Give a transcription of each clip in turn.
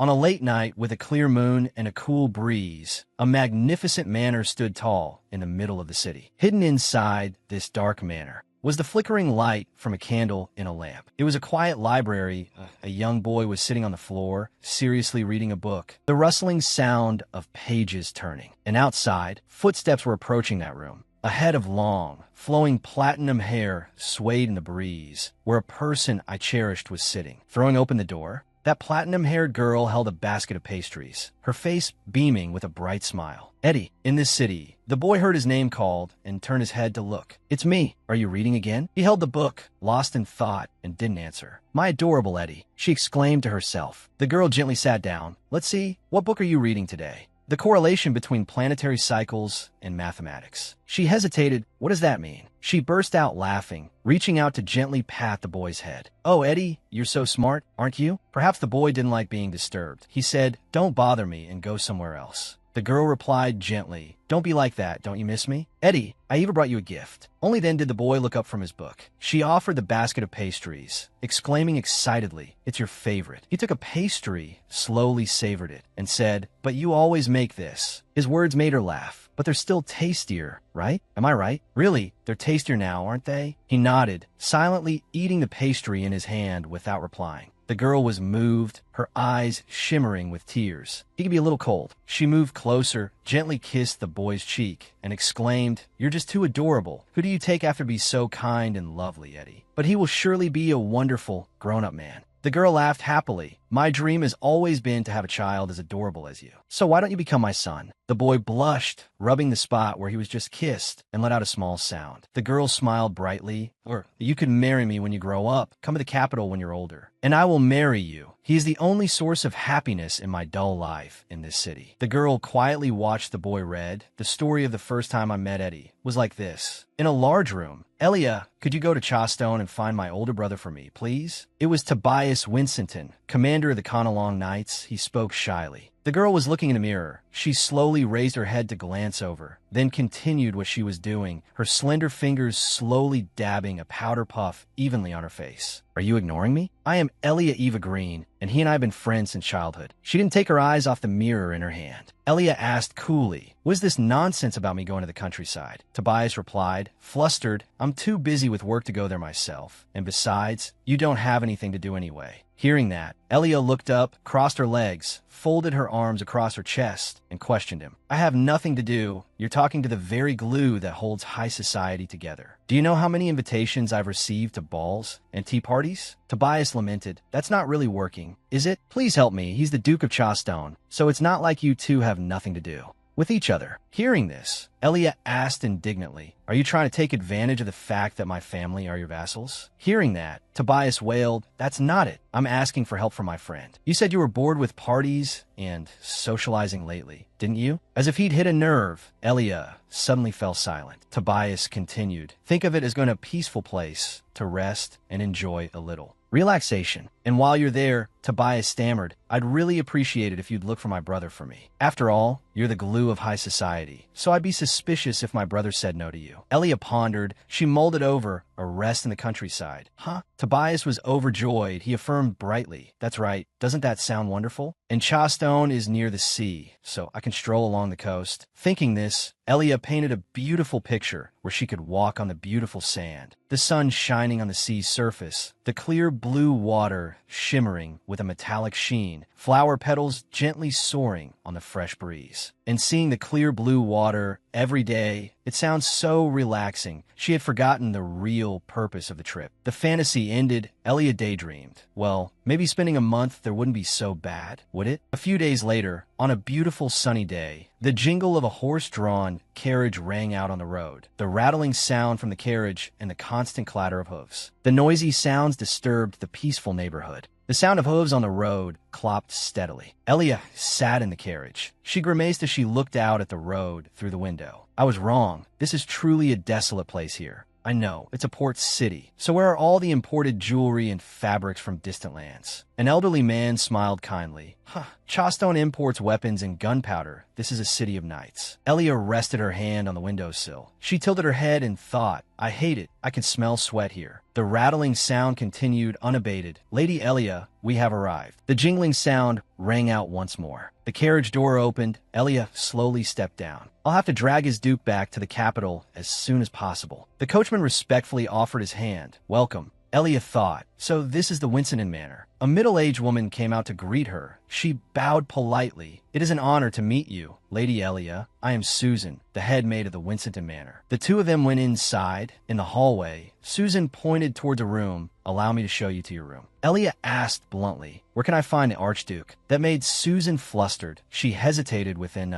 On a late night with a clear moon and a cool breeze, a magnificent manor stood tall in the middle of the city. Hidden inside this dark manor was the flickering light from a candle in a lamp. It was a quiet library. A young boy was sitting on the floor, seriously reading a book. The rustling sound of pages turning. And outside, footsteps were approaching that room. A head of long, flowing platinum hair swayed in the breeze, where a person I cherished was sitting. Throwing open the door, that platinum-haired girl held a basket of pastries, her face beaming with a bright smile. Eddie, in this city. The boy heard his name called and turned his head to look. It's me. Are you reading again? He held the book, lost in thought, and didn't answer. My adorable Eddie, she exclaimed to herself. The girl gently sat down. Let's see, what book are you reading today? The correlation between planetary cycles and mathematics. She hesitated. What does that mean? She burst out laughing, reaching out to gently pat the boy's head. Oh, Eddie, you're so smart, aren't you? Perhaps the boy didn't like being disturbed. He said, don't bother me and go somewhere else. The girl replied gently, don't be like that, don't you miss me? Eddie, I even brought you a gift. Only then did the boy look up from his book. She offered the basket of pastries, exclaiming excitedly, it's your favorite. He took a pastry, slowly savored it, and said, but you always make this. His words made her laugh. But they're still tastier, right? Am I right? Really, they're tastier now, aren't they? He nodded, silently eating the pastry in his hand without replying. The girl was moved, her eyes shimmering with tears. He could be a little cold. She moved closer, gently kissed the boy's cheek, and exclaimed, you're just too adorable. Who do you take after to be so kind and lovely, Eddie? But he will surely be a wonderful, grown-up man. The girl laughed happily. My dream has always been to have a child as adorable as you. So why don't you become my son? The boy blushed, rubbing the spot where he was just kissed, and let out a small sound. The girl smiled brightly. Or, you can marry me when you grow up. Come to the capital when you're older. And I will marry you. He is the only source of happiness in my dull life in this city. The girl quietly watched the boy read. The story of the first time I met Eddie was like this. In a large room, Elia, could you go to Chastone and find my older brother for me, please? It was Tobias Winsington, commander of the Conalong Knights. He spoke shyly. The girl was looking in the mirror. She slowly raised her head to glance over, then continued what she was doing, her slender fingers slowly dabbing a powder puff evenly on her face. Are you ignoring me? I am Elia Eva Green, and he and I have been friends since childhood. She didn't take her eyes off the mirror in her hand. Elia asked coolly, what is this nonsense about me going to the countryside? Tobias replied, flustered, I'm too busy with work to go there myself. And besides, you don't have anything to do anyway. Hearing that, Elia looked up, crossed her legs, folded her arms across her chest, and questioned him. I have nothing to do. You're talking to the very glue that holds high society together. Do you know how many invitations I've received to balls and tea parties? Tobias lamented. That's not really working, is it? Please help me. He's the Duke of Chastone, so it's not like you two have nothing to do with each other. Hearing this, Elia asked indignantly, are you trying to take advantage of the fact that my family are your vassals? Hearing that, Tobias wailed, that's not it. I'm asking for help from my friend. You said you were bored with parties and socializing lately, didn't you? As if he'd hit a nerve, Elia suddenly fell silent. Tobias continued, think of it as going to a peaceful place to rest and enjoy a little relaxation. And while you're there, Tobias stammered, I'd really appreciate it if you'd look for my brother for me. After all, you're the glue of high society, so I'd be suspicious if my brother said no to you. Elia pondered. She mulled it over. A rest in the countryside. Huh? Tobias was overjoyed. He affirmed brightly, that's right. Doesn't that sound wonderful? And Chastone is near the sea, so I can stroll along the coast. Thinking this, Elia painted a beautiful picture where she could walk on the beautiful sand, the sun shining on the sea's surface, the clear blue water shimmering with a metallic sheen, flower petals gently soaring on the fresh breeze. And seeing the clear blue water every day, it sounds so relaxing. She had forgotten the real purpose of the trip. The fantasy ended. Elia daydreamed. Well, maybe spending a month there wouldn't be so bad, would it? A few days later, on a beautiful sunny day, the jingle of a horse-drawn carriage rang out on the road, the rattling sound from the carriage and the constant clatter of hooves. The noisy sounds disturbed the peaceful neighborhood. The sound of hooves on the road clopped steadily. Elia sat in the carriage. She grimaced as she looked out at the road through the window. I was wrong. This is truly a desolate place here. I know, it's a port city. So where are all the imported jewelry and fabrics from distant lands? An elderly man smiled kindly. Huh. Chawstone imports weapons and gunpowder. This is a city of knights. Elia rested her hand on the windowsill. She tilted her head and thought, I hate it. I can smell sweat here. The rattling sound continued unabated. Lady Elia, we have arrived. The jingling sound rang out once more. The carriage door opened. Elia slowly stepped down. I'll have to drag his duke back to the capital as soon as possible. The coachman respectfully offered his hand. Welcome. Elia thought, so this is the Wincenden Manor. A middle-aged woman came out to greet her. She bowed politely. It is an honor to meet you, Lady Elia. I am Susan, the head maid of the Wincenden Manor. The two of them went inside. In the hallway, Susan pointed towards a room. Allow me to show you to your room. Elia asked bluntly, where can I find the Archduke? That made Susan flustered. She hesitated within,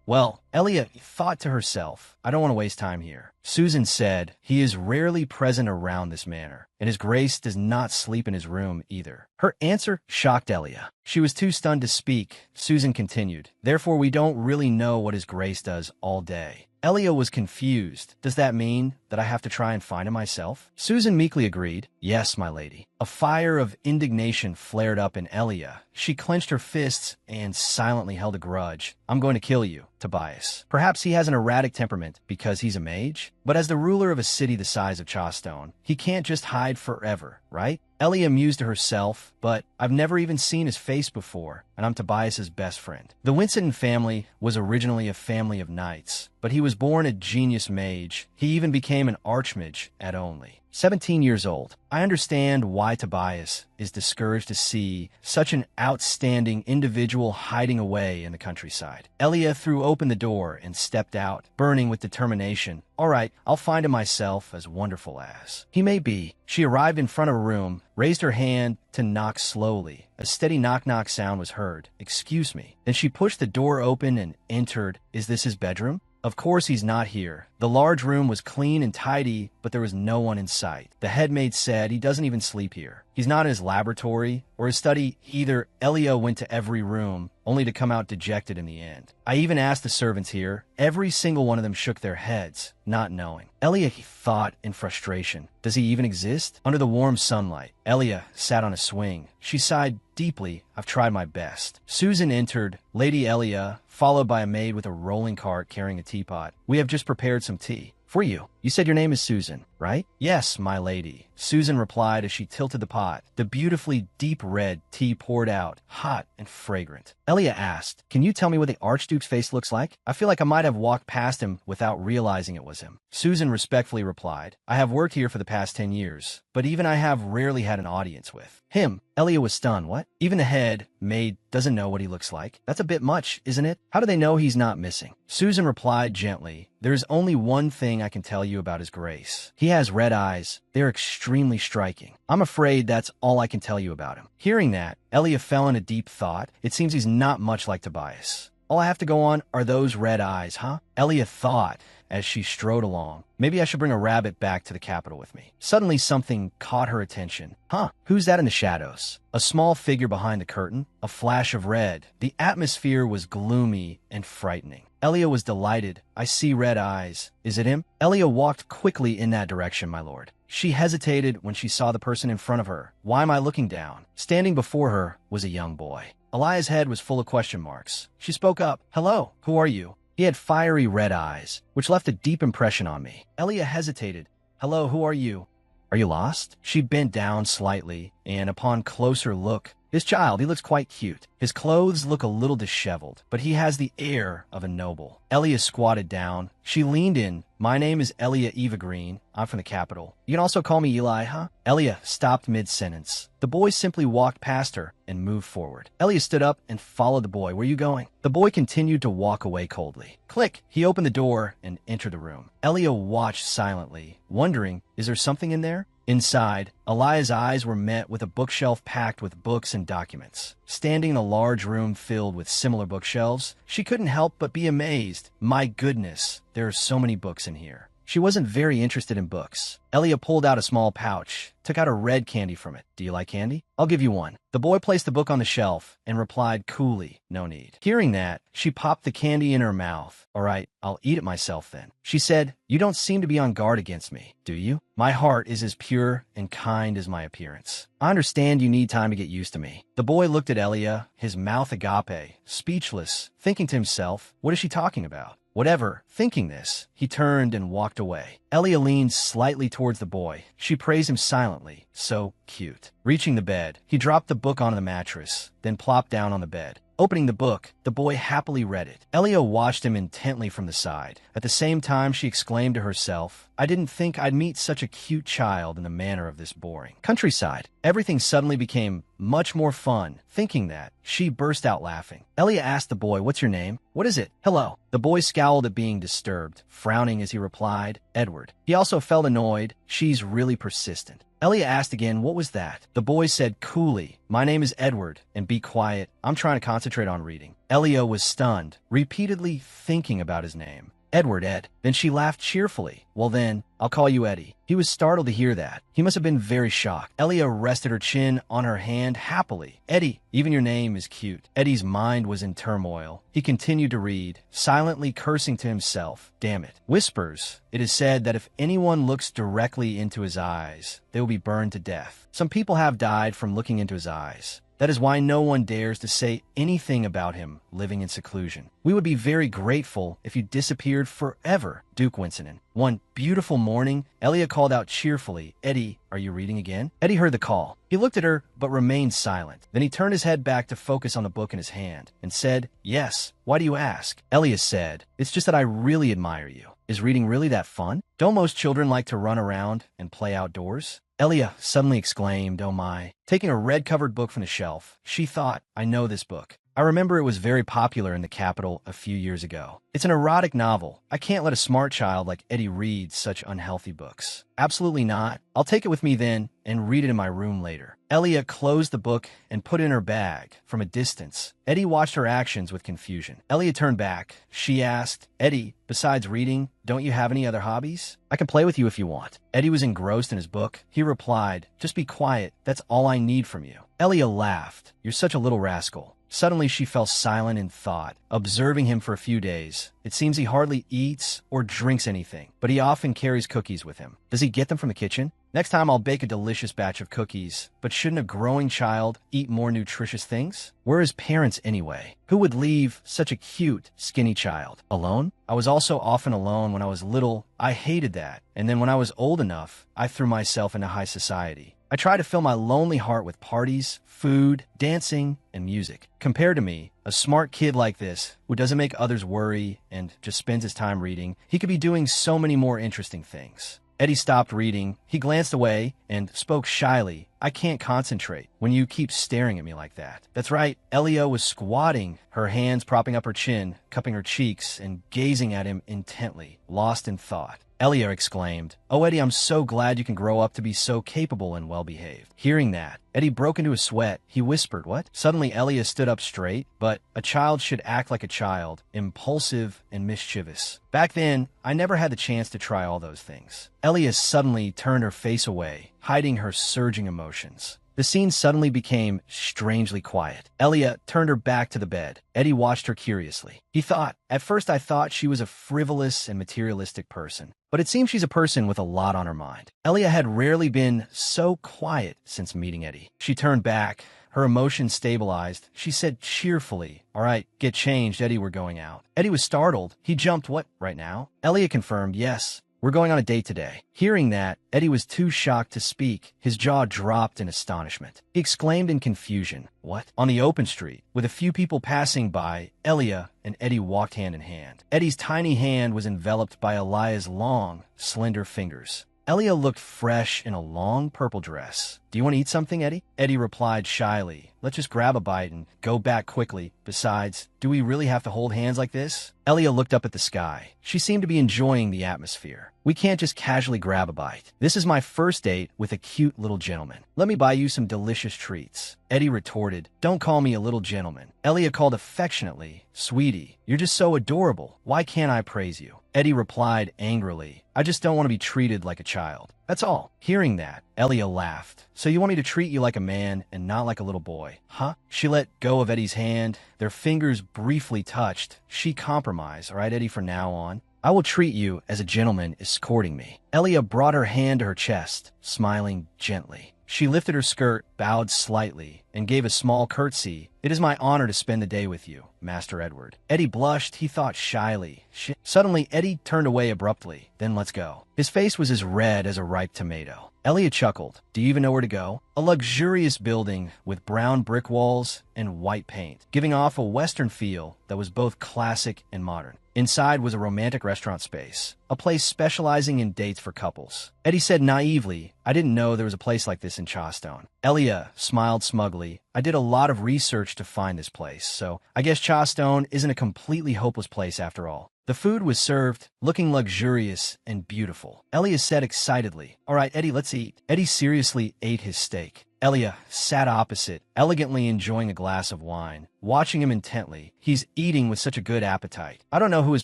Well, Elia thought to herself, I don't want to waste time here. Susan said, he is rarely present around this manor, and his grace does not sleep in his room either. Her answer shocked Elia. She was too stunned to speak. Susan continued, therefore we don't really know what his grace does all day. Elia was confused. Does that mean that I have to try and find him myself? Susan meekly agreed. Yes, my lady. A fire of indignation flared up in Elia. She clenched her fists and silently held a grudge. I'm going to kill you, Tobias. Perhaps he has an erratic temperament because he's a mage? But as the ruler of a city the size of Chawstone, he can't just hide forever, right? Elia mused to herself, but I've never even seen his face before, and I'm Tobias's best friend. The Wincenden family was originally a family of knights, but he was born a genius mage. He even became an archmage at only 17 years old. I understand why Tobias is discouraged to see such an outstanding individual hiding away in the countryside. Elia threw open the door and stepped out, burning with determination. All right, I'll find him myself, as wonderful as he may be. She arrived in front of a room, raised her hand to knock slowly. A steady knock-knock sound was heard. Excuse me. Then she pushed the door open and entered. Is this his bedroom? Of course he's not here. The large room was clean and tidy, but there was no one in sight. The head maid said he doesn't even sleep here. He's not in his laboratory or his study either. Elia went to every room, only to come out dejected in the end. I even asked the servants here. Every single one of them shook their heads, not knowing. Elia thought in frustration. Does he even exist? Under the warm sunlight, Elia sat on a swing. She sighed deeply. I've tried my best. Susan entered. Lady Elia, followed by a maid with a rolling cart carrying a teapot. We have just prepared some tea. For you. You said your name is Susan, right? Yes, my lady. Susan replied as she tilted the pot. The beautifully deep red tea poured out, hot and fragrant. Elia asked, can you tell me what the Archduke's face looks like? I feel like I might have walked past him without realizing it was him. Susan respectfully replied, I have worked here for the past 10 years, but even I have rarely had an audience with him. Elia was stunned. What? Even the head maid doesn't know what he looks like? That's a bit much, isn't it? How do they know he's not missing? Susan replied gently, there's only one thing I can tell you about his grace. He has red eyes. They're extremely striking. I'm afraid that's all I can tell you about him. Hearing that, Elia fell in a deep thought. It seems he's not much like Tobias. All I have to go on are those red eyes, huh? Elia thought as she strode along. Maybe I should bring a rabbit back to the capital with me. Suddenly something caught her attention. Huh, who's that in the shadows? A small figure behind the curtain, a flash of red. The atmosphere was gloomy and frightening. Elia was delighted. I see red eyes. Is it him? Elia walked quickly in that direction, my lord. She hesitated when she saw the person in front of her. Why am I looking down? Standing before her was a young boy. Elia's head was full of question marks. She spoke up. Hello, who are you? He had fiery red eyes, which left a deep impression on me. Elia hesitated. Hello, who are you? Are you lost? She bent down slightly, and upon closer look, his child, he looks quite cute. His clothes look a little disheveled, but he has the air of a noble. Elia squatted down. She leaned in. My name is Elia Evergreen. I'm from the capital. You can also call me Eli, huh? Elia stopped mid-sentence. The boy simply walked past her and moved forward. Elia stood up and followed the boy. Where are you going? The boy continued to walk away coldly. Click! He opened the door and entered the room. Elia watched silently, wondering, is there something in there? Inside, Elia's eyes were met with a bookshelf packed with books and documents. Standing in a large room filled with similar bookshelves, she couldn't help but be amazed. My goodness, there are so many books in here. She wasn't very interested in books. Elia pulled out a small pouch, took out a red candy from it. Do you like candy? I'll give you one. The boy placed the book on the shelf and replied coolly, no need. Hearing that, she popped the candy in her mouth. All right, I'll eat it myself then. She said, you don't seem to be on guard against me, do you? My heart is as pure and kind as my appearance. I understand you need time to get used to me. The boy looked at Elia, his mouth agape, speechless, thinking to himself, what is she talking about? Whatever, thinking this, he turned and walked away. Elia leaned slightly towards the boy. She praised him silently. So cute. Reaching the bed, he dropped the book onto the mattress, then plopped down on the bed. Opening the book, the boy happily read it. Elia watched him intently from the side. At the same time, she exclaimed to herself, I didn't think I'd meet such a cute child in the manner of this boring countryside. Everything suddenly became much more fun. Thinking that, she burst out laughing. Elia asked the boy, what's your name? What is it? Hello. The boy scowled at being disturbed, frowning as he replied, Edward. He also felt annoyed. She's really persistent. Elia asked again, what was that? The boy said coolly, my name is Edward, and be quiet. I'm trying to concentrate on reading. Elia was stunned, repeatedly thinking about his name. Edward, Ed. Then she laughed cheerfully. Well then, I'll call you Eddie. He was startled to hear that. He must have been very shocked. Elia rested her chin on her hand happily. Eddie, even your name is cute. Eddie's mind was in turmoil. He continued to read, silently cursing to himself. Damn it. Whispers. It is said that if anyone looks directly into his eyes, they will be burned to death. Some people have died from looking into his eyes. That is why no one dares to say anything about him living in seclusion. We would be very grateful if you disappeared forever, Duke Winston. One beautiful morning, Elia called out cheerfully, Eddie, are you reading again? Eddie heard the call. He looked at her, but remained silent. Then he turned his head back to focus on the book in his hand and said, yes, why do you ask? Elia said, it's just that I really admire you. Is reading really that fun? Don't most children like to run around and play outdoors? Elia suddenly exclaimed, oh my. Taking a red-covered book from the shelf, she thought, I know this book. I remember it was very popular in the capital a few years ago. It's an erotic novel. I can't let a smart child like Eddie read such unhealthy books. Absolutely not. I'll take it with me then and read it in my room later. Elia closed the book and put it in her bag. From a distance, Eddie watched her actions with confusion. Elia turned back. She asked, Eddie, besides reading, don't you have any other hobbies? I can play with you if you want. Eddie was engrossed in his book. He replied, just be quiet. That's all I need from you. Elia laughed. You're such a little rascal. Suddenly she fell silent in thought, observing him for a few days. It seems he hardly eats or drinks anything, but he often carries cookies with him. Does he get them from the kitchen? Next time I'll bake a delicious batch of cookies. But shouldn't a growing child eat more nutritious things? Where are his parents anyway? Who would leave such a cute, skinny child? Alone? I was also often alone when I was little. I hated that. And then when I was old enough, I threw myself into high society. I try to fill my lonely heart with parties, food, dancing, and music. Compared to me, a smart kid like this, who doesn't make others worry and just spends his time reading, he could be doing so many more interesting things. Eddie stopped reading. He glanced away and spoke shyly. I can't concentrate when you keep staring at me like that. That's right. Elia was squatting, her hands propping up her chin, cupping her cheeks, and gazing at him intently, lost in thought. Elia exclaimed, oh, Eddie, I'm so glad you can grow up to be so capable and well-behaved. Hearing that, Eddie broke into a sweat. He whispered, what? Suddenly, Elia stood up straight, but a child should act like a child, impulsive and mischievous. Back then, I never had the chance to try all those things. Elia suddenly turned her face away, hiding her surging emotions. The scene suddenly became strangely quiet. Elia turned her back to the bed. Eddie watched her curiously. He thought, at first I thought she was a frivolous and materialistic person, but it seems she's a person with a lot on her mind. Elia had rarely been so quiet since meeting Eddie. She turned back. Her emotions stabilized. She said cheerfully, all right, get changed, Eddie, we're going out. Eddie was startled. He jumped, what, right now? Elia confirmed, yes. We're going on a date today. Hearing that, Eddie was too shocked to speak. His jaw dropped in astonishment. He exclaimed in confusion, what? On the open street, with a few people passing by, Elia and Eddie walked hand in hand. Eddie's tiny hand was enveloped by Elia's long, slender fingers. Elia looked fresh in a long purple dress. Do you want to eat something, Eddie? Eddie replied shyly, let's just grab a bite and go back quickly. Besides, do we really have to hold hands like this? Elia looked up at the sky. She seemed to be enjoying the atmosphere. We can't just casually grab a bite. This is my first date with a cute little gentleman. Let me buy you some delicious treats. Eddie retorted, don't call me a little gentleman. Elia called affectionately, sweetie, you're just so adorable. Why can't I praise you? Eddie replied angrily, I just don't want to be treated like a child. That's all. Hearing that, Elia laughed. So you want me to treat you like a man and not like a little boy, huh? She let go of Eddie's hand. Their fingers briefly touched. She compromised. All right, Eddie, from now on, I will treat you as a gentleman escorting me. Elia brought her hand to her chest, smiling gently. She lifted her skirt, bowed slightly, and gave a small curtsy. It is my honor to spend the day with you, Master Edward. Eddie blushed, he thought shyly. Suddenly, Eddie turned away abruptly. Then let's go. His face was as red as a ripe tomato. Elia chuckled. Do you even know where to go? A luxurious building with brown brick walls and white paint, giving off a Western feel that was both classic and modern. Inside was a romantic restaurant space, a place specializing in dates for couples. Eddie said naively, I didn't know there was a place like this in Chawstone. Elia smiled smugly. I did a lot of research to find this place, so I guess Chawstone isn't a completely hopeless place after all. The food was served, looking luxurious and beautiful. Elia said excitedly, All right, Eddie, let's eat. Eddie seriously ate his steak. Elia sat opposite, elegantly enjoying a glass of wine, watching him intently. He's eating with such a good appetite. I don't know who his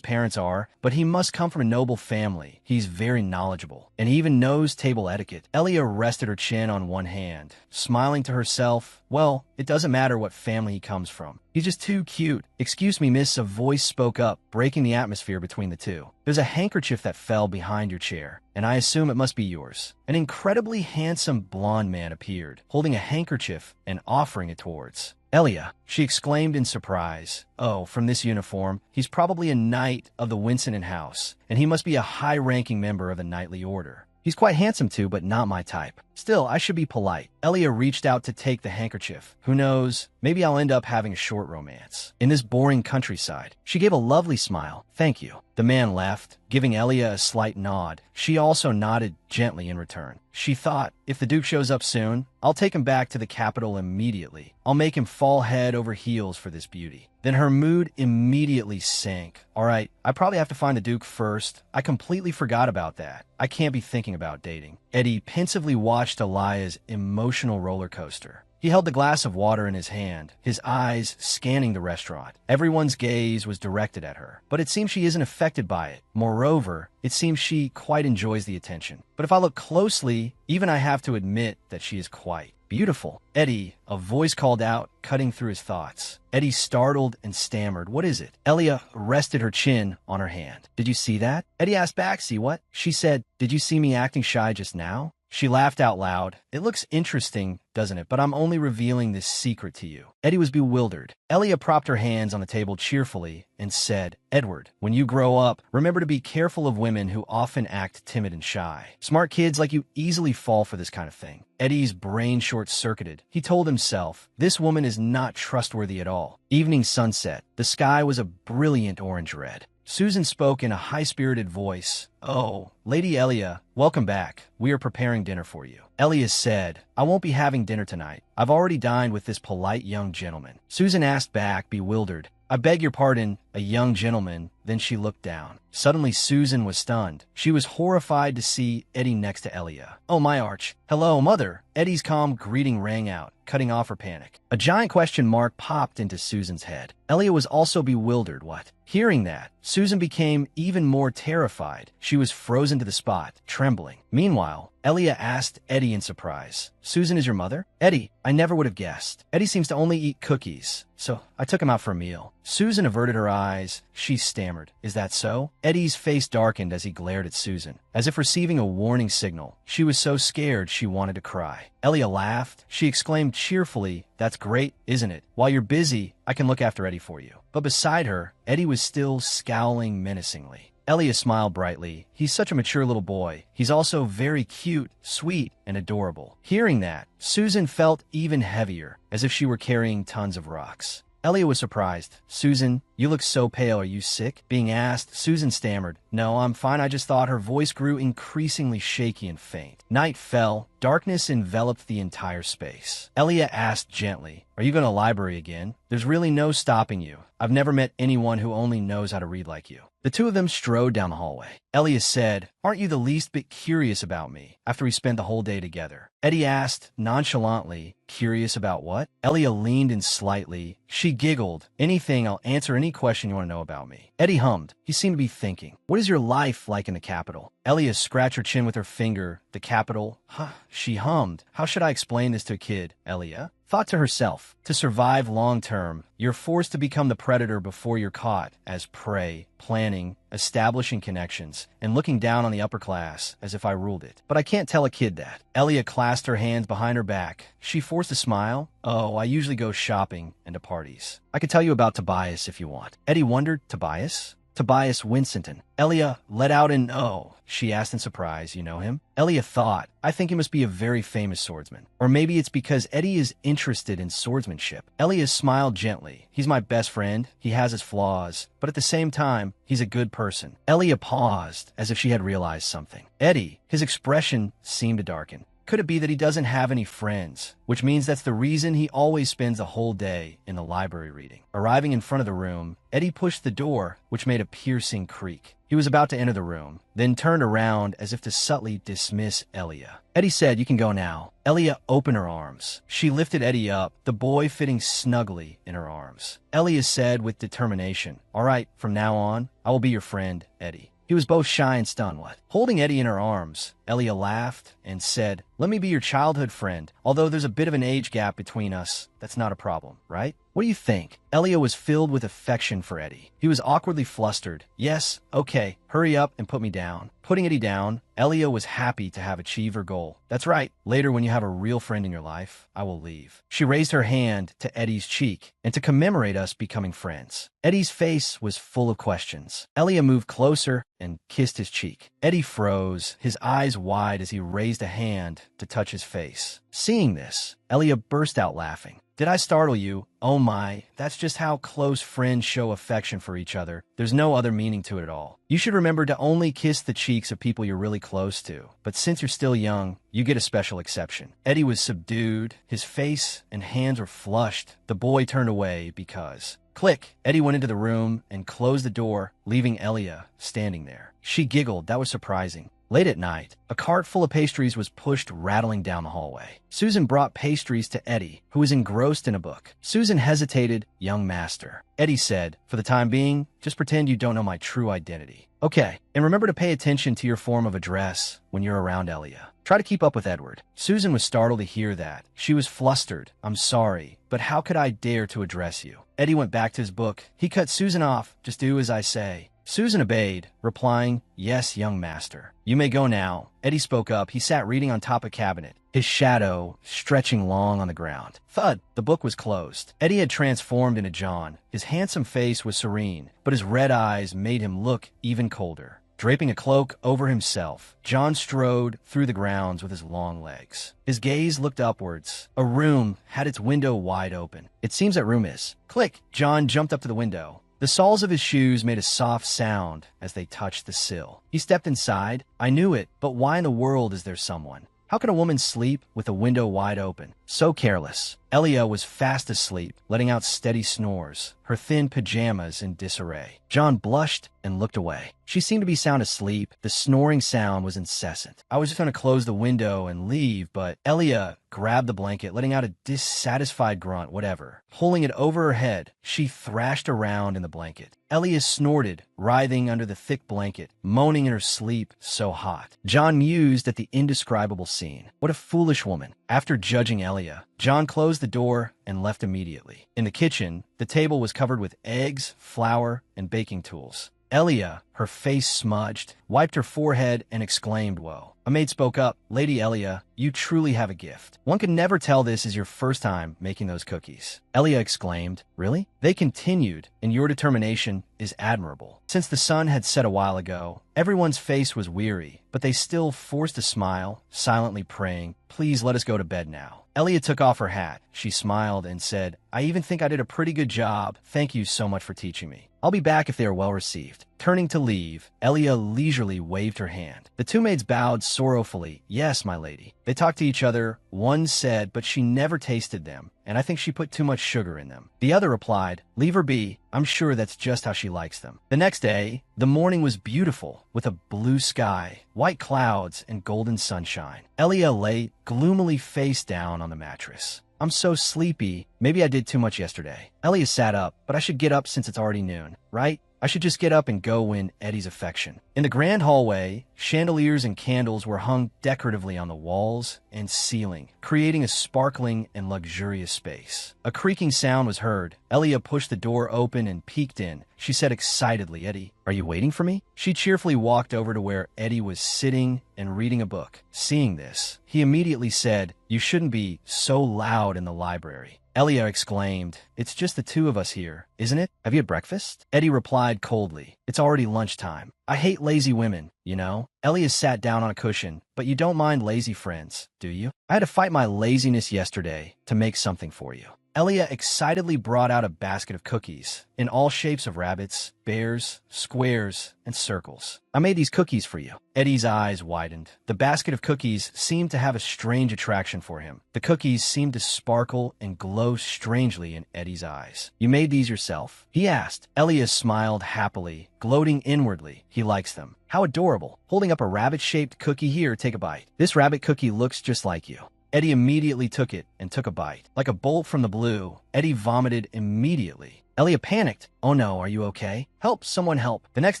parents are, but he must come from a noble family. He's very knowledgeable, and he even knows table etiquette. Elia rested her chin on one hand, smiling to herself. Well, it doesn't matter what family he comes from. He's just too cute. Excuse me, miss, a voice spoke up, breaking the atmosphere between the two. There's a handkerchief that fell behind your chair, and I assume it must be yours. An incredibly handsome blonde man appeared, holding a handkerchief and offering it towards Elia. She exclaimed in surprise. Oh, from this uniform, he's probably a knight of the Winston House, and he must be a high-ranking member of the knightly order. He's quite handsome too, but not my type. Still, I should be polite. Elia reached out to take the handkerchief. Who knows, maybe I'll end up having a short romance in this boring countryside. She gave a lovely smile. Thank you. The man left, giving Elia a slight nod. She also nodded gently in return. She thought, if the Duke shows up soon, I'll take him back to the capital immediately. I'll make him fall head over heels for this beauty. Then her mood immediately sank. All right, I probably have to find the Duke first. I completely forgot about that. I can't be thinking about dating. Eddie pensively watched Elia's emotional roller coaster. He held the glass of water in his hand, his eyes scanning the restaurant. Everyone's gaze was directed at her, but it seems she isn't affected by it. Moreover, it seems she quite enjoys the attention. But if I look closely, even I have to admit that she is quite beautiful. Eddie, a voice called out, cutting through his thoughts. Eddie startled and stammered, What is it? Elia rested her chin on her hand. Did you see that? Eddie asked back, See what? She said, Did you see me acting shy just now? She laughed out loud. It looks interesting, doesn't it? But I'm only revealing this secret to you. Eddie was bewildered. Elia propped her hands on the table cheerfully and said, Edward, when you grow up, remember to be careful of women who often act timid and shy. Smart kids like you easily fall for this kind of thing. Eddie's brain short-circuited. He told himself, this woman is not trustworthy at all. Evening sunset. The sky was a brilliant orange red. Susan spoke in a high-spirited voice. Oh, Lady Elia, welcome back. We are preparing dinner for you. Elia said, I won't be having dinner tonight. I've already dined with this polite young gentleman. Susan asked back, bewildered. I beg your pardon, a young gentleman. Then she looked down. Suddenly, Susan was stunned. She was horrified to see Eddie next to Elia. Oh, my arch. Hello, mother. Eddie's calm greeting rang out, cutting off her panic. A giant question mark popped into Susan's head. Elia was also bewildered. What? Hearing that, Susan became even more terrified. She was frozen to the spot, trembling. Meanwhile, Elia asked Eddie in surprise, Susan is your mother? Eddie, I never would have guessed. Eddie seems to only eat cookies, so I took him out for a meal. Susan averted her eyes. She stammered, Is that so? Eddie's face darkened as he glared at Susan, as if receiving a warning signal. She was so scared she wanted to cry. Elia laughed. She exclaimed cheerfully, That's great, isn't it? While you're busy, I can look after Eddie for you. But beside her, Eddie was still scowling menacingly. Elia smiled brightly. He's such a mature little boy. He's also very cute, sweet, and adorable. Hearing that, Susan felt even heavier, as if she were carrying tons of rocks. Elia was surprised. Susan, you look so pale. Are you sick? Being asked, Susan stammered, No, I'm fine. I just thought. Her voice grew increasingly shaky and faint. Night fell. Darkness enveloped the entire space. Elia asked gently, Are you going to the library again? There's really no stopping you. I've never met anyone who only knows how to read like you. The two of them strode down the hallway. Elia said, Aren't you the least bit curious about me after we spent the whole day together? Eddie asked nonchalantly, Curious about what? Elia leaned in slightly. She giggled. Anything, I'll answer anything any question you want to know about me. Eddie hummed. He seemed to be thinking. What is your life like in the capital? Elia scratched her chin with her finger. The capital? Huh. She hummed. How should I explain this to a kid? Elia thought to herself. To survive long term, you're forced to become the predator before you're caught, as prey, planning, establishing connections, and looking down on the upper class as if I ruled it. But I can't tell a kid that. Elia clasped her hands behind her back. She forced a smile. Oh, I usually go shopping and to parties. I could tell you about Tobias if you want. Eddie wondered, Tobias? Tobias Winsington. Elia let out an oh. She asked in surprise, you know him? Elia thought, I think he must be a very famous swordsman. Or maybe it's because Eddie is interested in swordsmanship. Elia smiled gently. He's my best friend. He has his flaws. But at the same time, he's a good person. Elia paused, as if she had realized something. Eddie, his expression seemed to darken. Could it be that he doesn't have any friends? Which means that's the reason he always spends the whole day in the library reading. Arriving in front of the room, Eddie pushed the door, which made a piercing creak. He was about to enter the room, then turned around as if to subtly dismiss Elia. Eddie said, you can go now. Elia opened her arms. She lifted Eddie up, the boy fitting snugly in her arms. Elia said with determination, all right, from now on, I will be your friend, Eddie. He was both shy and stunned. What? Holding Eddie in her arms, Elia laughed and said, let me be your childhood friend. Although there's a bit of an age gap between us, that's not a problem, right? What do you think? Elia was filled with affection for Eddie. He was awkwardly flustered. Yes, okay, hurry up and put me down. Putting Eddie down, Elia was happy to have achieved her goal. That's right. Later, when you have a real friend in your life, I will leave. She raised her hand to Eddie's cheek, and to commemorate us becoming friends. Eddie's face was full of questions. Elia moved closer and kissed his cheek. Eddie froze, his eyes wide as he raised a hand to touch his face. Seeing this, Elia burst out laughing. Did I startle you? Oh my, that's just how close friends show affection for each other. There's no other meaning to it at all. You should remember to only kiss the cheeks of people you're really close to. But since you're still young, you get a special exception. Eddie was subdued. His face and hands were flushed. The boy turned away because... Click! Eddie went into the room and closed the door, leaving Elia standing there. She giggled. That was surprising. Late at night, a cart full of pastries was pushed rattling down the hallway. Susan brought pastries to Eddie, who was engrossed in a book. Susan hesitated. Young master. Eddie said, for the time being, just pretend you don't know my true identity. Okay, and remember to pay attention to your form of address when you're around Elia. Try to keep up with Edward. Susan was startled to hear that. She was flustered. I'm sorry, but how could I dare to address you? Eddie went back to his book. He cut Susan off. Just do as I say. Susan obeyed, replying, yes, young master. You may go now. Eddie spoke up. He sat reading on top of a cabinet, his shadow stretching long on the ground. Thud! The book was closed. Eddie had transformed into John. His handsome face was serene, but his red eyes made him look even colder. Draping a cloak over himself, John strode through the grounds with his long legs. His gaze looked upwards. A room had its window wide open. It seems that room is. Click! John jumped up to the window. The soles of his shoes made a soft sound as they touched the sill. He stepped inside. I knew it, but why in the world is there someone? How can a woman sleep with the window wide open? So careless. Elia was fast asleep, letting out steady snores, her thin pajamas in disarray. John blushed and looked away. She seemed to be sound asleep. The snoring sound was incessant. I was just going to close the window and leave, but Elia grabbed the blanket, letting out a dissatisfied grunt, whatever. Pulling it over her head, she thrashed around in the blanket. Elia snorted, writhing under the thick blanket, moaning in her sleep, so hot. John mused at the indescribable scene. What a foolish woman. After judging Elia, John closed the door and left immediately. In the kitchen, the table was covered with eggs, flour, and baking tools. Elia, her face smudged, wiped her forehead and exclaimed, whoa. A maid spoke up. Lady Elia, you truly have a gift. One could never tell this is your first time making those cookies. Elia exclaimed, really? They continued, and your determination is admirable. Since the sun had set a while ago, everyone's face was weary, but they still forced a smile, silently praying, please let us go to bed now. Elia took off her hat. She smiled and said, I even think I did a pretty good job. Thank you so much for teaching me. I'll be back if they are well received. Turning to leave, Elia leisurely waved her hand. The two maids bowed sorrowfully. Yes, my lady. They talked to each other. One said, but she never tasted them, and I think she put too much sugar in them. The other replied, leave her be. I'm sure that's just how she likes them. The next day, the morning was beautiful, with a blue sky, white clouds, and golden sunshine. Elia lay gloomily face down on the mattress. I'm so sleepy. Maybe I did too much yesterday. Elia sat up, but I should get up since it's already noon, right? I should just get up and go win Eddie's affection. In the grand hallway, chandeliers and candles were hung decoratively on the walls and ceiling, creating a sparkling and luxurious space. A creaking sound was heard. Elia pushed the door open and peeked in. She said excitedly, "Eddie, are you waiting for me?" She cheerfully walked over to where Eddie was sitting and reading a book. Seeing this, he immediately said, "You shouldn't be so loud in the library." Elia exclaimed, "It's just the two of us here, isn't it? Have you had breakfast?" Eddie replied coldly, "It's already lunchtime. I hate lazy women, you know?" Elia sat down on a cushion, "But you don't mind lazy friends, do you? I had to fight my laziness yesterday to make something for you." Elia excitedly brought out a basket of cookies in all shapes of rabbits, bears, squares, and circles. "I made these cookies for you." Eddie's eyes widened. The basket of cookies seemed to have a strange attraction for him. The cookies seemed to sparkle and glow strangely in Eddie's eyes. "You made these yourself?" he asked. Elia smiled happily, gloating inwardly. He likes them. How adorable. Holding up a rabbit-shaped cookie. "Here, take a bite. This rabbit cookie looks just like you." Eddie immediately took it and took a bite. Like a bolt from the blue, Eddie vomited immediately. Elia panicked. "Oh no, are you okay? Help, someone help." The next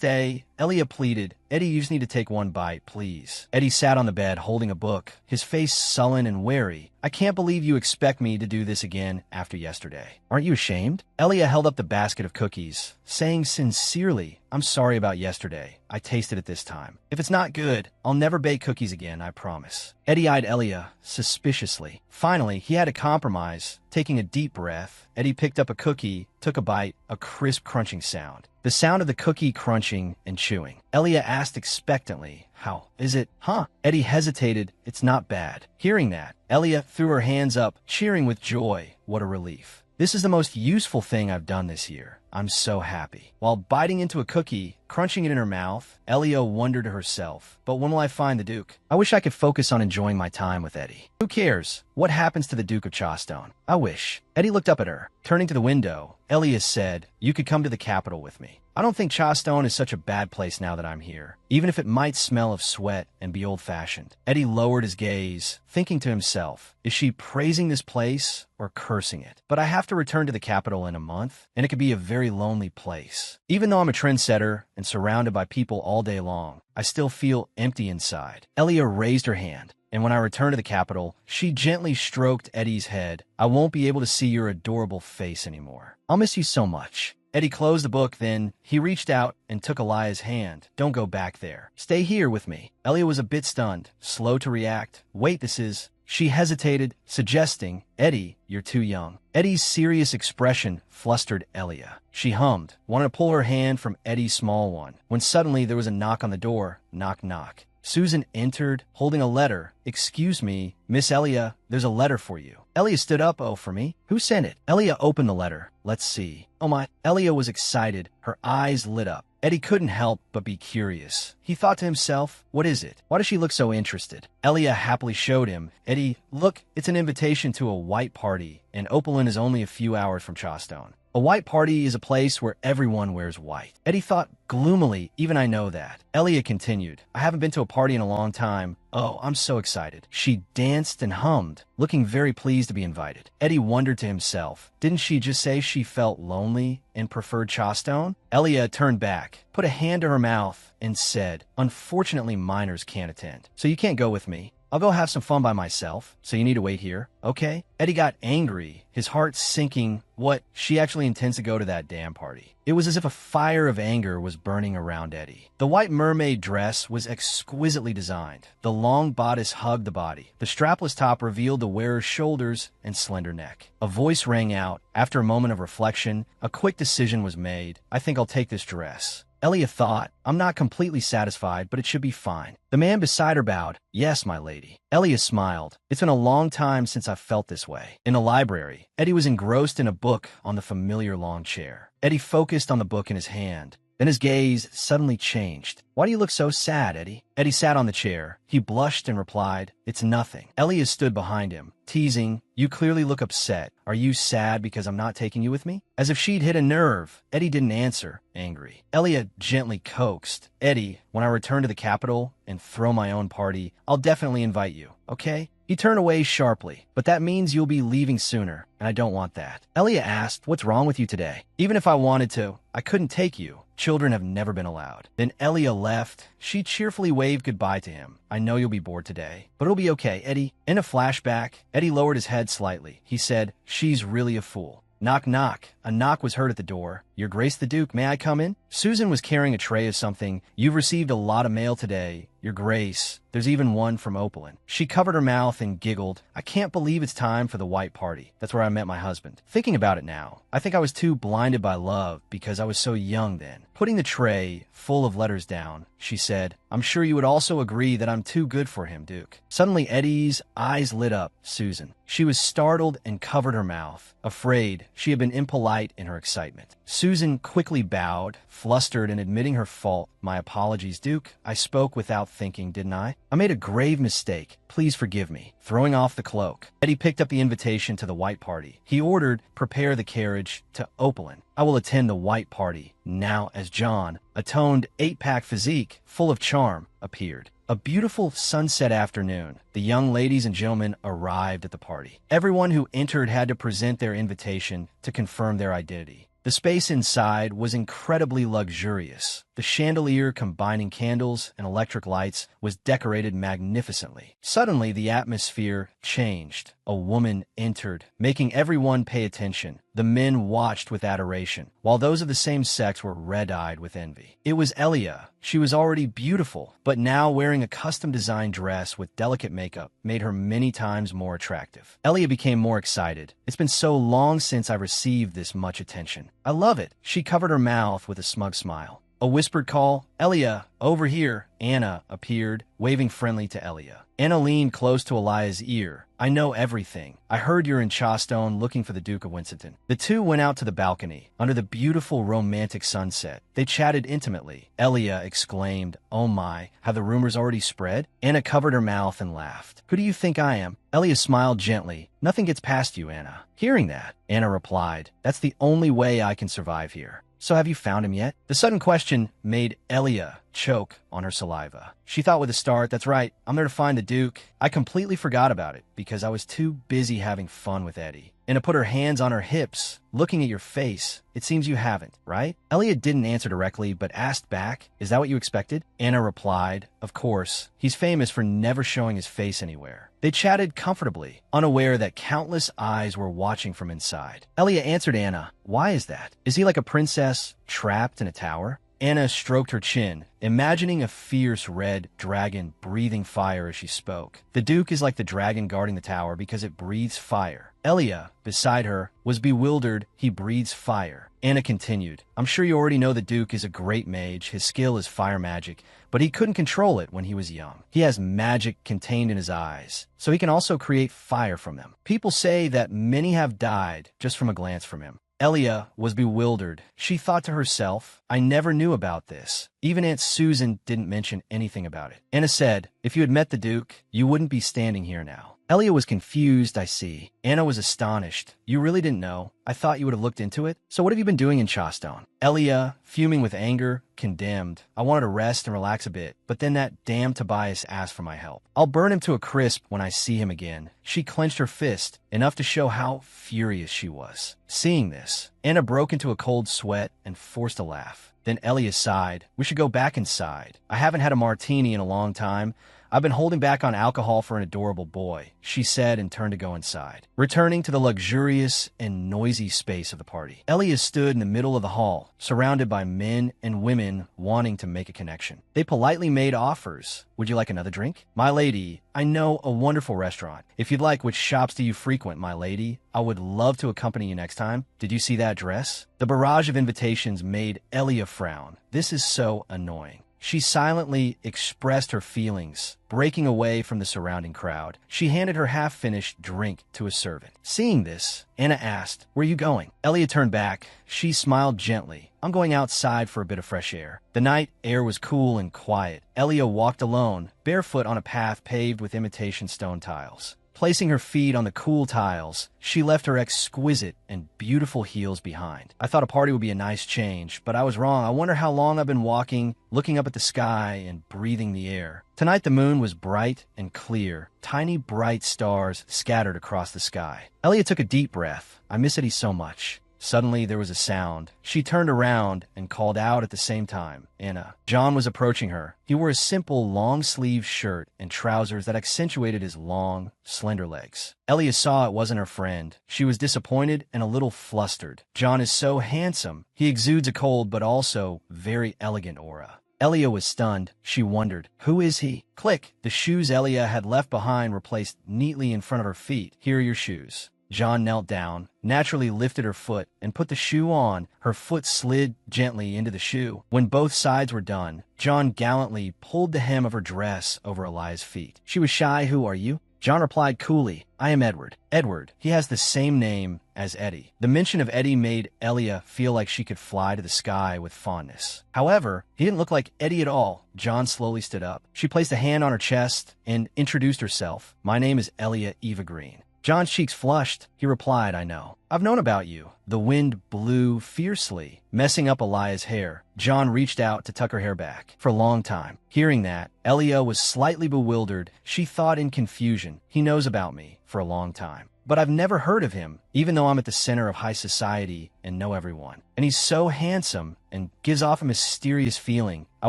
day, Elia pleaded, "Eddie, you just need to take one bite, please." Eddie sat on the bed holding a book, his face sullen and wary. "I can't believe you expect me to do this again after yesterday. Aren't you ashamed?" Elia held up the basket of cookies, saying sincerely, "I'm sorry about yesterday. I tasted it this time. If it's not good, I'll never bake cookies again, I promise." Eddie eyed Elia suspiciously. Finally, he had a compromise. Taking a deep breath, Eddie picked up a cookie, took a bite, a crisp crunching sound. The sound of the cookie crunching and chewing. Elia asked expectantly, "How is it?" "Huh?" Eddie hesitated. "It's not bad." Hearing that, Elia threw her hands up, cheering with joy. What a relief. "This is the most useful thing I've done this year. I'm so happy." While biting into a cookie, crunching it in her mouth, Elia wondered to herself, "But when will I find the Duke? I wish I could focus on enjoying my time with Eddie. Who cares what happens to the Duke of Chawstone? I wish." Eddie looked up at her. Turning to the window, Elia said, "You could come to the capital with me. I don't think Chawstone is such a bad place now that I'm here, even if it might smell of sweat and be old-fashioned." Eddie lowered his gaze, thinking to himself, is she praising this place or cursing it? But I have to return to the capital in a month, and it could be a very lonely place. Even though I'm a trendsetter and surrounded by people all day long, I still feel empty inside. Elia raised her hand, and when I returned to the capital, she gently stroked Eddie's head. "I won't be able to see your adorable face anymore. I'll miss you so much." Eddie closed the book, then he reached out and took Elia's hand. "Don't go back there. Stay here with me." Elia was a bit stunned, slow to react. "Wait, this is..." She hesitated, suggesting, "Eddie, you're too young." Eddie's serious expression flustered Elia. She hummed, wanted to pull her hand from Eddie's small one, when suddenly there was a knock on the door. Knock, knock. Susan entered, holding a letter. "Excuse me, Miss Elia, there's a letter for you." Elia stood up. "Oh, for me? Who sent it?" Elia opened the letter. "Let's see." "Oh my..." Elia was excited. Her eyes lit up. Eddie couldn't help but be curious. He thought to himself, what is it? Why does she look so interested? Elia happily showed him. "Eddie, look, it's an invitation to a white party, and Opalyn is only a few hours from Chawstone. A white party is a place where everyone wears white." Eddie thought gloomily, "Even I know that." Elia continued, "I haven't been to a party in a long time. Oh, I'm so excited." She danced and hummed, looking very pleased to be invited. Eddie wondered to himself, didn't she just say she felt lonely and preferred Chawstone? Elia turned back, put a hand to her mouth, and said, "Unfortunately, minors can't attend, so you can't go with me. I'll go have some fun by myself, so you need to wait here, okay?" Eddie got angry, his heart sinking. What? She actually intends to go to that damn party. It was as if a fire of anger was burning around Eddie. The white mermaid dress was exquisitely designed. The long bodice hugged the body. The strapless top revealed the wearer's shoulders and slender neck. A voice rang out. After a moment of reflection, a quick decision was made. "I think I'll take this dress." Elia thought, "I'm not completely satisfied, but it should be fine." The man beside her bowed. "Yes, my lady." Elia smiled. "It's been a long time since I've felt this way." In the library, Eddie was engrossed in a book on the familiar long chair. Eddie focused on the book in his hand. Then his gaze suddenly changed. "Why do you look so sad, Eddie?" Eddie sat on the chair. He blushed and replied, "It's nothing." Elia stood behind him, teasing, "You clearly look upset. Are you sad because I'm not taking you with me?" As if she'd hit a nerve, Eddie didn't answer, angry. Elia gently coaxed, "Eddie, when I return to the capital and throw my own party, I'll definitely invite you, okay? He turned away sharply. But that means you'll be leaving sooner, and I don't want that. Elia asked, what's wrong with you today? Even if I wanted to, I couldn't take you. Children have never been allowed. Then Elia left. She cheerfully waved goodbye to him. I know you'll be bored today, but it'll be okay, Eddie. In a flashback, Eddie lowered his head slightly. He said, she's really a fool. Knock, knock. A knock was heard at the door. Your Grace the Duke, may I come in? Susan was carrying a tray of something. You've received a lot of mail today. Your Grace. There's even one from Opalin. She covered her mouth and giggled. I can't believe it's time for the white party. That's where I met my husband. Thinking about it now, I think I was too blinded by love because I was so young then. Putting the tray full of letters down, she said, I'm sure you would also agree that I'm too good for him, Duke. Suddenly, Eddie's eyes lit up. Susan. She was startled and covered her mouth, afraid she had been impolite in her excitement. Susan quickly bowed, flustered and admitting her fault. My apologies, Duke. I spoke without thinking, didn't I? I made a grave mistake. Please forgive me. Throwing off the cloak, Eddie picked up the invitation to the white party. He ordered, prepare the carriage to Opalin. I will attend the white party. Now, as John, a toned 8-pack physique, full of charm, appeared. A beautiful sunset afternoon, the young ladies and gentlemen arrived at the party. Everyone who entered had to present their invitation to confirm their identity. The space inside was incredibly luxurious. The chandelier combining candles and electric lights was decorated magnificently. Suddenly, the atmosphere changed. A woman entered, making everyone pay attention. The men watched with adoration, while those of the same sex were red-eyed with envy. It was Elia. She was already beautiful, but now wearing a custom-designed dress with delicate makeup made her many times more attractive. Elia became more excited. It's been so long since I received this much attention. I love it. She covered her mouth with a smug smile. A whispered call, Elia, over here. Anna appeared, waving friendly to Elia. Anna leaned close to Elia's ear. I know everything. I heard you're in Charstone looking for the Duke of Winston. The two went out to the balcony, under the beautiful romantic sunset. They chatted intimately. Elia exclaimed, oh my, have the rumors already spread? Anna covered her mouth and laughed. Who do you think I am? Elia smiled gently. Nothing gets past you, Anna. Hearing that, Anna replied, that's the only way I can survive here. So have you found him yet? The sudden question made Elia choke on her saliva. She thought with a start, that's right, I'm there to find the Duke. I completely forgot about it because I was too busy having fun with Eddie. Anna put her hands on her hips, looking at your face. It seems you haven't, right? Elia didn't answer directly, but asked back, is that what you expected? Anna replied, of course. He's famous for never showing his face anywhere. They chatted comfortably, unaware that countless eyes were watching from inside. Elia answered Anna, why is that? Is he like a princess trapped in a tower? Anna stroked her chin, imagining a fierce red dragon breathing fire as she spoke. The Duke is like the dragon guarding the tower because it breathes fire. Elia, beside her, was bewildered. He breathes fire. Anna continued, I'm sure you already know the Duke is a great mage. His skill is fire magic, but he couldn't control it when he was young. He has magic contained in his eyes, so he can also create fire from them. People say that many have died just from a glance from him. Elia was bewildered. She thought to herself, I never knew about this. Even Aunt Susan didn't mention anything about it. Anna said, if you had met the Duke, you wouldn't be standing here now. Elia was confused, I see. Anna was astonished. You really didn't know? I thought you would have looked into it. So what have you been doing in Charstone? Elia, fuming with anger, condemned. I wanted to rest and relax a bit, but then that damn Tobias asked for my help. I'll burn him to a crisp when I see him again. She clenched her fist, enough to show how furious she was. Seeing this, Anna broke into a cold sweat and forced a laugh. Then Elia sighed. We should go back inside. I haven't had a martini in a long time. I've been holding back on alcohol for an adorable boy, she said and turned to go inside. Returning to the luxurious and noisy space of the party, Elia stood in the middle of the hall, surrounded by men and women wanting to make a connection. They politely made offers. Would you like another drink? My lady, I know a wonderful restaurant. If you'd like, which shops do you frequent, my lady? I would love to accompany you next time. Did you see that dress? The barrage of invitations made Elia frown. This is so annoying. She silently expressed her feelings, breaking away from the surrounding crowd. She handed her half-finished drink to a servant. Seeing this, Anna asked, where are you going? Elia turned back. She smiled gently. I'm going outside for a bit of fresh air. The night air was cool and quiet. Elia walked alone, barefoot on a path paved with imitation stone tiles. Placing her feet on the cool tiles, she left her exquisite and beautiful heels behind. I thought a party would be a nice change, but I was wrong. I wonder how long I've been walking, looking up at the sky and breathing the air. Tonight the moon was bright and clear, tiny bright stars scattered across the sky. Elliot took a deep breath. I miss Eddie so much. Suddenly, there was a sound. She turned around and called out at the same time, Anna. John was approaching her. He wore a simple, long-sleeved shirt and trousers that accentuated his long, slender legs. Elia saw it wasn't her friend. She was disappointed and a little flustered. John is so handsome. He exudes a cold but also very elegant aura. Elia was stunned. She wondered, who is he? Click! The shoes Elia had left behind were placed neatly in front of her feet. Here are your shoes. John knelt down, naturally lifted her foot, and put the shoe on. Her foot slid gently into the shoe. When both sides were done, John gallantly pulled the hem of her dress over Elia's feet. She was shy. Who are you? John replied coolly, I am Edward. Edward. He has the same name as Eddie. The mention of Eddie made Elia feel like she could fly to the sky with fondness. However, he didn't look like Eddie at all. John slowly stood up. She placed a hand on her chest and introduced herself. My name is Elia Eva Green. John's cheeks flushed. He replied, I know. I've known about you. The wind blew fiercely, messing up Elia's hair. John reached out to tuck her hair back. For a long time. Hearing that, Elia was slightly bewildered. She thought in confusion, he knows about me for a long time. But I've never heard of him, even though I'm at the center of high society and know everyone. And he's so handsome and gives off a mysterious feeling. I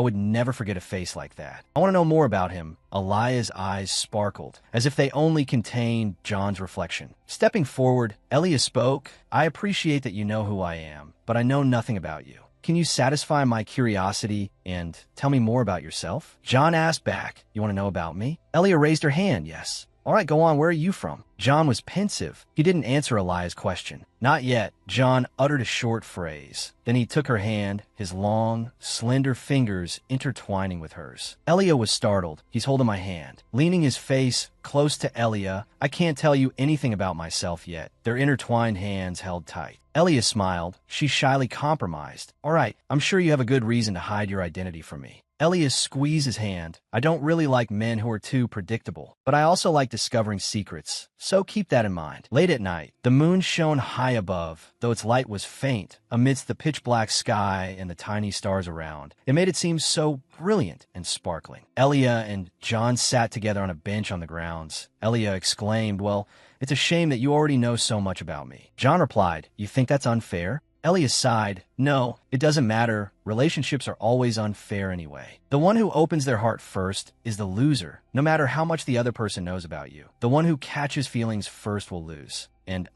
would never forget a face like that. I want to know more about him. Elia's eyes sparkled, as if they only contained John's reflection. Stepping forward, Elia spoke, I appreciate that you know who I am, but I know nothing about you. Can you satisfy my curiosity and tell me more about yourself? John asked back, you want to know about me? Elia raised her hand, yes. All right, go on. Where are you from? John was pensive. He didn't answer Elia's question. Not yet. John uttered a short phrase. Then he took her hand, his long, slender fingers intertwining with hers. Elia was startled. He's holding my hand. Leaning his face close to Elia, I can't tell you anything about myself yet. Their intertwined hands held tight. Elia smiled. She shyly compromised. All right, I'm sure you have a good reason to hide your identity from me. Elias squeezed his hand. I don't really like men who are too predictable, but I also like discovering secrets, so keep that in mind. Late at night, the moon shone high above, though its light was faint amidst the pitch-black sky and the tiny stars around. It made it seem so brilliant and sparkling. Elia and John sat together on a bench on the grounds. Elia exclaimed, well, it's a shame that you already know so much about me. John replied, you think that's unfair? Elia sighed. No, it doesn't matter. Relationships are always unfair anyway. The one who opens their heart first is the loser, no matter how much the other person knows about you. The one who catches feelings first will lose. And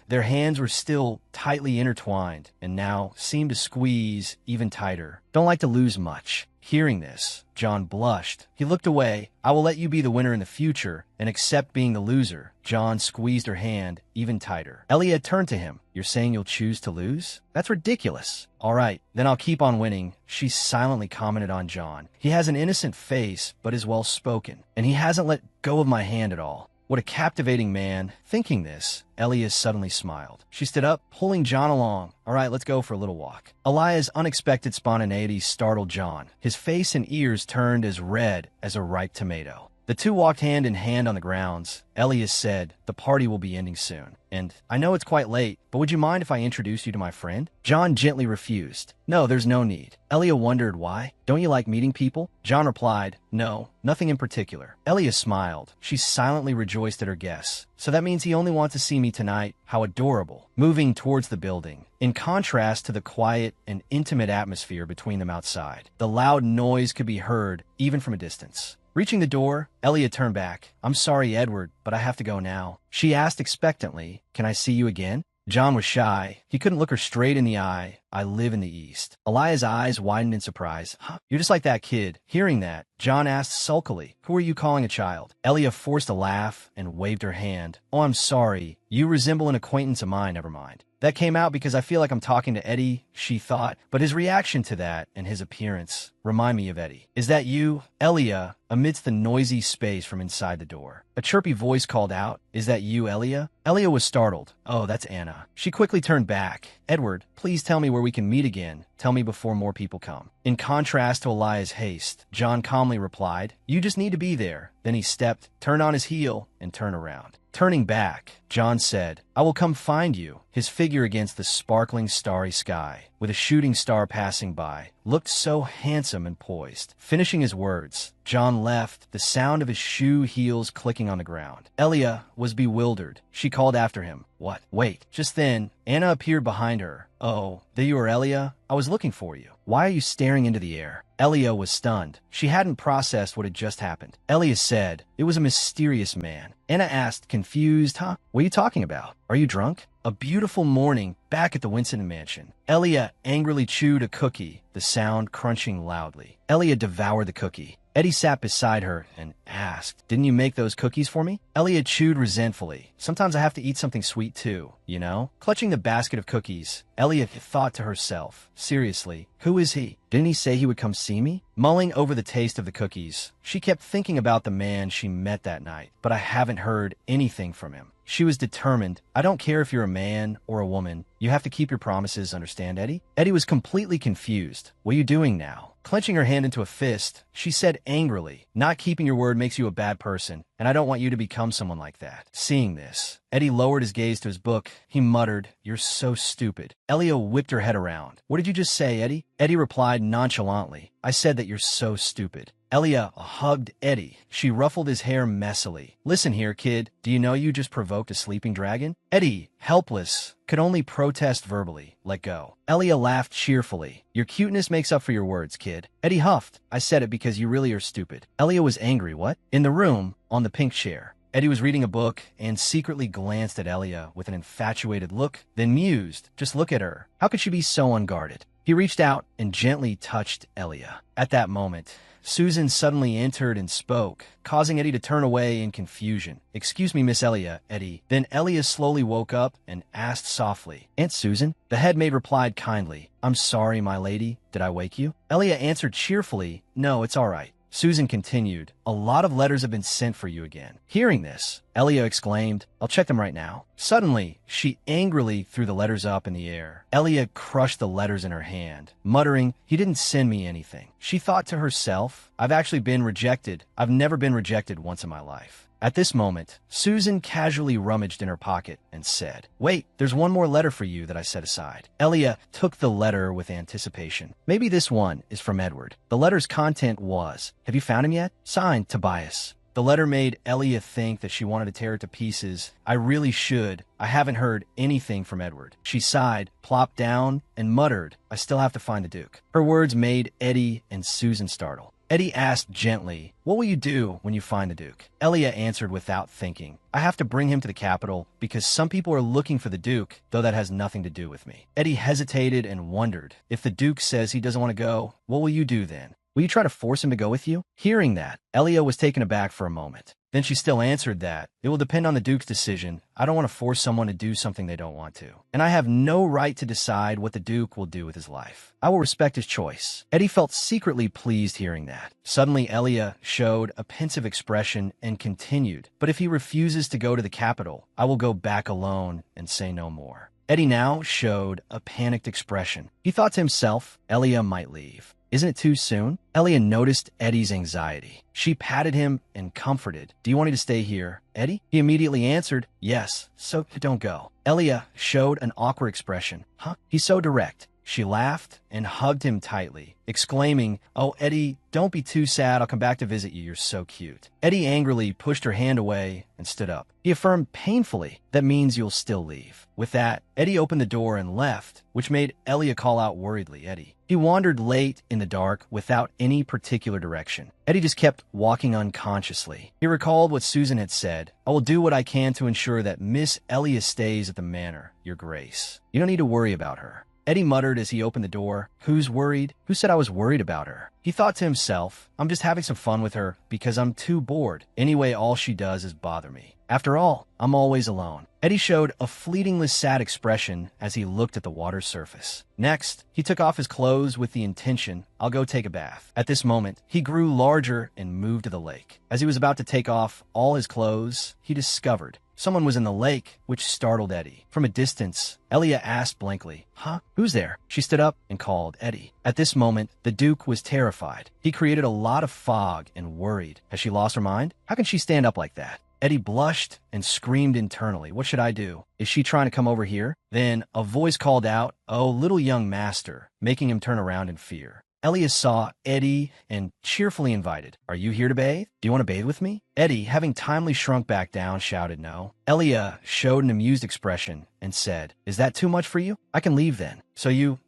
their hands were still tightly intertwined and now seemed to squeeze even tighter. Don't like to lose much. Hearing this, John blushed. He looked away. I will let you be the winner in the future and accept being the loser. John squeezed her hand even tighter. Elia turned to him. You're saying you'll choose to lose? That's ridiculous. All right, then I'll keep on winning. She silently commented on John. He has an innocent face, but is well-spoken, and he hasn't let go of my hand at all. What a captivating man. Thinking this, Elia suddenly smiled. She stood up, pulling John along. All right, let's go for a little walk. Elia's unexpected spontaneity startled John. His face and ears turned as red as a ripe tomato. The two walked hand in hand on the grounds. Elias said, the party will be ending soon. And I know it's quite late, but would you mind if I introduce you to my friend? John gently refused. No, there's no need. Elia wondered why. Don't you like meeting people? John replied, no, nothing in particular. Elia smiled. She silently rejoiced at her guess. So that means he only wants to see me tonight. How adorable. Moving towards the building. In contrast to the quiet and intimate atmosphere between them outside, the loud noise could be heard even from a distance. Reaching the door, Elia turned back. I'm sorry, Edward, but I have to go now. She asked expectantly, can I see you again? John was shy. He couldn't look her straight in the eye. I live in the East. Elia's eyes widened in surprise. Huh? You're just like that kid. Hearing that, John asked sulkily, who are you calling a child? Elia forced a laugh and waved her hand. Oh, I'm sorry. You resemble an acquaintance of mine, never mind. That came out because I feel like I'm talking to Eddie, she thought, but his reaction to that and his appearance remind me of Eddie. Is that you? Elia, amidst the noisy space from inside the door. A chirpy voice called out, is that you, Elia? Elia was startled. Oh, that's Anna. She quickly turned back. Edward, please tell me where we can meet again. tell me before more people come. In contrast to Elia's haste, John calmly replied, you just need to be there. Then he stepped, turned on his heel, and turned around. Turning back, John said, I will come find you. His figure against the sparkling starry sky, with a shooting star passing by, looked so handsome and poised. Finishing his words, John left, the sound of his shoe heels clicking on the ground. Elia was bewildered. She called after him. What? Wait. Just then, Anna appeared behind her. Oh, there you are, Elia. I was looking for you. Why are you staring into the air? Elia was stunned. She hadn't processed what had just happened. Elia said, it was a mysterious man. Anna asked, confused, What are you talking about? Are you drunk? A beautiful morning back at the Winston mansion. Elia angrily chewed a cookie, the sound crunching loudly. Elia devoured the cookie. Eddie sat beside her and asked, didn't you make those cookies for me? Elia chewed resentfully. Sometimes I have to eat something sweet too, you know? Clutching the basket of cookies, Elia thought to herself, seriously, who is he? Didn't he say he would come see me? Mulling over the taste of the cookies, she kept thinking about the man she met that night, but I haven't heard anything from him. She was determined. I don't care if you're a man or a woman. You have to keep your promises, understand, Eddie? Eddie was completely confused. What are you doing now? Clenching her hand into a fist, she said angrily, not keeping your word makes you a bad person, and I don't want you to become someone like that. Seeing this, Eddie lowered his gaze to his book. He muttered, you're so stupid. Elia whipped her head around. What did you just say, Eddie? Eddie replied nonchalantly, I said that you're so stupid. Elia hugged Eddie. She ruffled his hair messily. Listen here, kid. Do you know you just provoked a sleeping dragon? Eddie, helpless, could only protest verbally. Let go. Elia laughed cheerfully. Your cuteness makes up for your words, kid. Eddie huffed. I said it because you really are stupid. Elia was angry. What? In the room, on the pink chair, Eddie was reading a book and secretly glanced at Elia with an infatuated look, then mused, just look at her. How could she be so unguarded? He reached out and gently touched Elia. At that moment, Susan suddenly entered and spoke, causing Eddie to turn away in confusion. Excuse me, Miss Elia, Eddie. Then Elia slowly woke up and asked softly, Aunt Susan? The headmaid replied kindly, I'm sorry, my lady. Did I wake you? Elia answered cheerfully, no, it's all right. Susan continued, a lot of letters have been sent for you again. Hearing this, Elia exclaimed, I'll check them right now. Suddenly, she angrily threw the letters up in the air. Elia crushed the letters in her hand, muttering, he didn't send me anything. She thought to herself, I've actually been rejected. I've never been rejected once in my life. At this moment, Susan casually rummaged in her pocket and said, wait, there's one more letter for you that I set aside. Elia took the letter with anticipation. Maybe this one is from Edward. The letter's content was, have you found him yet? Signed, Tobias. The letter made Elia think that she wanted to tear it to pieces. I really should. I haven't heard anything from Edward. She sighed, plopped down, and muttered, I still have to find the Duke. Her words made Eddie and Susan startle. Eddie asked gently, what will you do when you find the Duke? Elia answered without thinking, I have to bring him to the capital because some people are looking for the Duke, though that has nothing to do with me. Eddie hesitated and wondered, if the Duke says he doesn't want to go, what will you do then? Will you try to force him to go with you? Hearing that, Elia was taken aback for a moment. Then she still answered that, it will depend on the Duke's decision. I don't want to force someone to do something they don't want to. And I have no right to decide what the Duke will do with his life. I will respect his choice. Eddie felt secretly pleased hearing that. Suddenly, Elia showed a pensive expression and continued, but if he refuses to go to the capital, I will go back alone and say no more. Eddie now showed a panicked expression. He thought to himself, Elia might leave. Isn't it too soon? Elia noticed Eddie's anxiety. She patted him and comforted. Do you want me to stay here, Eddie? He immediately answered, yes, so don't go. Elia showed an awkward expression. Huh? He's so direct. She laughed and hugged him tightly, exclaiming, oh, Eddie, don't be too sad. I'll come back to visit you. You're so cute. Eddie angrily pushed her hand away and stood up. He affirmed painfully, that means you'll still leave. With that, Eddie opened the door and left, which made Elia call out worriedly, Eddie. He wandered late in the dark without any particular direction. Eddie just kept walking unconsciously. He recalled what Susan had said. I will do what I can to ensure that Miss Elia stays at the manor, Your Grace. You don't need to worry about her. Eddie muttered as he opened the door, who's worried? Who said I was worried about her? He thought to himself, I'm just having some fun with her because I'm too bored. Anyway, all she does is bother me. After all, I'm always alone. Eddie showed a fleetingly sad expression as he looked at the water's surface. Next, he took off his clothes with the intention, I'll go take a bath. At this moment, he grew larger and moved to the lake. As he was about to take off all his clothes, he discovered someone was in the lake, which startled Eddie. From a distance, Elia asked blankly, Huh? Who's there? She stood up and called Eddie. At this moment, the Duke was terrified. He created a lot of fog and worried. Has she lost her mind? How can she stand up like that? Eddie blushed and screamed internally. What should I do? Is she trying to come over here? Then a voice called out, Oh, little young master, making him turn around in fear. Elias saw Eddie and cheerfully invited, Are you here to bathe? Do you want to bathe with me? Eddie, having timely shrunk back down, shouted no. Elia showed an amused expression and said, Is that too much for you? I can leave then.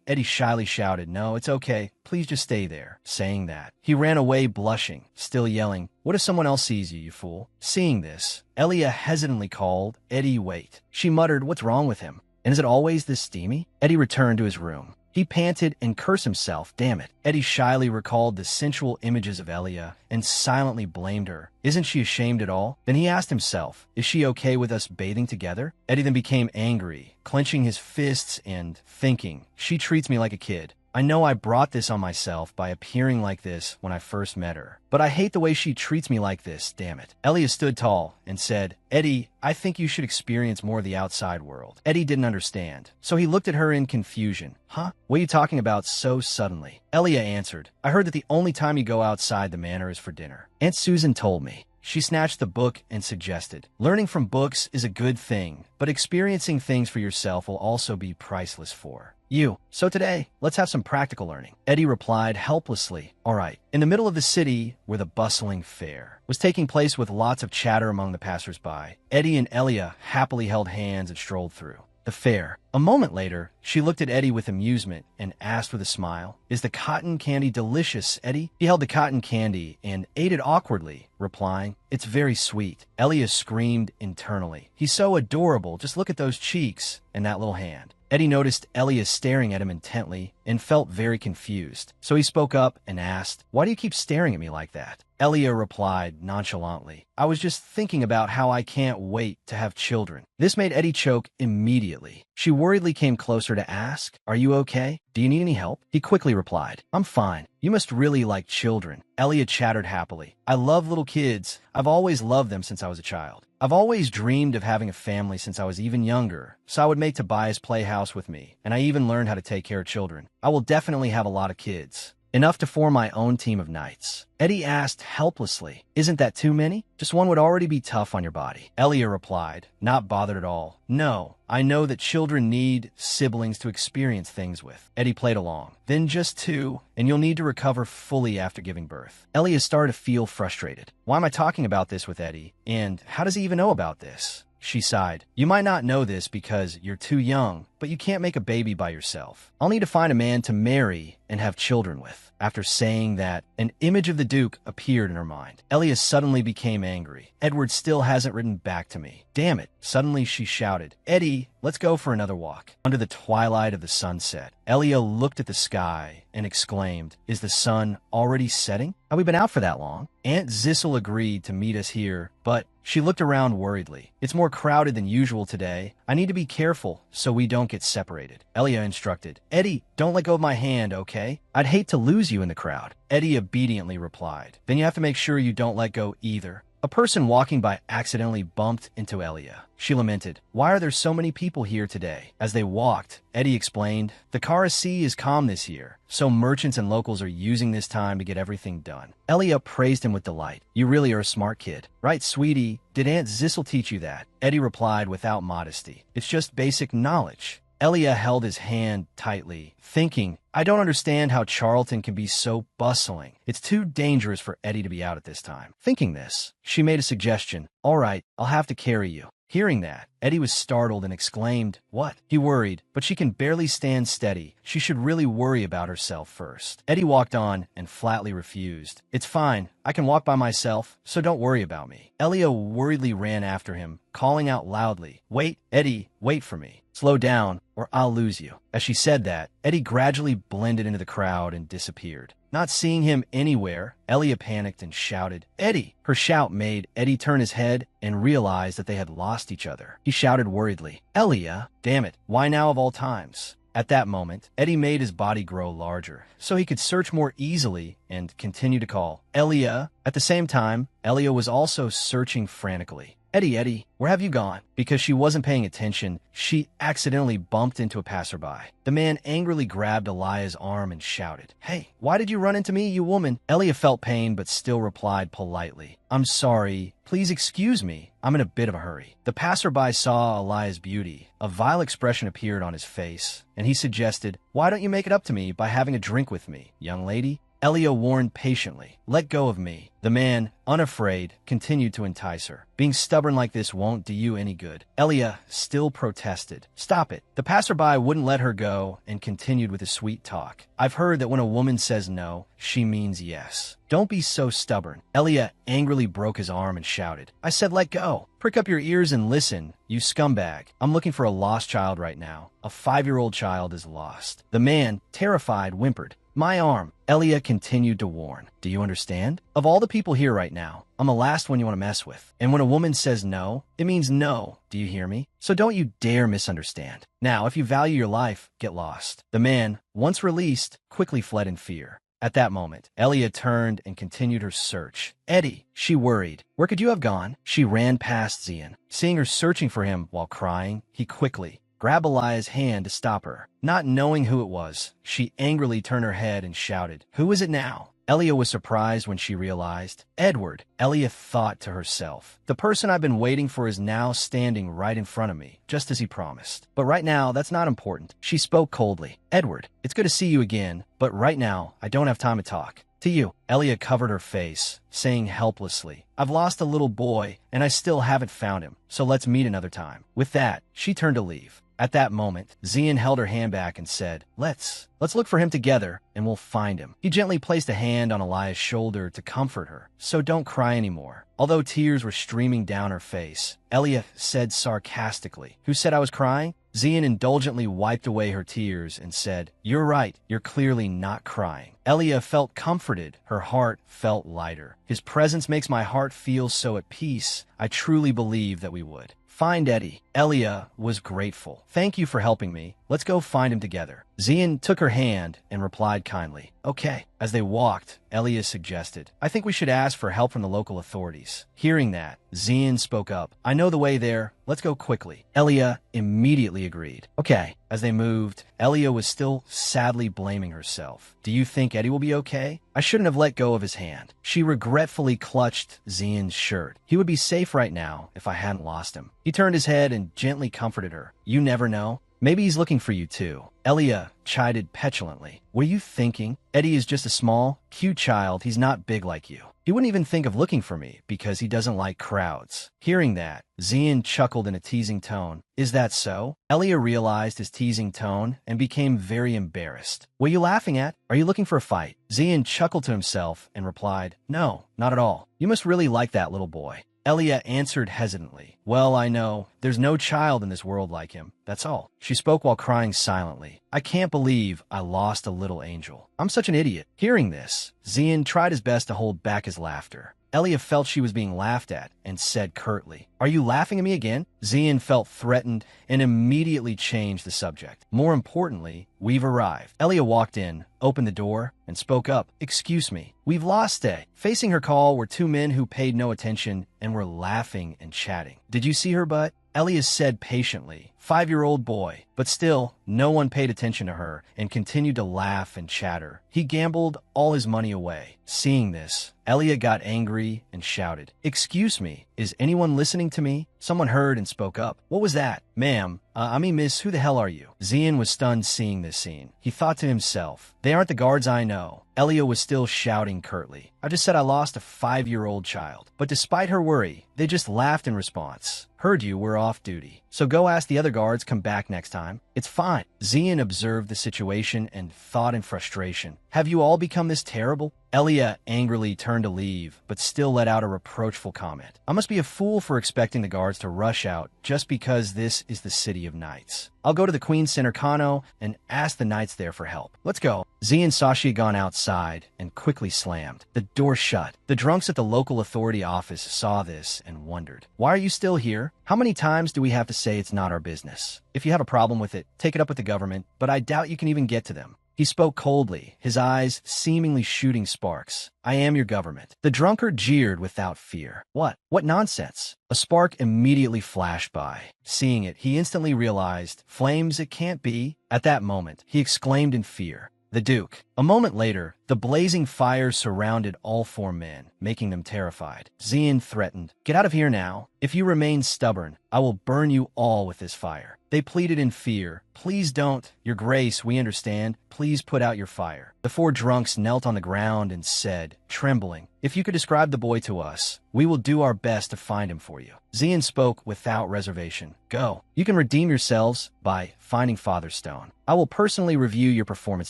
Eddie shyly shouted, No, it's okay. Please just stay there. Saying that, he ran away blushing, still yelling, What if someone else sees you, you fool? Seeing this, Elia hesitantly called, Eddie, wait. She muttered, What's wrong with him? And is it always this steamy? Eddie returned to his room. He panted and cursed himself. Damn it. Eddie shyly recalled the sensual images of Elia and silently blamed her. Isn't she ashamed at all? Then he asked himself, Is she okay with us bathing together? Eddie then became angry, clenching his fists and thinking, She treats me like a kid. I know I brought this on myself by appearing like this when I first met her, but I hate the way she treats me like this, damn it. Elia stood tall and said, Eddie, I think you should experience more of the outside world. Eddie didn't understand, so he looked at her in confusion. Huh? What are you talking about so suddenly? Elia answered, I heard that the only time you go outside the manor is for dinner. Aunt Susan told me. She snatched the book and suggested, Learning from books is a good thing, but experiencing things for yourself will also be priceless for you. So today, let's have some practical learning. Eddie replied helplessly, All right. In the middle of the city, where the bustling fair was taking place with lots of chatter among the passers-by, Eddie and Elia happily held hands and strolled through the fair. A moment later, she looked at Eddie with amusement and asked with a smile, Is the cotton candy delicious, Eddie? He held the cotton candy and ate it awkwardly, replying, It's very sweet. Elia screamed internally. He's so adorable. Just look at those cheeks and that little hand. Eddie noticed Elia staring at him intently and felt very confused. So he spoke up and asked, Why do you keep staring at me like that? Elia replied nonchalantly, I was just thinking about how I can't wait to have children. This made Eddie choke immediately. She worriedly came closer to ask, Are you okay? Do you need any help? He quickly replied, I'm fine. You must really like children. Elia chattered happily. I love little kids. I've always loved them since I was a child. I've always dreamed of having a family since I was even younger, so I would make Tobias play house with me, and I even learned how to take care of children. I will definitely have a lot of kids. Enough to form my own team of knights. Eddie asked helplessly, Isn't that too many? Just one would already be tough on your body. Elia replied, not bothered at all. No, I know that children need siblings to experience things with. Eddie played along. Then just two, and you'll need to recover fully after giving birth. Elia started to feel frustrated. Why am I talking about this with Eddie? And how does he even know about this? She sighed. You might not know this because you're too young, but you can't make a baby by yourself. I'll need to find a man to marry and have children with. After saying that, an image of the Duke appeared in her mind. Elia suddenly became angry. Edward still hasn't written back to me. Damn it. Suddenly she shouted, Eddie, let's go for another walk. Under the twilight of the sunset, Elia looked at the sky and exclaimed, Is the sun already setting? Have we been out for that long? Aunt Zissel agreed to meet us here, but she looked around worriedly. It's more crowded than usual today. I need to be careful so we don't get separated. Elia instructed, Eddie, don't let go of my hand, okay? I'd hate to lose you in the crowd. Eddie obediently replied, Then you have to make sure you don't let go either. A person walking by accidentally bumped into Elia. She lamented, Why are there so many people here today? As they walked, Eddie explained, The Kara Sea is calm this year, so merchants and locals are using this time to get everything done. Elia praised him with delight. You really are a smart kid. Right, sweetie? Did Aunt Zissel teach you that? Eddie replied without modesty. It's just basic knowledge. Elia held his hand tightly, thinking, I don't understand how Charlton can be so bustling. It's too dangerous for Eddie to be out at this time. Thinking this, she made a suggestion. All right, I'll have to carry you. Hearing that, Eddie was startled and exclaimed, What? He worried, but she can barely stand steady. She should really worry about herself first. Eddie walked on and flatly refused. It's fine. I can walk by myself, so don't worry about me. Elia worriedly ran after him, calling out loudly, "Wait, Eddie, wait for me. Slow down, or I'll lose you." As she said that, Eddie gradually blended into the crowd and disappeared. Not seeing him anywhere, Elia panicked and shouted, "Eddie!" Her shout made Eddie turn his head and realize that they had lost each other. He shouted worriedly, "Elia, damn it, why now of all times?" At that moment, Eddie made his body grow larger, so he could search more easily and continue to call, "Elia!" At the same time, Elia was also searching frantically. "Eddie, Eddie, where have you gone?" Because she wasn't paying attention, she accidentally bumped into a passerby. The man angrily grabbed Elia's arm and shouted, "Hey, why did you run into me, you woman?" Elia felt pain but still replied politely, "I'm sorry. Please excuse me. I'm in a bit of a hurry." The passerby saw Elia's beauty. A vile expression appeared on his face, and he suggested, "Why don't you make it up to me by having a drink with me, young lady?" Elia warned patiently, "Let go of me." The man, unafraid, continued to entice her. "Being stubborn like this won't do you any good." Elia still protested. "Stop it." The passerby wouldn't let her go and continued with his sweet talk. "I've heard that when a woman says no, she means yes. Don't be so stubborn." Elia angrily broke his arm and shouted, "I said let go. Prick up your ears and listen, you scumbag. I'm looking for a lost child right now. A 5-year-old child is lost." The man, terrified, whimpered, "My arm." Elia continued to warn, "Do you understand? Of all the people here right now, I'm the last one you want to mess with. And when a woman says no, it means no. Do you hear me? So don't you dare misunderstand. Now, if you value your life, get lost." The man, once released, quickly fled in fear. At that moment, Elia turned and continued her search. "Eddie," she worried, "where could you have gone?" She ran past Zian. Seeing her searching for him while crying, he quickly grabbed Elia's hand to stop her. Not knowing who it was, she angrily turned her head and shouted, "Who is it now?" Elia was surprised when she realized, "Edward." Elia thought to herself, "The person I've been waiting for is now standing right in front of me, just as he promised. But right now, that's not important." She spoke coldly, "Edward, it's good to see you again, but right now, I don't have time to talk." "To you." Elia covered her face, saying helplessly, "I've lost a little boy, and I still haven't found him, so let's meet another time." With that, she turned to leave. At that moment, Zian held her hand back and said, Let's look for him together, and we'll find him." He gently placed a hand on Elia's shoulder to comfort her, "So don't cry anymore." Although tears were streaming down her face, Elia said sarcastically, "Who said I was crying?" Zian indulgently wiped away her tears and said, "You're right, you're clearly not crying." Elia felt comforted. Her heart felt lighter. "His presence makes my heart feel so at peace. I truly believe that we would find Eddie." Elia was grateful. "Thank you for helping me. Let's go find him together." Zian took her hand and replied kindly, "Okay." As they walked, Elia suggested, "I think we should ask for help from the local authorities." Hearing that, Zian spoke up, "I know the way there. Let's go quickly." Elia immediately agreed. "Okay." As they moved, Elia was still sadly blaming herself. "Do you think Eddie will be okay? I shouldn't have let go of his hand." She regretfully clutched Zian's shirt. "He would be safe right now if I hadn't lost him." He turned his head and gently comforted her. "You never know. Maybe he's looking for you too." Elia chided petulantly, "What are you thinking? Eddie is just a small, cute child. He's not big like you. He wouldn't even think of looking for me because he doesn't like crowds." Hearing that, Zian chuckled in a teasing tone. "Is that so?" Elia realized his teasing tone and became very embarrassed. "What are you laughing at? Are you looking for a fight?" Zian chuckled to himself and replied, "No, not at all. You must really like that little boy." Elia answered hesitantly, "Well, I know. There's no child in this world like him. That's all." She spoke while crying silently. "I can't believe I lost a little angel. I'm such an idiot." Hearing this, Zian tried his best to hold back his laughter. Elia felt she was being laughed at and said curtly, "Are you laughing at me again?" Zian felt threatened and immediately changed the subject. More importantly, "We've arrived." Elia walked in, opened the door, and spoke up, "Excuse me, we've lost a." Facing her call were two men who paid no attention and were laughing and chatting. "Did you see her butt?" Elia said patiently, 5-year-old boy. But still, no one paid attention to her and continued to laugh and chatter. He gambled all his money away. Seeing this, Elia got angry and shouted, "Excuse me, is anyone listening to me?" Someone heard and spoke up. "What was that?" "Ma'am, miss, who the hell are you?" Zian was stunned seeing this scene. He thought to himself, "They aren't the guards I know." Elia was still shouting curtly, "I just said I lost a 5-year-old child." But despite her worry, they just laughed in response. "Heard you, we're off duty. So go ask the other guards come back next time. It's fine." Zian observed the situation and thought in frustration, have you all become this terrible? Elia angrily turned to leave, but still let out a reproachful comment. I must be a fool for expecting the guards to rush out just because this is the City of Knights. I'll go to the Queen's Center Kano and ask the knights there for help. Let's go. Zian saw she had gone outside and quickly slammed. The door shut. The drunks at the local authority office saw this and wondered, why are you still here? How many times do we have to say it's not our business? If you have a problem with it, take it up with the government, but I doubt you can even get to them. He spoke coldly, his eyes seemingly shooting sparks. I am your government. The drunkard jeered without fear. What? What nonsense? A spark immediately flashed by. Seeing it, he instantly realized, flames it can't be. At that moment, he exclaimed in fear, the Duke. A moment later, the blazing fire surrounded all four men, making them terrified. Zian threatened, get out of here now. If you remain stubborn, I will burn you all with this fire. They pleaded in fear. Please don't. Your Grace, we understand. Please put out your fire. The four drunks knelt on the ground and said, trembling, if you could describe the boy to us, we will do our best to find him for you. Zian spoke without reservation. Go. You can redeem yourselves by finding Father Stone. I will personally review your performance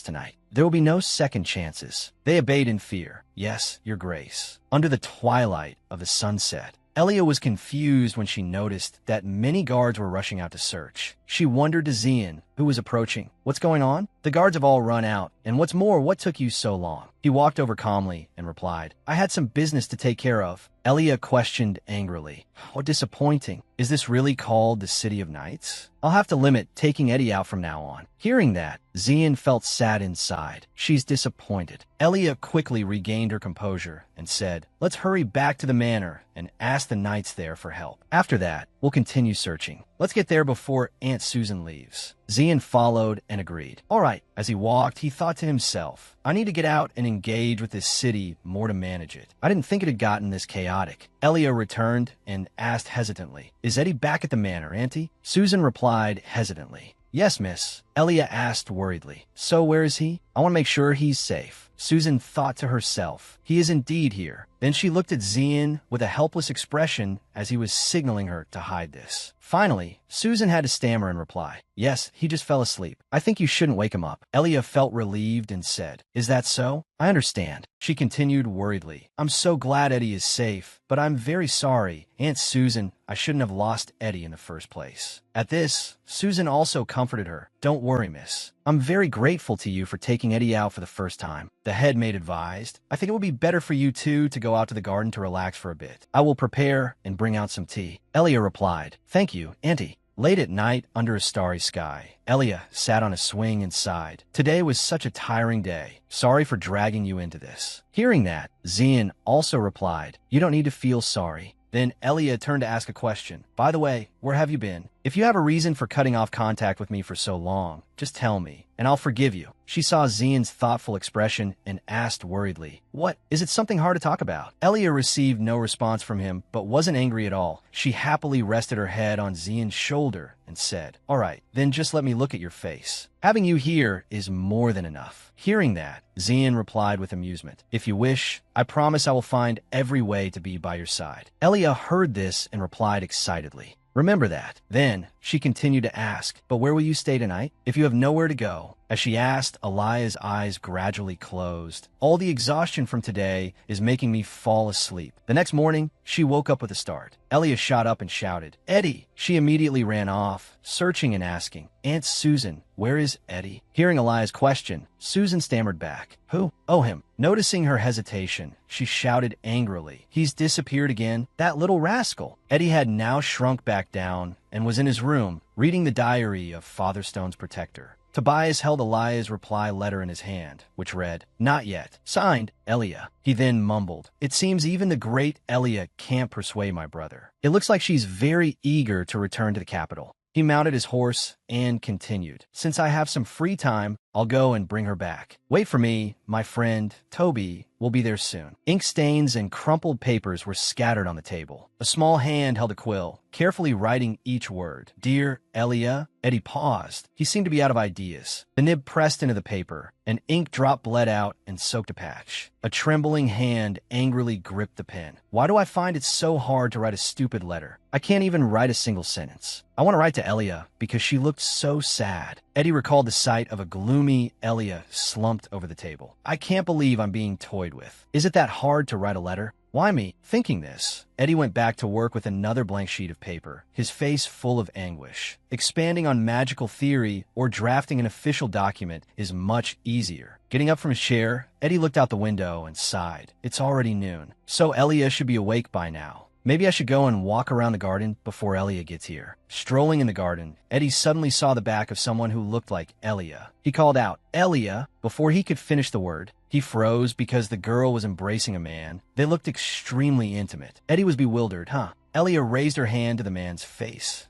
tonight. There will be no second chances. They obeyed in fear. Yes, your Grace. Under the twilight of the sunset, Elia was confused when she noticed that many guards were rushing out to search. She wondered to Zian, who was approaching, what's going on? The guards have all run out, and what's more, what took you so long? He walked over calmly and replied, I had some business to take care of. Elia questioned angrily, how disappointing. Is this really called the City of Knights? I'll have to limit taking Eddie out from now on. Hearing that, Zian felt sad inside. She's disappointed. Elia quickly regained her composure and said, let's hurry back to the manor and ask the knights there for help. After that, we'll continue searching. Let's get there before Aunt Susan leaves. Zian followed and agreed. All right. As he walked, he thought to himself, I need to get out and engage with this city more to manage it. I didn't think it had gotten this chaotic. Elia returned and asked hesitantly, is Eddie back at the manor, Auntie? Susan replied hesitantly, yes, miss. Elia asked worriedly, so where is he? I want to make sure he's safe. Susan thought to herself, he is indeed here. Then she looked at Zian with a helpless expression as he was signaling her to hide this. Finally, Susan had to stammer in reply. Yes, he just fell asleep. I think you shouldn't wake him up. Elia felt relieved and said, is that so? I understand. She continued worriedly. I'm so glad Eddie is safe, but I'm very sorry. Aunt Susan, I shouldn't have lost Eddie in the first place. At this, Susan also comforted her. Don't worry, miss. I'm very grateful to you for taking Eddie out for the first time. The headmaid advised, I think it would be better for you two to go out to the garden to relax for a bit. I will prepare and bring out some tea. Elia replied, thank you, Auntie. Late at night, under a starry sky, Elia sat on a swing and sighed. Today was such a tiring day. Sorry for dragging you into this. Hearing that, Zian also replied, you don't need to feel sorry. Then Elia turned to ask a question. By the way, where have you been? If you have a reason for cutting off contact with me for so long, just tell me, and I'll forgive you. She saw Zian's thoughtful expression and asked worriedly, what? Is it something hard to talk about? Elia received no response from him, but wasn't angry at all. She happily rested her head on Zian's shoulder and said, all right, then just let me look at your face. Having you here is more than enough. Hearing that, Zian replied with amusement, if you wish, I promise I will find every way to be by your side. Elia heard this and replied excitedly, remember that. Then she continued to ask, but where will you stay tonight? If you have nowhere to go. As she asked, Elia's eyes gradually closed. All the exhaustion from today is making me fall asleep. The next morning, she woke up with a start. Elia shot up and shouted, Eddie! She immediately ran off, searching and asking, Aunt Susan, where is Eddie? Hearing Elia's question, Susan stammered back, who? Oh, him. Noticing her hesitation, she shouted angrily, he's disappeared again? That little rascal! Eddie had now shrunk back down and was in his room, reading the diary of Father Stone's protector. Tobias held Elia's reply letter in his hand, which read, not yet. Signed, Elia. He then mumbled, it seems even the great Elia can't persuade my brother. It looks like she's very eager to return to the capital. He mounted his horse and continued, since I have some free time, I'll go and bring her back. Wait for me, my friend, Toby, will be there soon. Ink stains and crumpled papers were scattered on the table. A small hand held a quill, carefully writing each word. Dear Elia, Eddie paused. He seemed to be out of ideas. The nib pressed into the paper. An ink drop bled out and soaked a patch. A trembling hand angrily gripped the pen. Why do I find it so hard to write a stupid letter? I can't even write a single sentence. I want to write to Elia because she looked so sad. Eddie recalled the sight of a gloomy Elia slumped over the table. I can't believe I'm being toyed with. Is it that hard to write a letter? Why me? Thinking this, Eddie went back to work with another blank sheet of paper, his face full of anguish. Expanding on magical theory or drafting an official document is much easier. Getting up from his chair, Eddie looked out the window and sighed. It's already noon, so Elia should be awake by now. Maybe I should go and walk around the garden before Elia gets here. Strolling in the garden, Eddie suddenly saw the back of someone who looked like Elia. He called out, "Elia!" Before he could finish the word, he froze because the girl was embracing a man. They looked extremely intimate. Eddie was bewildered. Elia raised her hand to the man's face.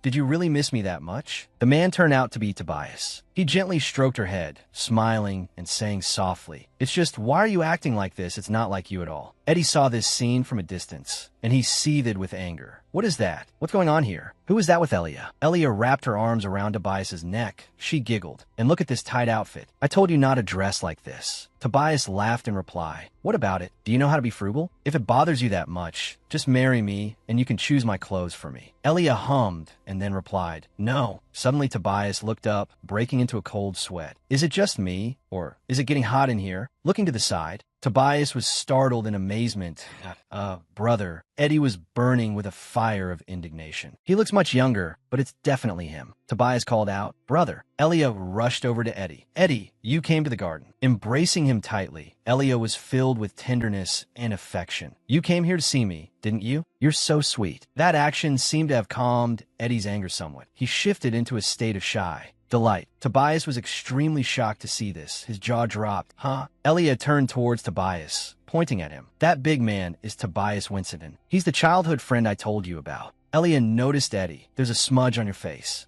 Did you really miss me that much? The man turned out to be Tobias. He gently stroked her head, smiling and saying softly, "It's just, why are you acting like this? It's not like you at all." Eddie saw this scene from a distance, and he seethed with anger. What is that? What's going on here? Who is that with Elia? Elia wrapped her arms around Tobias's neck. She giggled. And look at this tight outfit. I told you not to dress like this. Tobias laughed in reply. What about it? Do you know how to be frugal? If it bothers you that much, just marry me, and you can choose my clothes for me. Elia hummed and then replied, No. Suddenly Tobias looked up, breaking into a cold sweat. Is it just me? Or is it getting hot in here? Looking to the side, Tobias was startled in amazement. Brother. Eddie was burning with a fire of indignation. He looks much younger, but it's definitely him. Tobias called out, Brother. Elia rushed over to Eddie. Eddie, you came to the garden. Embracing him tightly, Elia was filled with tenderness and affection. You came here to see me, didn't you? You're so sweet. That action seemed to have calmed Eddie's anger somewhat. He shifted into a state of shy delight. Tobias was extremely shocked to see this. His jaw dropped. Elia turned towards Tobias, pointing at him. That big man is Tobias Winston. He's the childhood friend I told you about. Elia noticed Eddie. There's a smudge on your face.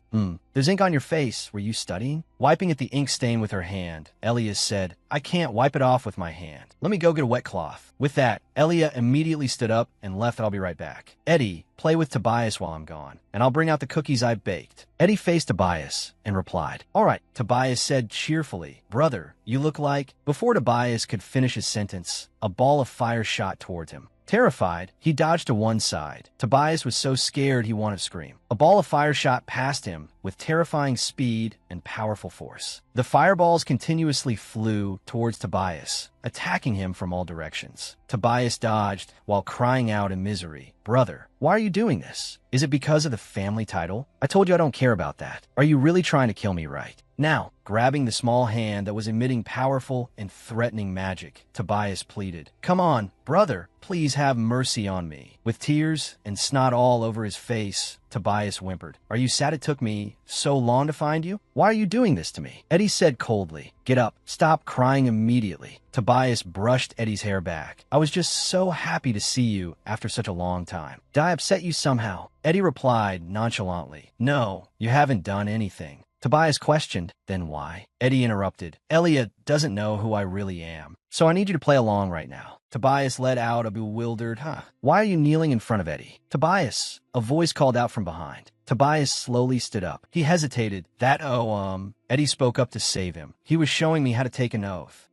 There's ink on your face. Were you studying? Wiping at the ink stain with her hand, Elia said, I can't wipe it off with my hand. Let me go get a wet cloth. With that, Elia immediately stood up and left. I'll be right back. Eddie, play with Tobias while I'm gone, and I'll bring out the cookies I've baked. Eddie faced Tobias and replied, All right, Tobias said cheerfully. Brother, you look like... Before Tobias could finish his sentence, a ball of fire shot towards him. Terrified, he dodged to one side. Tobias was so scared he wanted to scream. A ball of fire shot past him with terrifying speed and powerful force. The fireballs continuously flew towards Tobias, attacking him from all directions. Tobias dodged while crying out in misery, Brother, why are you doing this? Is it because of the family title? I told you I don't care about that. Are you really trying to kill me, right? Now, grabbing the small hand that was emitting powerful and threatening magic, Tobias pleaded, Come on, brother, please have mercy on me. With tears and snot all over his face, Tobias whimpered, Are you sad it took me so long to find you? Why are you doing this to me? Eddie said coldly, Get up, stop crying immediately. Tobias brushed Eddie's hair back. I was just so happy to see you after such a long time. Did I upset you somehow? Eddie replied nonchalantly, No, you haven't done anything. Tobias questioned, Then why? Eddie interrupted, Elia doesn't know who I really am, so I need you to play along right now. Tobias let out a bewildered, Why are you kneeling in front of Eddie? Tobias, a voice called out from behind. Tobias slowly stood up. He hesitated. Eddie spoke up to save him. He was showing me how to take an oath.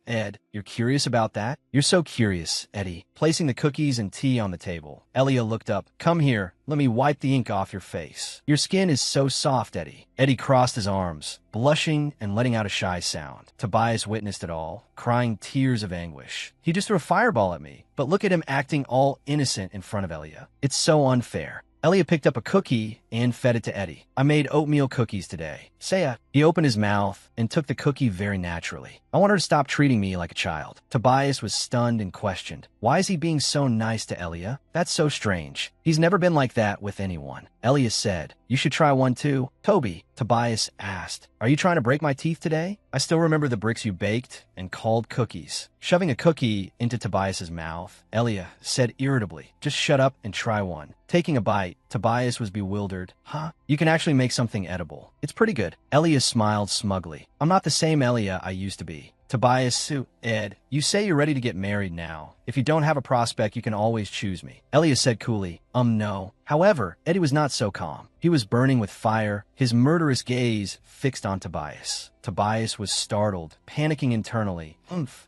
Ed, you're curious about that? You're so curious, Eddie. Placing the cookies and tea on the table, Elia looked up. Come here. Let me wipe the ink off your face. Your skin is so soft, Eddie. Eddie crossed his arms, blushing and letting out a shy sound. Tobias witnessed it all, crying tears of anguish. He just threw a fireball at me, but look at him acting all innocent in front of Elia. It's so unfair. Elia picked up a cookie and fed it to Eddie. I made oatmeal cookies today. He opened his mouth and took the cookie very naturally. I want her to stop treating me like a child. Tobias was stunned and questioned. Why is he being so nice to Elia? That's so strange. He's never been like that with anyone. Elia said, You should try one too. Toby, Tobias asked, Are you trying to break my teeth today? I still remember the bricks you baked and called cookies. Shoving a cookie into Tobias's mouth, Elia said irritably, Just shut up and try one. Taking a bite, Tobias was bewildered. You can actually make something edible. It's pretty good. Elia smiled smugly. I'm not the same Elia I used to be. Tobias, Ed, you say you're ready to get married now. If you don't have a prospect, you can always choose me. Elia said coolly, no. However, Eddie was not so calm. He was burning with fire, his murderous gaze fixed on Tobias. Tobias was startled, panicking internally.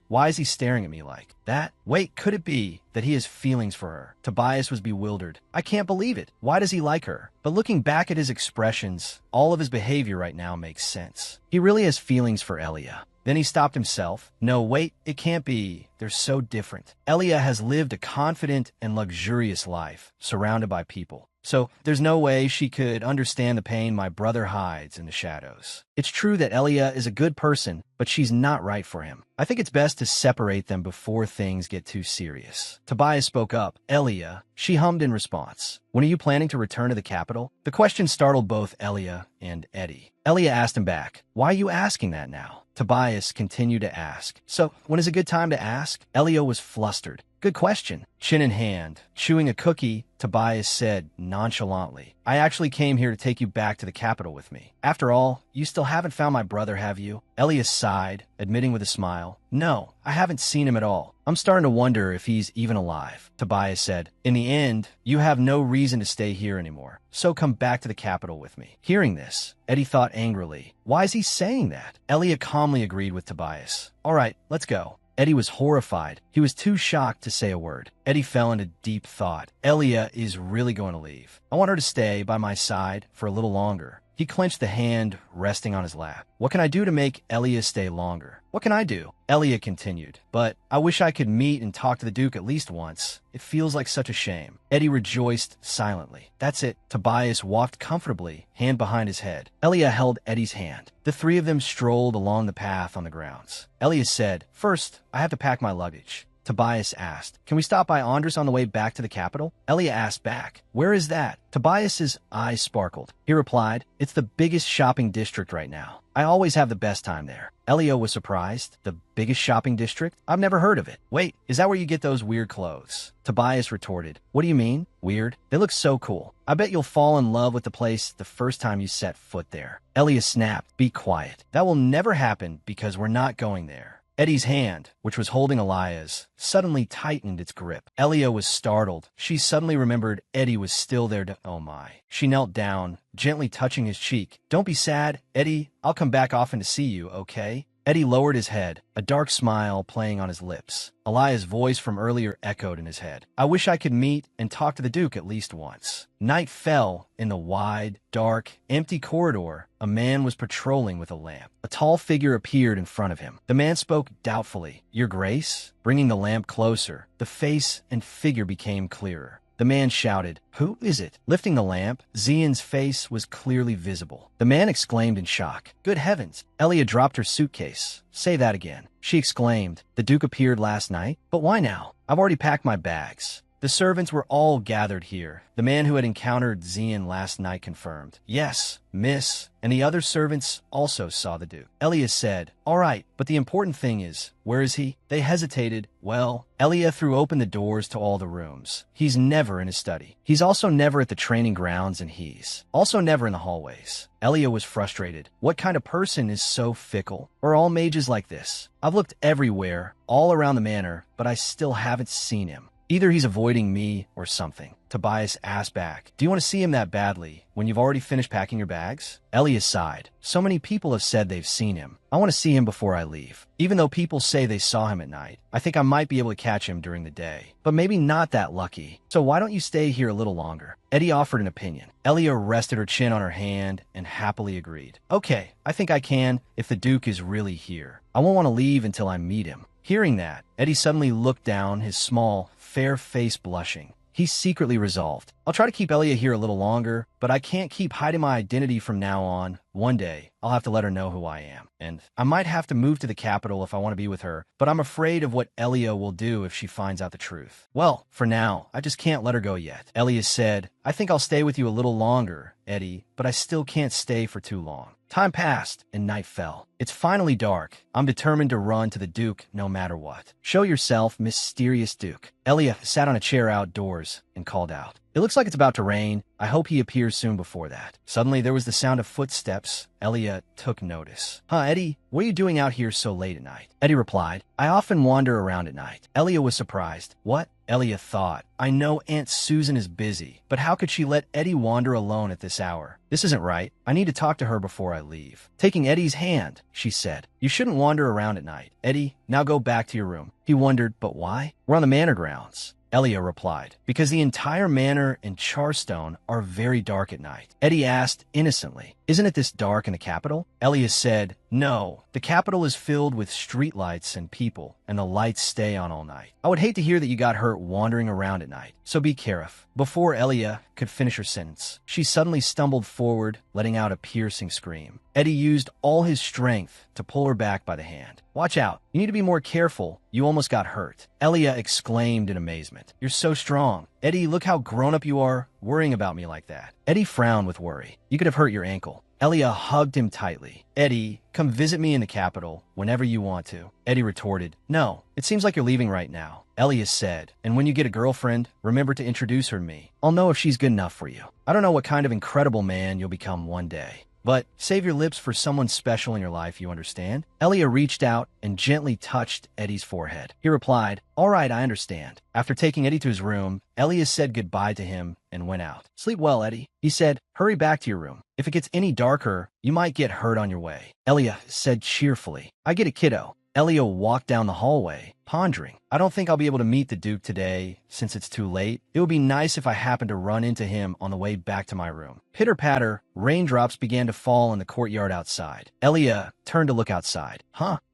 Why is he staring at me like that? Wait, could it be that he has feelings for her? Tobias was bewildered. I can't believe it. Why does he like her? But looking back at his expressions, all of his behavior right now makes sense. He really has feelings for Elia. Then he stopped himself. No, wait, it can't be. They're so different. Elia has lived a confident and luxurious life, surrounded by people. So there's no way she could understand the pain my brother hides in the shadows. It's true that Elia is a good person, but she's not right for him. I think it's best to separate them before things get too serious. Tobias spoke up. Elia, she hummed in response. When are you planning to return to the capital? The question startled both Elia and Eddie. Elia asked him back, why are you asking that now? Tobias continued to ask. So, when is a good time to ask? Elia was flustered. Good question. Chin in hand, chewing a cookie, Tobias said nonchalantly, I actually came here to take you back to the capital with me. After all, you still haven't found my brother, have you? Elia sighed, admitting with a smile, no, I haven't seen him at all. I'm starting to wonder if he's even alive. Tobias said, in the end, you have no reason to stay here anymore, so come back to the capital with me. Hearing this, Eddie thought angrily, why is he saying that? Elia calmly agreed with Tobias. All right, let's go. Eddie was horrified. He was too shocked to say a word. Eddie fell into deep thought. Elia is really going to leave. I want her to stay by my side for a little longer. He clenched the hand resting on his lap. What can I do to make Elia stay longer? What can I do? Elia continued. But I wish I could meet and talk to the Duke at least once. It feels like such a shame. Eddie rejoiced silently. That's it. Tobias walked comfortably, hand behind his head. Elia held Eddie's hand. The three of them strolled along the path on the grounds. Elia said, first, I have to pack my luggage. Tobias asked, can we stop by Andres on the way back to the capital? Elia asked back, where is that? Tobias's eyes sparkled. He replied, it's the biggest shopping district right now. I always have the best time there. Elia was surprised. The biggest shopping district? I've never heard of it. Wait, is that where you get those weird clothes? Tobias retorted, what do you mean? Weird? They look so cool. I bet you'll fall in love with the place the first time you set foot there. Elia snapped, be quiet. That will never happen because we're not going there. Eddie's hand, which was holding Elia's, suddenly tightened its grip. Elia was startled. She suddenly remembered Eddie was still there to— oh my. She knelt down, gently touching his cheek. Don't be sad, Eddie. I'll come back often to see you, okay? Eddie lowered his head, a dark smile playing on his lips. Elia's voice from earlier echoed in his head. I wish I could meet and talk to the Duke at least once. Night fell. In the wide, dark, empty corridor, a man was patrolling with a lamp. A tall figure appeared in front of him. The man spoke doubtfully. Your Grace? Bringing the lamp closer, the face and figure became clearer. The man shouted, who is it? Lifting the lamp, Zian's face was clearly visible. The man exclaimed in shock. Good heavens! Elia dropped her suitcase. Say that again. She exclaimed. The Duke appeared last night? But why now? I've already packed my bags. The servants were all gathered here. The man who had encountered Zian last night confirmed. Yes, miss, and the other servants also saw the Duke. Elia said, all right, but the important thing is, where is he? They hesitated. Well, Elia threw open the doors to all the rooms. He's never in his study. He's also never at the training grounds, and he's also never in the hallways. Elia was frustrated. What kind of person is so fickle? Are all mages like this? I've looked everywhere, all around the manor, but I still haven't seen him. Either he's avoiding me or something. Tobias asked back, do you want to see him that badly when you've already finished packing your bags? Elia sighed. So many people have said they've seen him. I want to see him before I leave. Even though people say they saw him at night, I think I might be able to catch him during the day. But maybe not that lucky. So why don't you stay here a little longer? Eddie offered an opinion. Elia rested her chin on her hand and happily agreed. Okay, I think I can if the Duke is really here. I won't want to leave until I meet him. Hearing that, Eddie suddenly looked down, his small, fair face blushing. He secretly resolved, I'll try to keep Elia here a little longer, but I can't keep hiding my identity from now on. One day, I'll have to let her know who I am. And I might have to move to the capital if I want to be with her, but I'm afraid of what Elia will do if she finds out the truth. Well, for now, I just can't let her go yet. Elia said, I think I'll stay with you a little longer, Eddie, but I still can't stay for too long. Time passed, and night fell. It's finally dark. I'm determined to run to the Duke no matter what. Show yourself, mysterious Duke. Elia sat on a chair outdoors, and called out, "It looks like it's about to rain. I hope he appears soon before that." Suddenly, there was the sound of footsteps. Elia took notice. Eddie, what are you doing out here so late at night?" Eddie replied, "I often wander around at night." Elia was surprised. "What?" Elia thought, "I know Aunt Susan is busy, but how could she let Eddie wander alone at this hour? This isn't right. I need to talk to her before I leave." Taking Eddie's hand, she said, "You shouldn't wander around at night. Eddie, now go back to your room." He wondered, "But why? We're on the manor grounds." Elia replied, "Because the entire manor and Charstone are very dark at night." Eddie asked innocently, "Isn't it this dark in the capital?" Elia said, "No, the capital is filled with streetlights and people, and the lights stay on all night. I would hate to hear that you got hurt wandering around at night, so be careful." Before Elia could finish her sentence, she suddenly stumbled forward, letting out a piercing scream. Eddie used all his strength to pull her back by the hand. "Watch out. You need to be more careful. You almost got hurt." Elia exclaimed in amazement, "You're so strong. Eddie, look how grown-up you are, worrying about me like that." Eddie frowned with worry. "You could have hurt your ankle." Elia hugged him tightly. "Eddie, come visit me in the capital whenever you want to." Eddie retorted, "No, it seems like you're leaving right now." Elia said, "And when you get a girlfriend, remember to introduce her to me. I'll know if she's good enough for you. I don't know what kind of incredible man you'll become one day. But save your lips for someone special in your life, you understand?" Elia reached out and gently touched Eddie's forehead. He replied, "All right, I understand." After taking Eddie to his room, Elia said goodbye to him and went out. "Sleep well, Eddie." He said, "Hurry back to your room. If it gets any darker, you might get hurt on your way." Elia said cheerfully, "I get it, kiddo." Elia walked down the hallway, pondering. "I don't think I'll be able to meet the Duke today, since it's too late. It would be nice if I happened to run into him on the way back to my room." Pitter-patter, raindrops began to fall in the courtyard outside. Elia turned to look outside.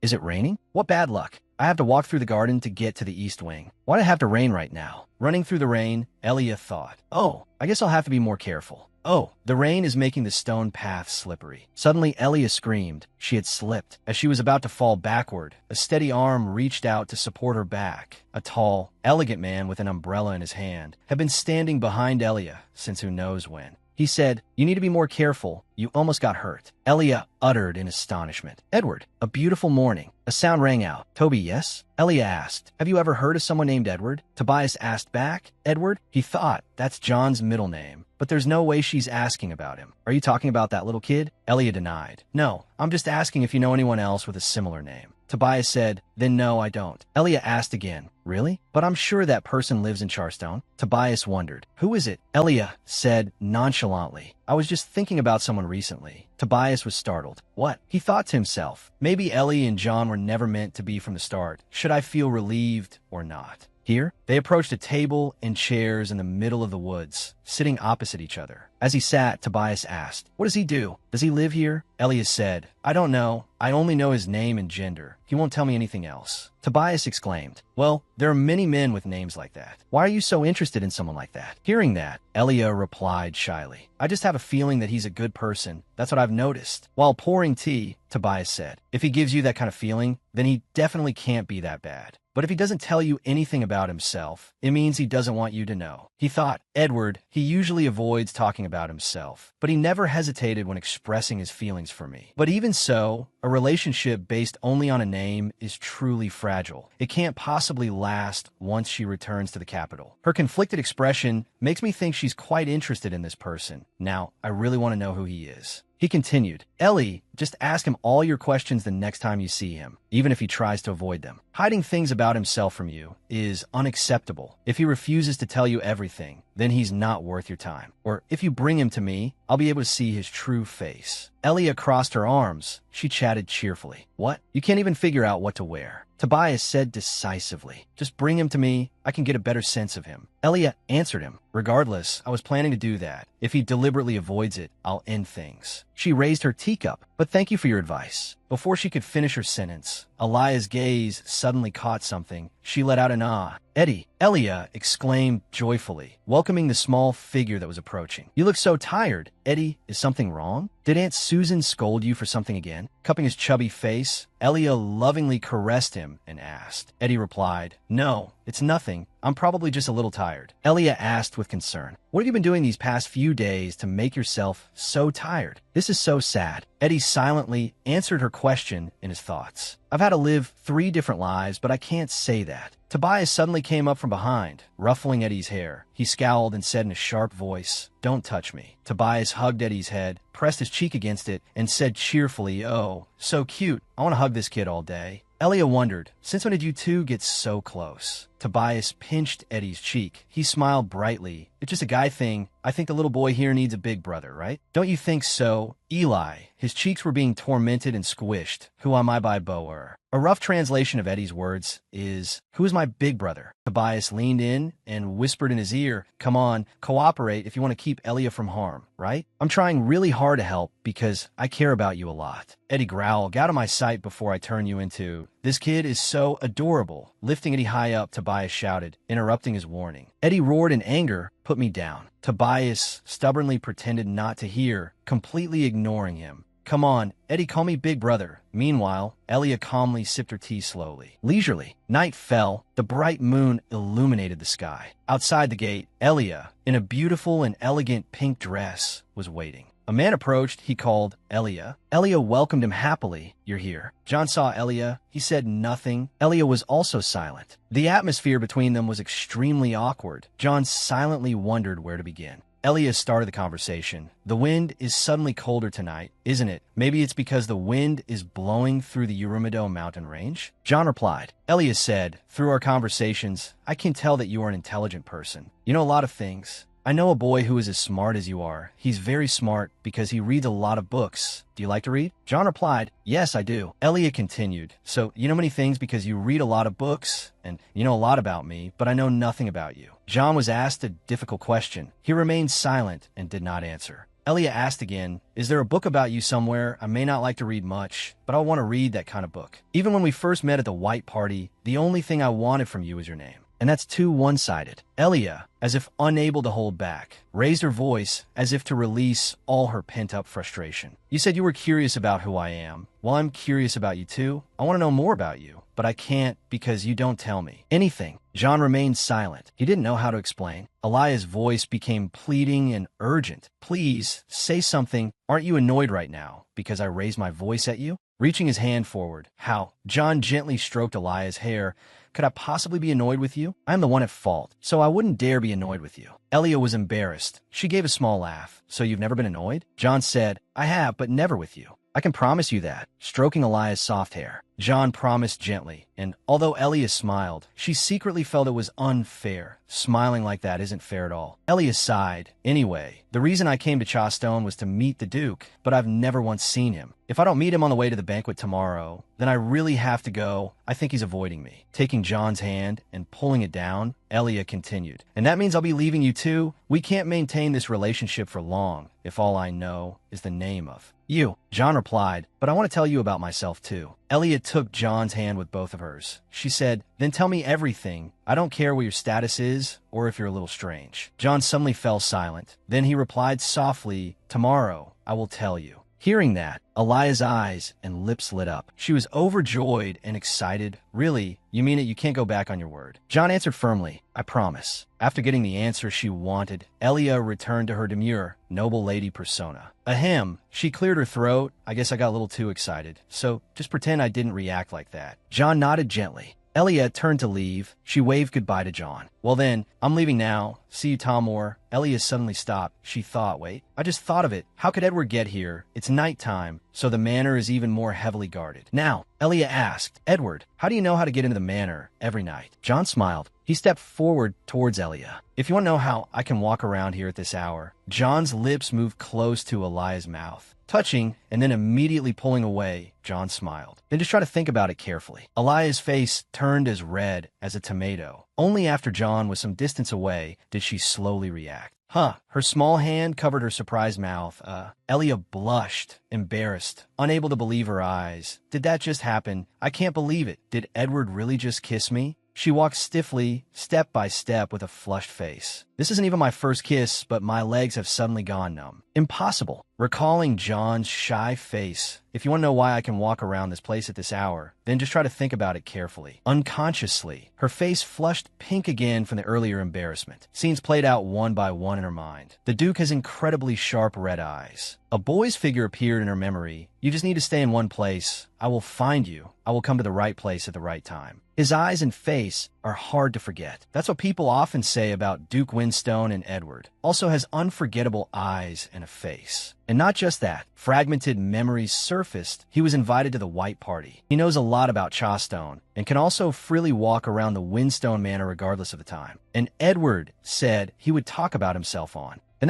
Is it raining? What bad luck. I have to walk through the garden to get to the east wing. Why'd it have to rain right now? Running through the rain, Elia thought, "Oh, I guess I'll have to be more careful. Oh, the rain is making the stone path slippery." Suddenly, Elia screamed. She had slipped. As she was about to fall backward, a steady arm reached out to support her back. A tall, elegant man with an umbrella in his hand had been standing behind Elia since who knows when. He said, "You need to be more careful. You almost got hurt." Elia uttered in astonishment, "Edward, a beautiful morning." A sound rang out. "Toby, yes?" Elia asked, "Have you ever heard of someone named Edward?" Tobias asked back, "Edward?" He thought, that's John's middle name. But there's no way she's asking about him. "Are you talking about that little kid?" Elia denied. "No, I'm just asking if you know anyone else with a similar name." Tobias said, "Then no, I don't." Elia asked again, "Really? But I'm sure that person lives in Charstone." Tobias wondered, "Who is it?" Elia said nonchalantly, "I was just thinking about someone recently." Tobias was startled. What? He thought to himself, maybe Ellie and John were never meant to be from the start. Should I feel relieved or not? Here, they approached a table and chairs in the middle of the woods, sitting opposite each other. As he sat, Tobias asked, "What does he do? Does he live here?" Elias said, "I don't know. I only know his name and gender. He won't tell me anything else." Tobias exclaimed, "Well, there are many men with names like that. Why are you so interested in someone like that?" Hearing that, Elia replied shyly, "I just have a feeling that he's a good person. That's what I've noticed." While pouring tea, Tobias said, "If he gives you that kind of feeling, then he definitely can't be that bad. But if he doesn't tell you anything about himself, it means he doesn't want you to know." He thought, Edward, he usually avoids talking about himself, but he never hesitated when expressing his feelings for me. But even so, a relationship based only on a name is truly fragile. It can't possibly last once she returns to the capital. Her conflicted expression makes me think she's quite interested in this person. Now, I really want to know who he is. He continued, "Ellie, just ask him all your questions the next time you see him, even if he tries to avoid them. Hiding things about himself from you is unacceptable. If he refuses to tell you everything, then he's not worth your time. Or if you bring him to me, I'll be able to see his true face." Elia crossed her arms. She chatted cheerfully. "What? You can't even figure out what to wear." Tobias said decisively, "Just bring him to me. I can get a better sense of him." Elia answered him, "Regardless, I was planning to do that. If he deliberately avoids it, I'll end things." She raised her teacup, "But thank you for your advice." Before she could finish her sentence, Elia's gaze suddenly caught something. She let out an ah. "Eddie!" Elia exclaimed joyfully, welcoming the small figure that was approaching. "You look so tired. Eddie, is something wrong? Did Aunt Susan scold you for something again?" Cupping his chubby face, Elia lovingly caressed him and asked. Eddie replied, "No, it's nothing. I'm probably just a little tired." Elia asked with concern, "What have you been doing these past few days to make yourself so tired? This is so sad." Eddie silently answered her question in his thoughts. I've had to live 3 different lives, but I can't say that. Tobias suddenly came up from behind, ruffling Eddie's hair. He scowled and said in a sharp voice, "Don't touch me." Tobias hugged Eddie's head, pressed his cheek against it, and said cheerfully, "Oh, so cute. I want to hug this kid all day." Elia wondered, "Since when did you two get so close?" Tobias pinched Eddie's cheek. He smiled brightly. "It's just a guy thing. I think the little boy here needs a big brother, right? Don't you think so?" Eli. His cheeks were being tormented and squished. "Who am I by Boer?" A rough translation of Eddie's words is, "Who is my big brother?" Tobias leaned in and whispered in his ear, "Come on, cooperate if you want to keep Elia from harm, right? I'm trying really hard to help because I care about you a lot." Eddie growled, "Get out of my sight before I turn you into—" "This kid is so adorable." Lifting Eddie high up, Tobias shouted, interrupting his warning. Eddie roared in anger, "Put me down." Tobias stubbornly pretended not to hear, completely ignoring him. "Come on, Eddie, call me big brother." Meanwhile, Elia calmly sipped her tea slowly. Leisurely, night fell. The bright moon illuminated the sky. Outside the gate, Elia, in a beautiful and elegant pink dress, was waiting. A man approached. He called, "Elia." Elia welcomed him happily. "You're here." John saw Elia. He said nothing. Elia was also silent. The atmosphere between them was extremely awkward. John silently wondered where to begin. Elia started the conversation. "The wind is suddenly colder tonight, isn't it? Maybe it's because the wind is blowing through the Urumido mountain range?" John replied. Elia said, "Through our conversations, I can tell that you are an intelligent person. You know a lot of things. I know a boy who is as smart as you are. He's very smart because he reads a lot of books. Do you like to read?" John replied, "Yes, I do." Elia continued, "So you know many things because you read a lot of books, and you know a lot about me, but I know nothing about you." John was asked a difficult question. He remained silent and did not answer. Elia asked again, "Is there a book about you somewhere? I may not like to read much, but I want to read that kind of book. Even when we first met at the White Party, the only thing I wanted from you was your name. And that's too one-sided." Elia, as if unable to hold back, raised her voice as if to release all her pent-up frustration. "You said you were curious about who I am. Well, I'm curious about you too. I want to know more about you, but I can't because you don't tell me anything." John remained silent. He didn't know how to explain. Elia's voice became pleading and urgent. "Please, say something. Aren't you annoyed right now because I raised my voice at you?" Reaching his hand forward, "How?" John gently stroked Elia's hair. "Could I possibly be annoyed with you? I am the one at fault, so I wouldn't dare be annoyed with you." Elia was embarrassed. She gave a small laugh. "So you've never been annoyed?" John said, "I have, but never with you. I can promise you that," stroking Elia's soft hair. John promised gently, and although Elia smiled, she secretly felt it was unfair. Smiling like that isn't fair at all. Elia sighed. "Anyway, the reason I came to Chastone was to meet the Duke, but I've never once seen him. If I don't meet him on the way to the banquet tomorrow, then I really have to go. I think he's avoiding me." Taking John's hand and pulling it down, Elia continued, "And that means I'll be leaving you too? We can't maintain this relationship for long if all I know is the name of you." John replied, "But I want to tell you about myself too." Elia took John's hand with both of hers. She said, "Then tell me everything. I don't care what your status is or if you're a little strange." John suddenly fell silent. Then he replied softly, "Tomorrow, I will tell you." Hearing that, Elia's eyes and lips lit up. She was overjoyed and excited. "Really? You mean it? You can't go back on your word?" John answered firmly, "I promise." After getting the answer she wanted, Elia returned to her demure, noble lady persona. Ahem, she cleared her throat. "I guess I got a little too excited, so just pretend I didn't react like that." John nodded gently. Elia turned to leave. She waved goodbye to John. "Well then, I'm leaving now. See you, Tomor." Elia suddenly stopped. She thought, "Wait, I just thought of it. How could Edward get here? It's nighttime, so the manor is even more heavily guarded." Now, Elia asked, "Edward, how do you know how to get into the manor every night?" John smiled. He stepped forward towards Elia. "If you want to know how I can walk around here at this hour." John's lips moved close to Elia's mouth, touching and then immediately pulling away. John smiled. "Then just try to think about it carefully." Elia's face turned as red as a tomato. Only after John was some distance away did she slowly react. "Huh." Her small hand covered her surprised mouth. Elia blushed, embarrassed, unable to believe her eyes. "Did that just happen? I can't believe it. Did Edward really just kiss me?" She walked stiffly, step by step, with a flushed face. "This isn't even my first kiss, but my legs have suddenly gone numb." Impossible. Recalling John's shy face, if you want to know why I can walk around this place at this hour, then just try to think about it carefully. Unconsciously, her face flushed pink again from the earlier embarrassment. Scenes played out one by one in her mind. The Duke has incredibly sharp red eyes. A boy's figure appeared in her memory. You just need to stay in one place. I will find you. I will come to the right place at the right time. His eyes and face are hard to forget. That's what people often say about Duke Windstone, and Edward also has unforgettable eyes and a face. And not just that, fragmented memories surfaced. He was invited to the White Party. He knows a lot about Chastone and can also freely walk around the Windstone Manor regardless of the time. And Edward said he would talk about himself on. The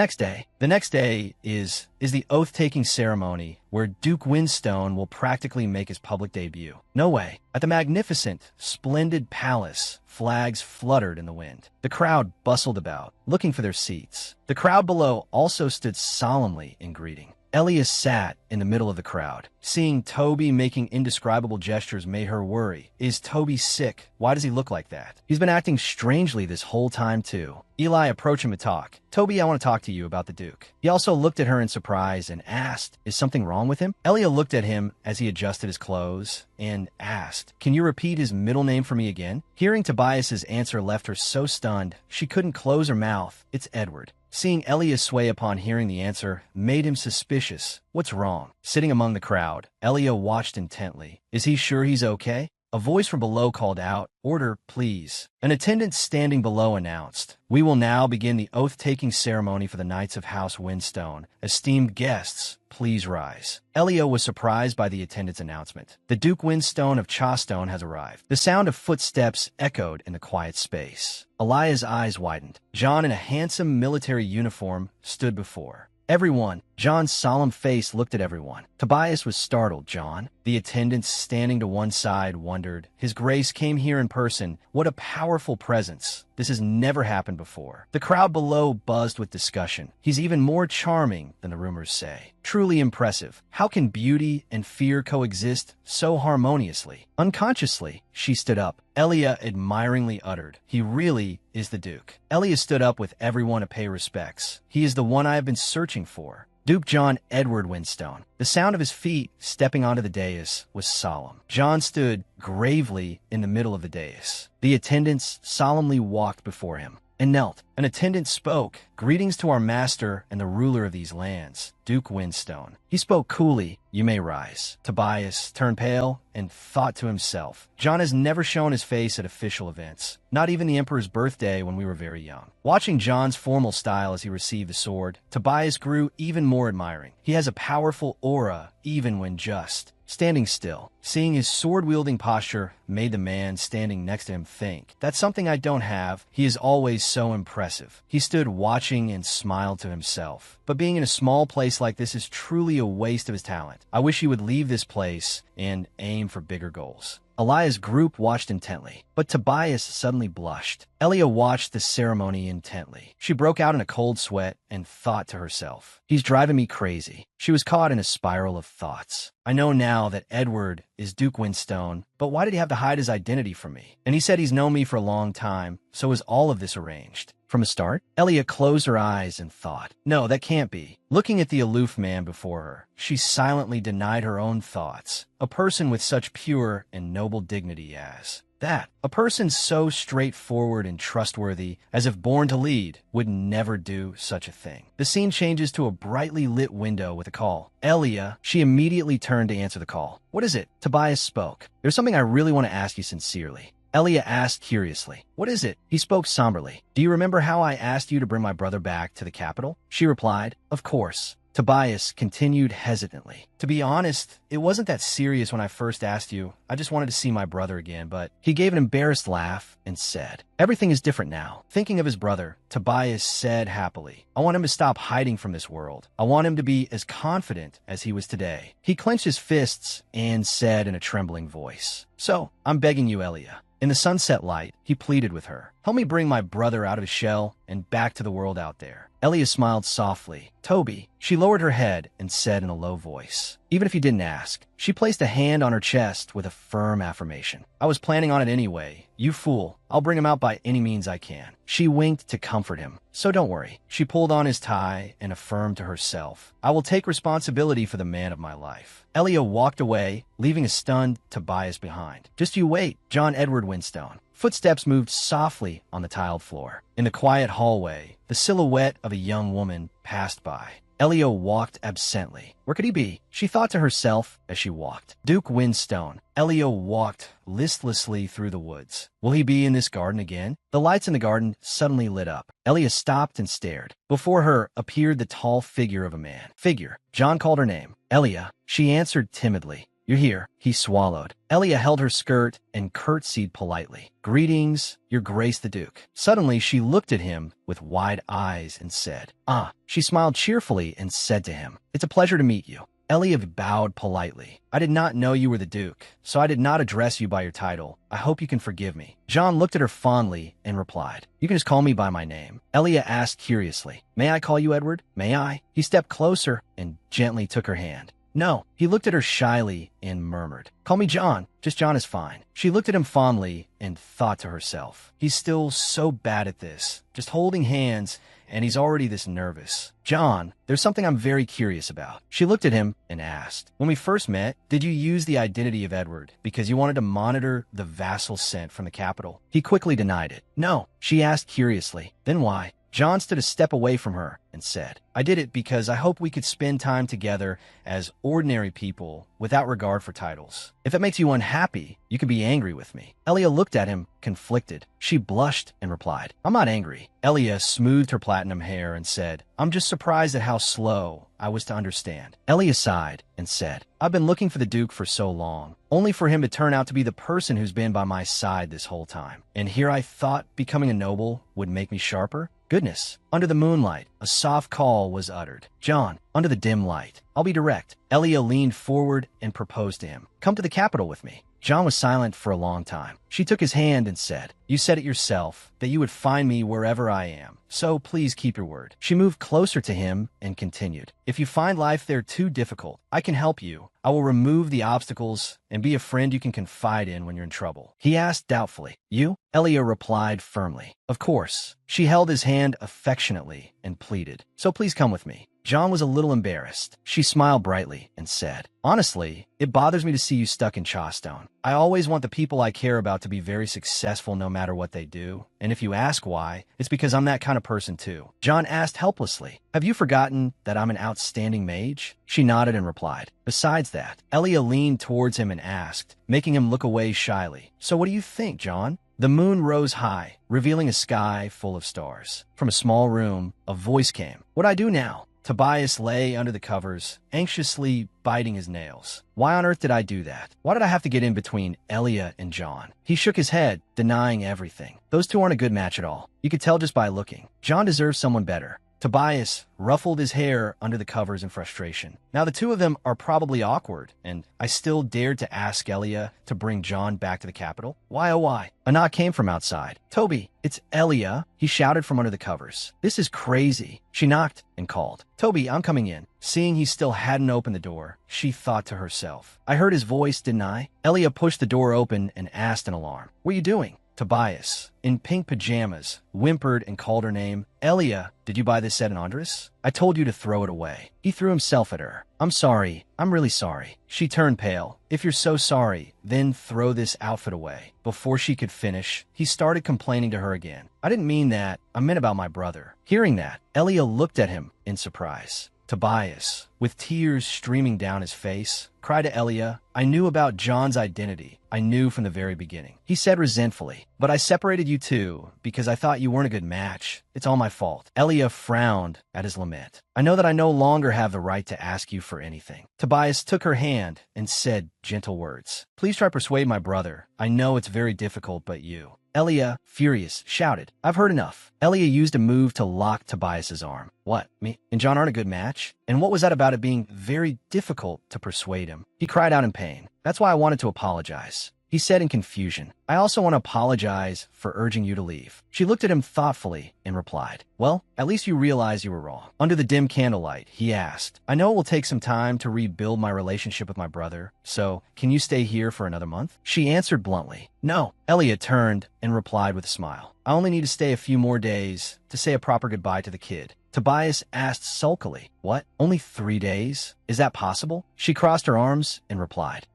next day is the oath-taking ceremony where Duke Windstone will practically make his public debut. No way. At the magnificent, splendid palace, flags fluttered in the wind. The crowd bustled about, looking for their seats. The crowd below also stood solemnly in greeting. Elia sat in the middle of the crowd. Seeing Toby making indescribable gestures made her worry. Is Toby sick? Why does he look like that? He's been acting strangely this whole time too. Eli approached him to talk. Toby, I want to talk to you about the Duke. He also looked at her in surprise and asked, is something wrong with him? Elia looked at him as he adjusted his clothes and asked, can you repeat his middle name for me again? Hearing Tobias's answer left her so stunned, she couldn't close her mouth. It's Edward. Seeing Elia sway upon hearing the answer made him suspicious. What's wrong? Sitting among the crowd, Elia watched intently. Is he sure he's okay? A voice from below called out, order, please. An attendant standing below announced, we will now begin the oath-taking ceremony for the Knights of House Windstone. Esteemed guests, please rise. Elia was surprised by the attendant's announcement. The Duke Windstone of Chastone has arrived. The sound of footsteps echoed in the quiet space. Elia's eyes widened. John, in a handsome military uniform, stood before everyone. John's solemn face looked at everyone. Tobias was startled. John? The attendants standing to one side wondered. His Grace came here in person. What a powerful presence. This has never happened before. The crowd below buzzed with discussion. He's even more charming than the rumors say. Truly impressive. How can beauty and fear coexist so harmoniously? Unconsciously, she stood up. Elia admiringly uttered, he really is the Duke. Elia stood up with everyone to pay respects. He is the one I have been searching for. Duke John Edward Windstone. The sound of his feet stepping onto the dais was solemn. John stood gravely in the middle of the dais. The attendants solemnly walked before him and knelt. An attendant spoke, greetings to our master and the ruler of these lands, Duke Windstone. He spoke coolly, you may rise. Tobias turned pale and thought to himself, John has never shown his face at official events, not even the Emperor's birthday when we were very young. Watching John's formal style as he received the sword, Tobias grew even more admiring. He has a powerful aura even when just standing still. Seeing his sword-wielding posture made the man standing next to him think, that's something I don't have. He is always so impressive. He stood watching and smiled to himself. But being in a small place like this is truly a waste of his talent. I wish he would leave this place and aim for bigger goals. Elia's group watched intently, but Tobias suddenly blushed. Elia watched the ceremony intently. She broke out in a cold sweat and thought to herself, he's driving me crazy. She was caught in a spiral of thoughts. I know now that Edward is Duke Windstone, but why did he have to hide his identity from me? And he said he's known me for a long time, so is all of this arranged? From the start? Elia closed her eyes and thought, no, that can't be. Looking at the aloof man before her, she silently denied her own thoughts. A person with such pure and noble dignity as that. A person so straightforward and trustworthy, as if born to lead, would never do such a thing. The scene changes to a brightly lit window with a call. Elia, she immediately turned to answer the call. What is it? Tobias spoke. There's something I really want to ask you sincerely. Elia asked curiously. What is it? He spoke somberly. Do you remember how I asked you to bring my brother back to the capital? She replied, of course. Tobias continued hesitantly. To be honest, it wasn't that serious when I first asked you. I just wanted to see my brother again, but he gave an embarrassed laugh and said, everything is different now. Thinking of his brother, Tobias said happily, I want him to stop hiding from this world. I want him to be as confident as he was today. He clenched his fists and said in a trembling voice, so, I'm begging you, Elia. In the sunset light, he pleaded with her. Help me bring my brother out of his shell and back to the world out there. Elia smiled softly. Toby. She lowered her head and said in a low voice, even if you didn't ask. She placed a hand on her chest with a firm affirmation. I was planning on it anyway. You fool. I'll bring him out by any means I can. She winked to comfort him. So don't worry. She pulled on his tie and affirmed to herself, I will take responsibility for the man of my life. Elia walked away, leaving a stunned Tobias behind. Just you wait, John Edward Winstone. Footsteps moved softly on the tiled floor. In the quiet hallway, the silhouette of a young woman passed by. Elia walked absently. Where could he be? She thought to herself as she walked. Duke Winstone. Elia walked listlessly through the woods. Will he be in this garden again? The lights in the garden suddenly lit up. Elia stopped and stared. Before her appeared the tall figure of a man. Figure. John called her name. Elia. She answered timidly. You're here. He swallowed. Elia held her skirt and curtsied politely. Greetings, your grace the Duke. Suddenly she looked at him with wide eyes and said, Ah. She smiled cheerfully and said to him, It's a pleasure to meet you. Elia bowed politely. I did not know you were the Duke, so I did not address you by your title. I hope you can forgive me. John looked at her fondly and replied, You can just call me by my name. Elia asked curiously, May I call you Edward? May I? He stepped closer and gently took her hand. No. He looked at her shyly and murmured, Call me John. Just John is fine. She looked at him fondly and thought to herself, He's still so bad at this. Just holding hands, and he's already this nervous. John, there's something I'm very curious about. She looked at him and asked, When we first met, did you use the identity of Edward because you wanted to monitor the vassal sent from the capital? He quickly denied it. No. She asked curiously. Then why? John stood a step away from her and said, I did it because I hope we could spend time together as ordinary people without regard for titles. If it makes you unhappy, you can be angry with me. Elia looked at him, conflicted. She blushed and replied, I'm not angry. Elia smoothed her platinum hair and said, I'm just surprised at how slow I was to understand. Elia sighed and said, I've been looking for the Duke for so long, only for him to turn out to be the person who's been by my side this whole time. And here I thought becoming a noble would make me sharper. Goodness. Under the moonlight, a soft call was uttered. John, under the dim light. I'll be direct. Elia leaned forward and proposed to him. Come to the capital with me. John was silent for a long time. She took his hand and said, You said it yourself, that you would find me wherever I am. So please keep your word. She moved closer to him and continued, If you find life there too difficult, I can help you. I will remove the obstacles and be a friend you can confide in when you're in trouble. He asked doubtfully, You? Elia replied firmly, Of course. She held his hand affectionately and pleaded, So please come with me. John was a little embarrassed. She smiled brightly and said, Honestly, it bothers me to see you stuck in Chawstone. I always want the people I care about to be very successful no matter what they do. And if you ask why, it's because I'm that kind of person too. John asked helplessly, Have you forgotten that I'm an outstanding mage? She nodded and replied, Besides that, Elia leaned towards him and asked, making him look away shyly, So what do you think, John? The moon rose high, revealing a sky full of stars. From a small room, a voice came. What do I do now? Tobias lay under the covers, anxiously biting his nails. Why on earth did I do that? Why did I have to get in between Elia and John? He shook his head, denying everything. Those two aren't a good match at all. You could tell just by looking. John deserves someone better. Tobias ruffled his hair under the covers in frustration. Now the two of them are probably awkward, and I still dared to ask Elia to bring John back to the capital. Why oh why? A knock came from outside. Toby, it's Elia, he shouted from under the covers. This is crazy. She knocked and called. Toby, I'm coming in. Seeing he still hadn't opened the door, she thought to herself, I heard his voice, didn't I? Elia pushed the door open and asked in alarm, What are you doing? Tobias, in pink pajamas, whimpered and called her name. Elia, did you buy this set in Andres? I told you to throw it away. He threw himself at her. I'm sorry. I'm really sorry. She turned pale. If you're so sorry, then throw this outfit away. Before she could finish, he started complaining to her again. I didn't mean that. I meant about my brother. Hearing that, Elia looked at him in surprise. Tobias, with tears streaming down his face, cried to Elia, I knew about John's identity. I knew from the very beginning. He said resentfully, But I separated you two because I thought you weren't a good match. It's all my fault. Elia frowned at his lament. I know that I no longer have the right to ask you for anything. Tobias took her hand and said gentle words. Please try to persuade my brother. I know it's very difficult, but you. Elia, furious, shouted, I've heard enough. Elia used a move to lock Tobias's arm. What, me and John aren't a good match? And what was that about it being very difficult to persuade him? He cried out in pain. That's why I wanted to apologize. he said in confusion. I also want to apologize for urging you to leave. She looked at him thoughtfully and replied, well, at least you realize you were wrong. Under the dim candlelight, he asked, I know it will take some time to rebuild my relationship with my brother, so can you stay here for another month? She answered bluntly, no. Elliot turned and replied with a smile. I only need to stay a few more days to say a proper goodbye to the kid. Tobias asked sulkily, what? Only 3 days? Is that possible? She crossed her arms and replied.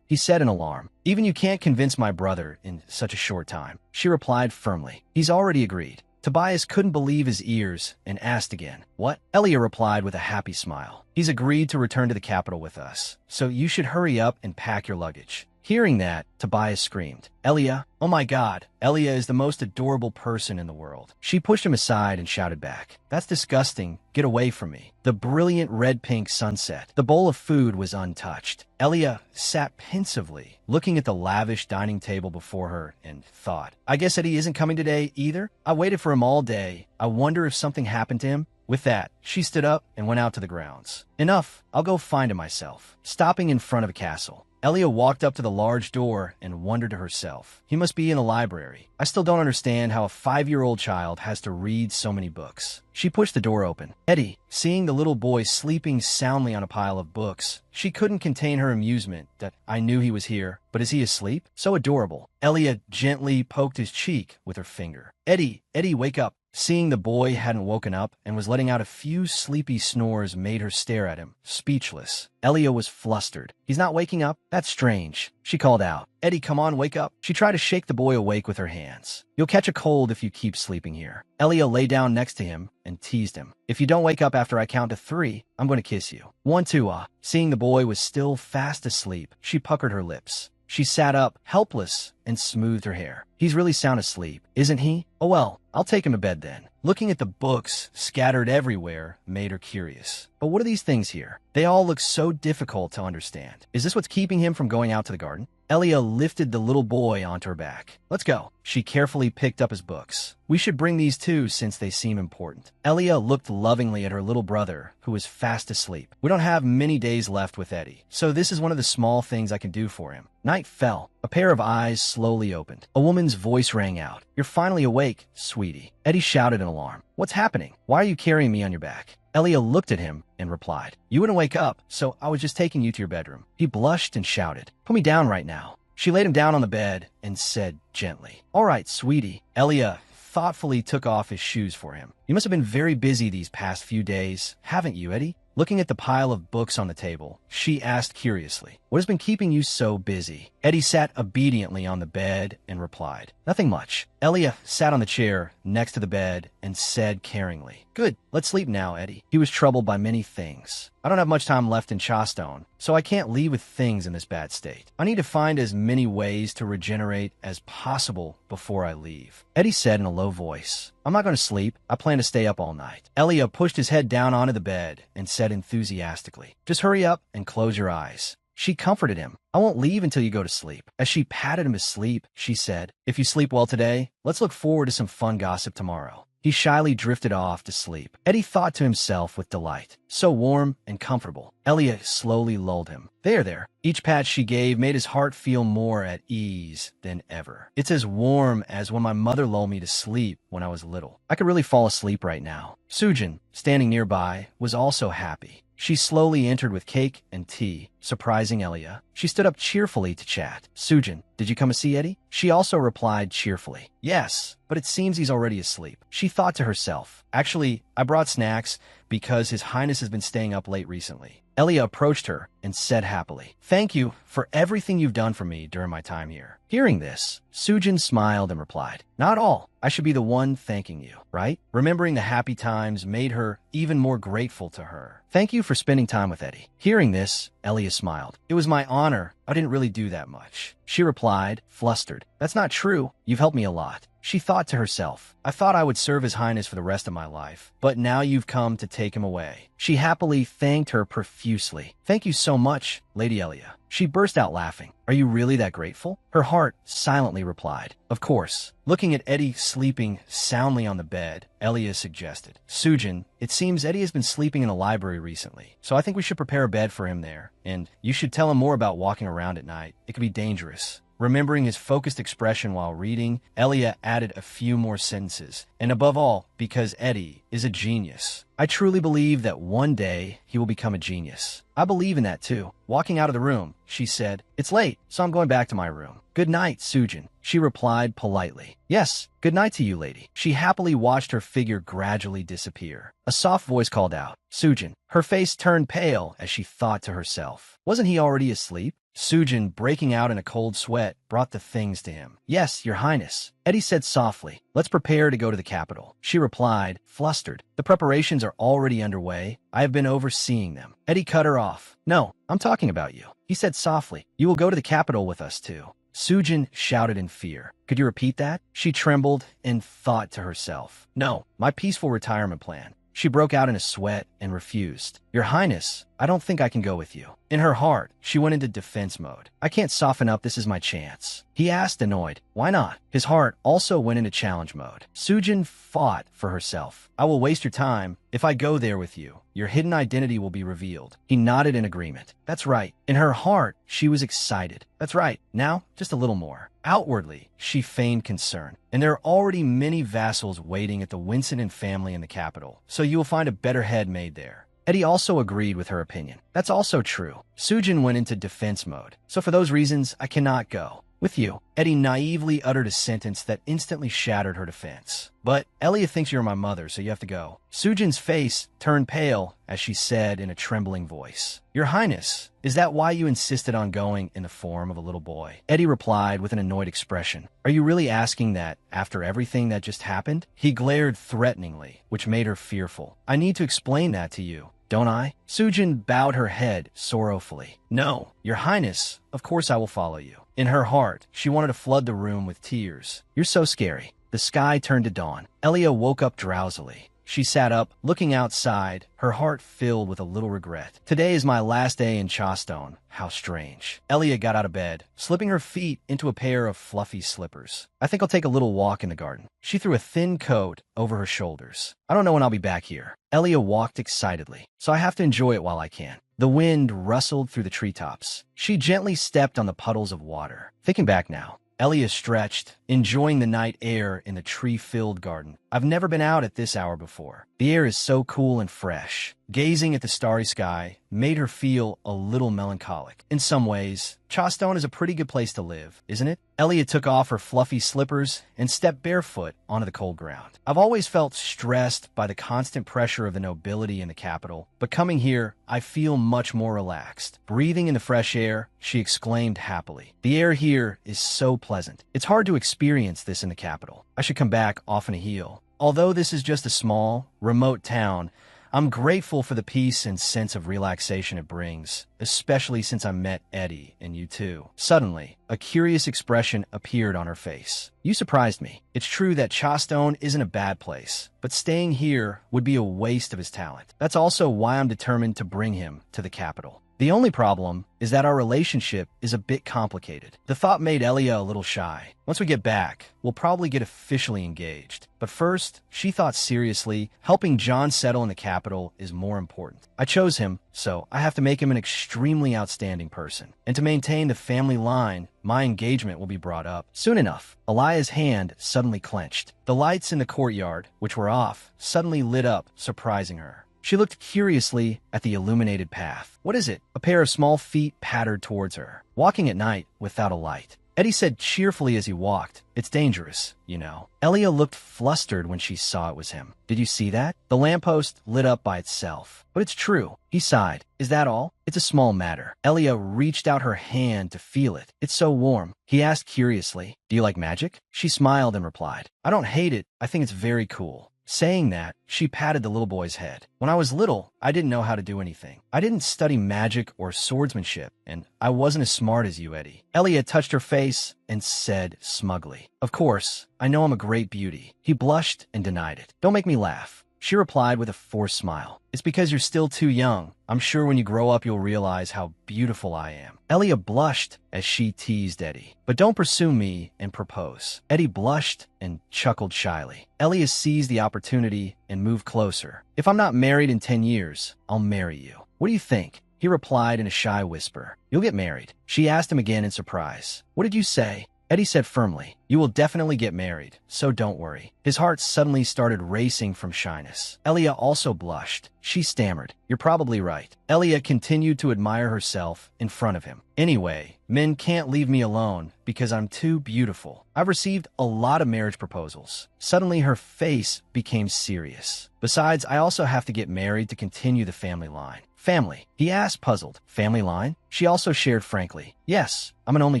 He said in alarm. Even you can't convince my brother in such a short time. She replied firmly. He's already agreed. Tobias couldn't believe his ears and asked again, what? Elia replied with a happy smile. He's agreed to return to the capital with us, so you should hurry up and pack your luggage. Hearing that, Tobias screamed, Elia, oh my God, Elia is the most adorable person in the world. She pushed him aside and shouted back, that's disgusting, get away from me. The brilliant red-pink sunset. The bowl of food was untouched. Elia sat pensively, looking at the lavish dining table before her and thought, I guess Eddie isn't coming today either? I waited for him all day. I wonder if something happened to him. With that, she stood up and went out to the grounds. Enough, I'll go find him myself. Stopping in front of a castle, Elia walked up to the large door and wondered to herself, he must be in the library. I still don't understand how a 5-year-old child has to read so many books. She pushed the door open. Eddie, seeing the little boy sleeping soundly on a pile of books, she couldn't contain her amusement that I knew he was here, but is he asleep? So adorable. Elia gently poked his cheek with her finger. Eddie, wake up. Seeing the boy hadn't woken up and was letting out a few sleepy snores made her stare at him, speechless. Elia was flustered. He's not waking up? That's strange. She called out, Eddie, come on, wake up. She tried to shake the boy awake with her hands. You'll catch a cold if you keep sleeping here. Elia lay down next to him and teased him. If you don't wake up after I count to 3, I'm going to kiss you. 1, 2, Seeing the boy was still fast asleep, she puckered her lips. She sat up, helpless, and smoothed her hair. He's really sound asleep, isn't he? Oh well, I'll take him to bed then. Looking at the books scattered everywhere made her curious. But what are these things here? They all look so difficult to understand. Is this what's keeping him from going out to the garden? Elia lifted the little boy onto her back. Let's go. She carefully picked up his books. We should bring these too since they seem important. Elia looked lovingly at her little brother, who was fast asleep. We don't have many days left with Eddie, so this is one of the small things I can do for him. Night fell. A pair of eyes slowly opened. A woman's voice rang out. You're finally awake, sweetie. Eddie shouted in alarm. What's happening? Why are you carrying me on your back? Elia looked at him and replied, you wouldn't wake up, so I was just taking you to your bedroom. He blushed and shouted, put me down right now. She laid him down on the bed and said gently, all right, sweetie. Elia thoughtfully took off his shoes for him. You must have been very busy these past few days, haven't you, Eddie? Looking at the pile of books on the table, she asked curiously, what has been keeping you so busy? Eddie sat obediently on the bed and replied, nothing much. Elia sat on the chair next to the bed and said caringly, good, let's sleep now, Eddie. He was troubled by many things. I don't have much time left in Chastone, so I can't leave with things in this bad state. I need to find as many ways to regenerate as possible before I leave. Eddie said in a low voice, I'm not going to sleep. I plan to stay up all night. Elia pushed his head down onto the bed and said enthusiastically, just hurry up and close your eyes. She comforted him. I won't leave until you go to sleep. As she patted him to sleep, she said, if you sleep well today, let's look forward to some fun gossip tomorrow. He shyly drifted off to sleep. Eddie thought to himself with delight. So warm and comfortable. Elia slowly lulled him. There. Each pat she gave made his heart feel more at ease than ever. It's as warm as when my mother lulled me to sleep when I was little. I could really fall asleep right now. Sujin, standing nearby, was also happy. She slowly entered with cake and tea, surprising Elia. She stood up cheerfully to chat. Sujin, did you come to see Eddie? She also replied cheerfully, yes, but it seems he's already asleep. She thought to herself, actually, I brought snacks because His Highness has been staying up late recently. Elia approached her and said happily, thank you for everything you've done for me during my time here. Hearing this, Sujin smiled and replied, not all. I should be the one thanking you, right? Remembering the happy times made her even more grateful to her. Thank you for spending time with Eddie. Hearing this, Elia smiled. It was my honor. I didn't really do that much. She replied, flustered. That's not true. You've helped me a lot. She thought to herself, I thought I would serve His Highness for the rest of my life, but now you've come to take him away. She happily thanked her profusely. Thank you so much, Lady Elia. She burst out laughing. Are you really that grateful? Her heart silently replied, of course. Looking at Eddie sleeping soundly on the bed, Elia suggested, Sujin, it seems Eddie has been sleeping in the library recently, so I think we should prepare a bed for him there, and you should tell him more about walking around at night. It could be dangerous. Remembering his focused expression while reading, Elia added a few more sentences. And above all, because Eddie is a genius. I truly believe that one day he will become a genius. I believe in that too. Walking out of the room, she said, "It's late, so I'm going back to my room." "Good night, Sujin," she replied politely. "Yes, good night to you, lady." She happily watched her figure gradually disappear. A soft voice called out, "Sujin." Her face turned pale as she thought to herself, wasn't he already asleep? Sujin, breaking out in a cold sweat, brought the things to him. "Yes, your highness." Eddie said softly, "Let's prepare to go to the capital." She replied, flustered, "The preparations are already underway. I have been overseeing them." Eddie cut her off. "No, I'm talking about you." He said softly, "You will go to the capital with us too." Sujin shouted in fear. "Could you repeat that?" She trembled and thought to herself, "No, my peaceful retirement plan." She broke out in a sweat and refused. "Your Highness, I don't think I can go with you." In her heart, she went into defense mode. "I can't soften up, this is my chance." He asked, annoyed, "Why not?" His heart also went into challenge mode. Sujin fought for herself. "I will waste your time. If I go there with you, your hidden identity will be revealed." He nodded in agreement. "That's right." In her heart, she was excited. "That's right. Now, just a little more." Outwardly, she feigned concern. "And there are already many vassals waiting at the Winston family in the capital, so you will find a better head made there." Eddie also agreed with her opinion. "That's also true." Sujin went into defense mode. "So for those reasons, I cannot go with you." Eddie naively uttered a sentence that instantly shattered her defense. "But Elia thinks you're my mother, so you have to go." Sujin's face turned pale as she said in a trembling voice, "Your Highness, is that why you insisted on going in the form of a little boy?" Eddie replied with an annoyed expression, "Are you really asking that after everything that just happened?" He glared threateningly, which made her fearful. "I need to explain that to you, don't I?" Sujin bowed her head sorrowfully. "No, Your Highness, of course I will follow you." In her heart, she wanted to flood the room with tears. "You're so scary." The sky turned to dawn. Elia woke up drowsily. She sat up, looking outside, her heart filled with a little regret. "Today is my last day in Chastone. How strange." Elia got out of bed, slipping her feet into a pair of fluffy slippers. "I think I'll take a little walk in the garden." She threw a thin coat over her shoulders. "I don't know when I'll be back here." Elia walked excitedly, "So I have to enjoy it while I can." The wind rustled through the treetops. She gently stepped on the puddles of water. Thinking back now, Elia stretched, enjoying the night air in the tree-filled garden. "I've never been out at this hour before. The air is so cool and fresh." Gazing at the starry sky made her feel a little melancholic. In some ways, Chastone is a pretty good place to live, isn't it? Elia took off her fluffy slippers and stepped barefoot onto the cold ground. "I've always felt stressed by the constant pressure of the nobility in the capital, but coming here, I feel much more relaxed." Breathing in the fresh air, she exclaimed happily, "The air here is so pleasant. It's hard to experience this in the capital. I should come back often to heal." Although this is just a small, remote town, I'm grateful for the peace and sense of relaxation it brings, especially since I met Eddie and you too. Suddenly, a curious expression appeared on her face. "You surprised me. It's true that Chastone isn't a bad place, but staying here would be a waste of his talent. That's also why I'm determined to bring him to the capital. The only problem is that our relationship is a bit complicated." The thought made Elia a little shy. "Once we get back, we'll probably get officially engaged. But first," she thought seriously, "helping John settle in the capital is more important. I chose him, so I have to make him an extremely outstanding person. And to maintain the family line, my engagement will be brought up soon enough." Elia's hand suddenly clenched. The lights in the courtyard, which were off, suddenly lit up, surprising her. She looked curiously at the illuminated path. "What is it?" A pair of small feet pattered towards her. "Walking at night without a light." Eddie said cheerfully as he walked, "It's dangerous, you know." Elia looked flustered when she saw it was him. "Did you see that?" The lamppost lit up by itself. "But it's true." He sighed. "Is that all?" "It's a small matter." Elia reached out her hand to feel it. "It's so warm." He asked curiously, "Do you like magic?" She smiled and replied, "I don't hate it. I think it's very cool." Saying that, she patted the little boy's head. "When I was little, I didn't know how to do anything. I didn't study magic or swordsmanship, and I wasn't as smart as you, Eddie." Elia touched her face and said smugly, "Of course, I know I'm a great beauty." He blushed and denied it. "Don't make me laugh." She replied with a forced smile, "It's because you're still too young. I'm sure when you grow up you'll realize how beautiful I am." Elia blushed as she teased Eddie, "But don't pursue me and propose." Eddie blushed and chuckled shyly. Elia seized the opportunity and moved closer. "If I'm not married in 10 years, I'll marry you. What do you think?" He replied in a shy whisper. You'll get married. She asked him again in surprise. What did you say? Eddie said firmly, You will definitely get married, so don't worry. His heart suddenly started racing from shyness. Elia also blushed. She stammered, You're probably right. Elia continued to admire herself in front of him. Anyway, men can't leave me alone because I'm too beautiful. I've received a lot of marriage proposals. Suddenly her face became serious. Besides, I also have to get married to continue the family line. Family? He asked, puzzled. Family line? She also shared frankly. Yes, I'm an only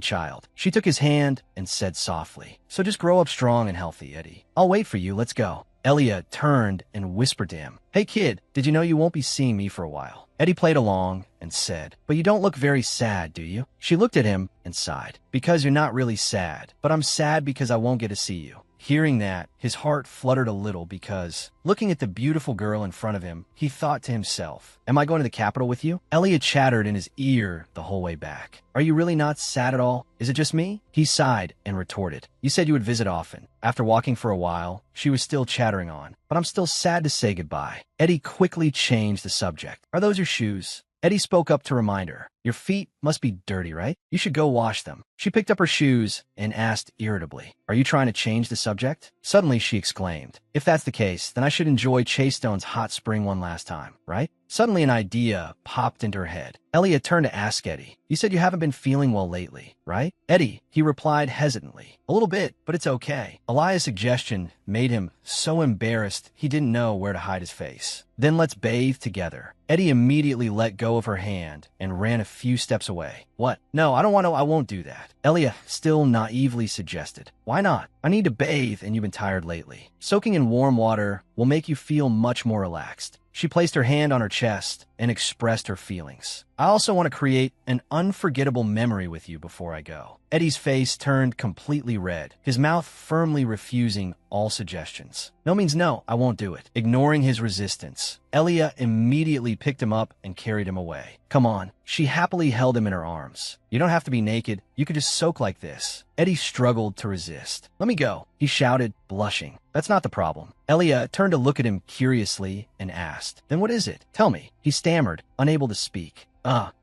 child. She took his hand and said softly, So just grow up strong and healthy, Eddie. I'll wait for you, let's go. Elia turned and whispered to him, Hey kid, did you know you won't be seeing me for a while? Eddie played along and said, But you don't look very sad, do you? She looked at him and sighed. Because you're not really sad, but I'm sad because I won't get to see you. Hearing that, his heart fluttered a little because, looking at the beautiful girl in front of him, he thought to himself, Am I going to the capital with you? Elliot chattered in his ear the whole way back. Are you really not sad at all? Is it just me? He sighed and retorted. You said you would visit often. After walking for a while, she was still chattering on. But I'm still sad to say goodbye. Eddie quickly changed the subject. Are those your shoes? Eddie spoke up to remind her. Your feet must be dirty, right? You should go wash them. She picked up her shoes and asked irritably, Are you trying to change the subject? Suddenly she exclaimed, If that's the case, then I should enjoy Chaystone's hot spring one last time, right? Suddenly an idea popped into her head. Elliot turned to ask Eddie, You said you haven't been feeling well lately, right? Eddie, he replied hesitantly, A little bit, but it's okay. Elia's suggestion made him so embarrassed he didn't know where to hide his face. Then let's bathe together. Eddie immediately let go of her hand and ran a few steps away. What? No, I won't do that. Elia still naively suggested. Why not? I need to bathe and you've been tired lately. Soaking in warm water will make you feel much more relaxed. She placed her hand on her chest and expressed her feelings. I also want to create an unforgettable memory with you before I go. Eddie's face turned completely red, his mouth firmly refusing all suggestions. No means no, I won't do it. Ignoring his resistance, Elia immediately picked him up and carried him away. Come on. She happily held him in her arms. You don't have to be naked. You could just soak like this. Eddie struggled to resist. Let me go, he shouted, blushing. That's not the problem. Elia turned to look at him curiously and asked, Then what is it? Tell me. He stammered, unable to speak.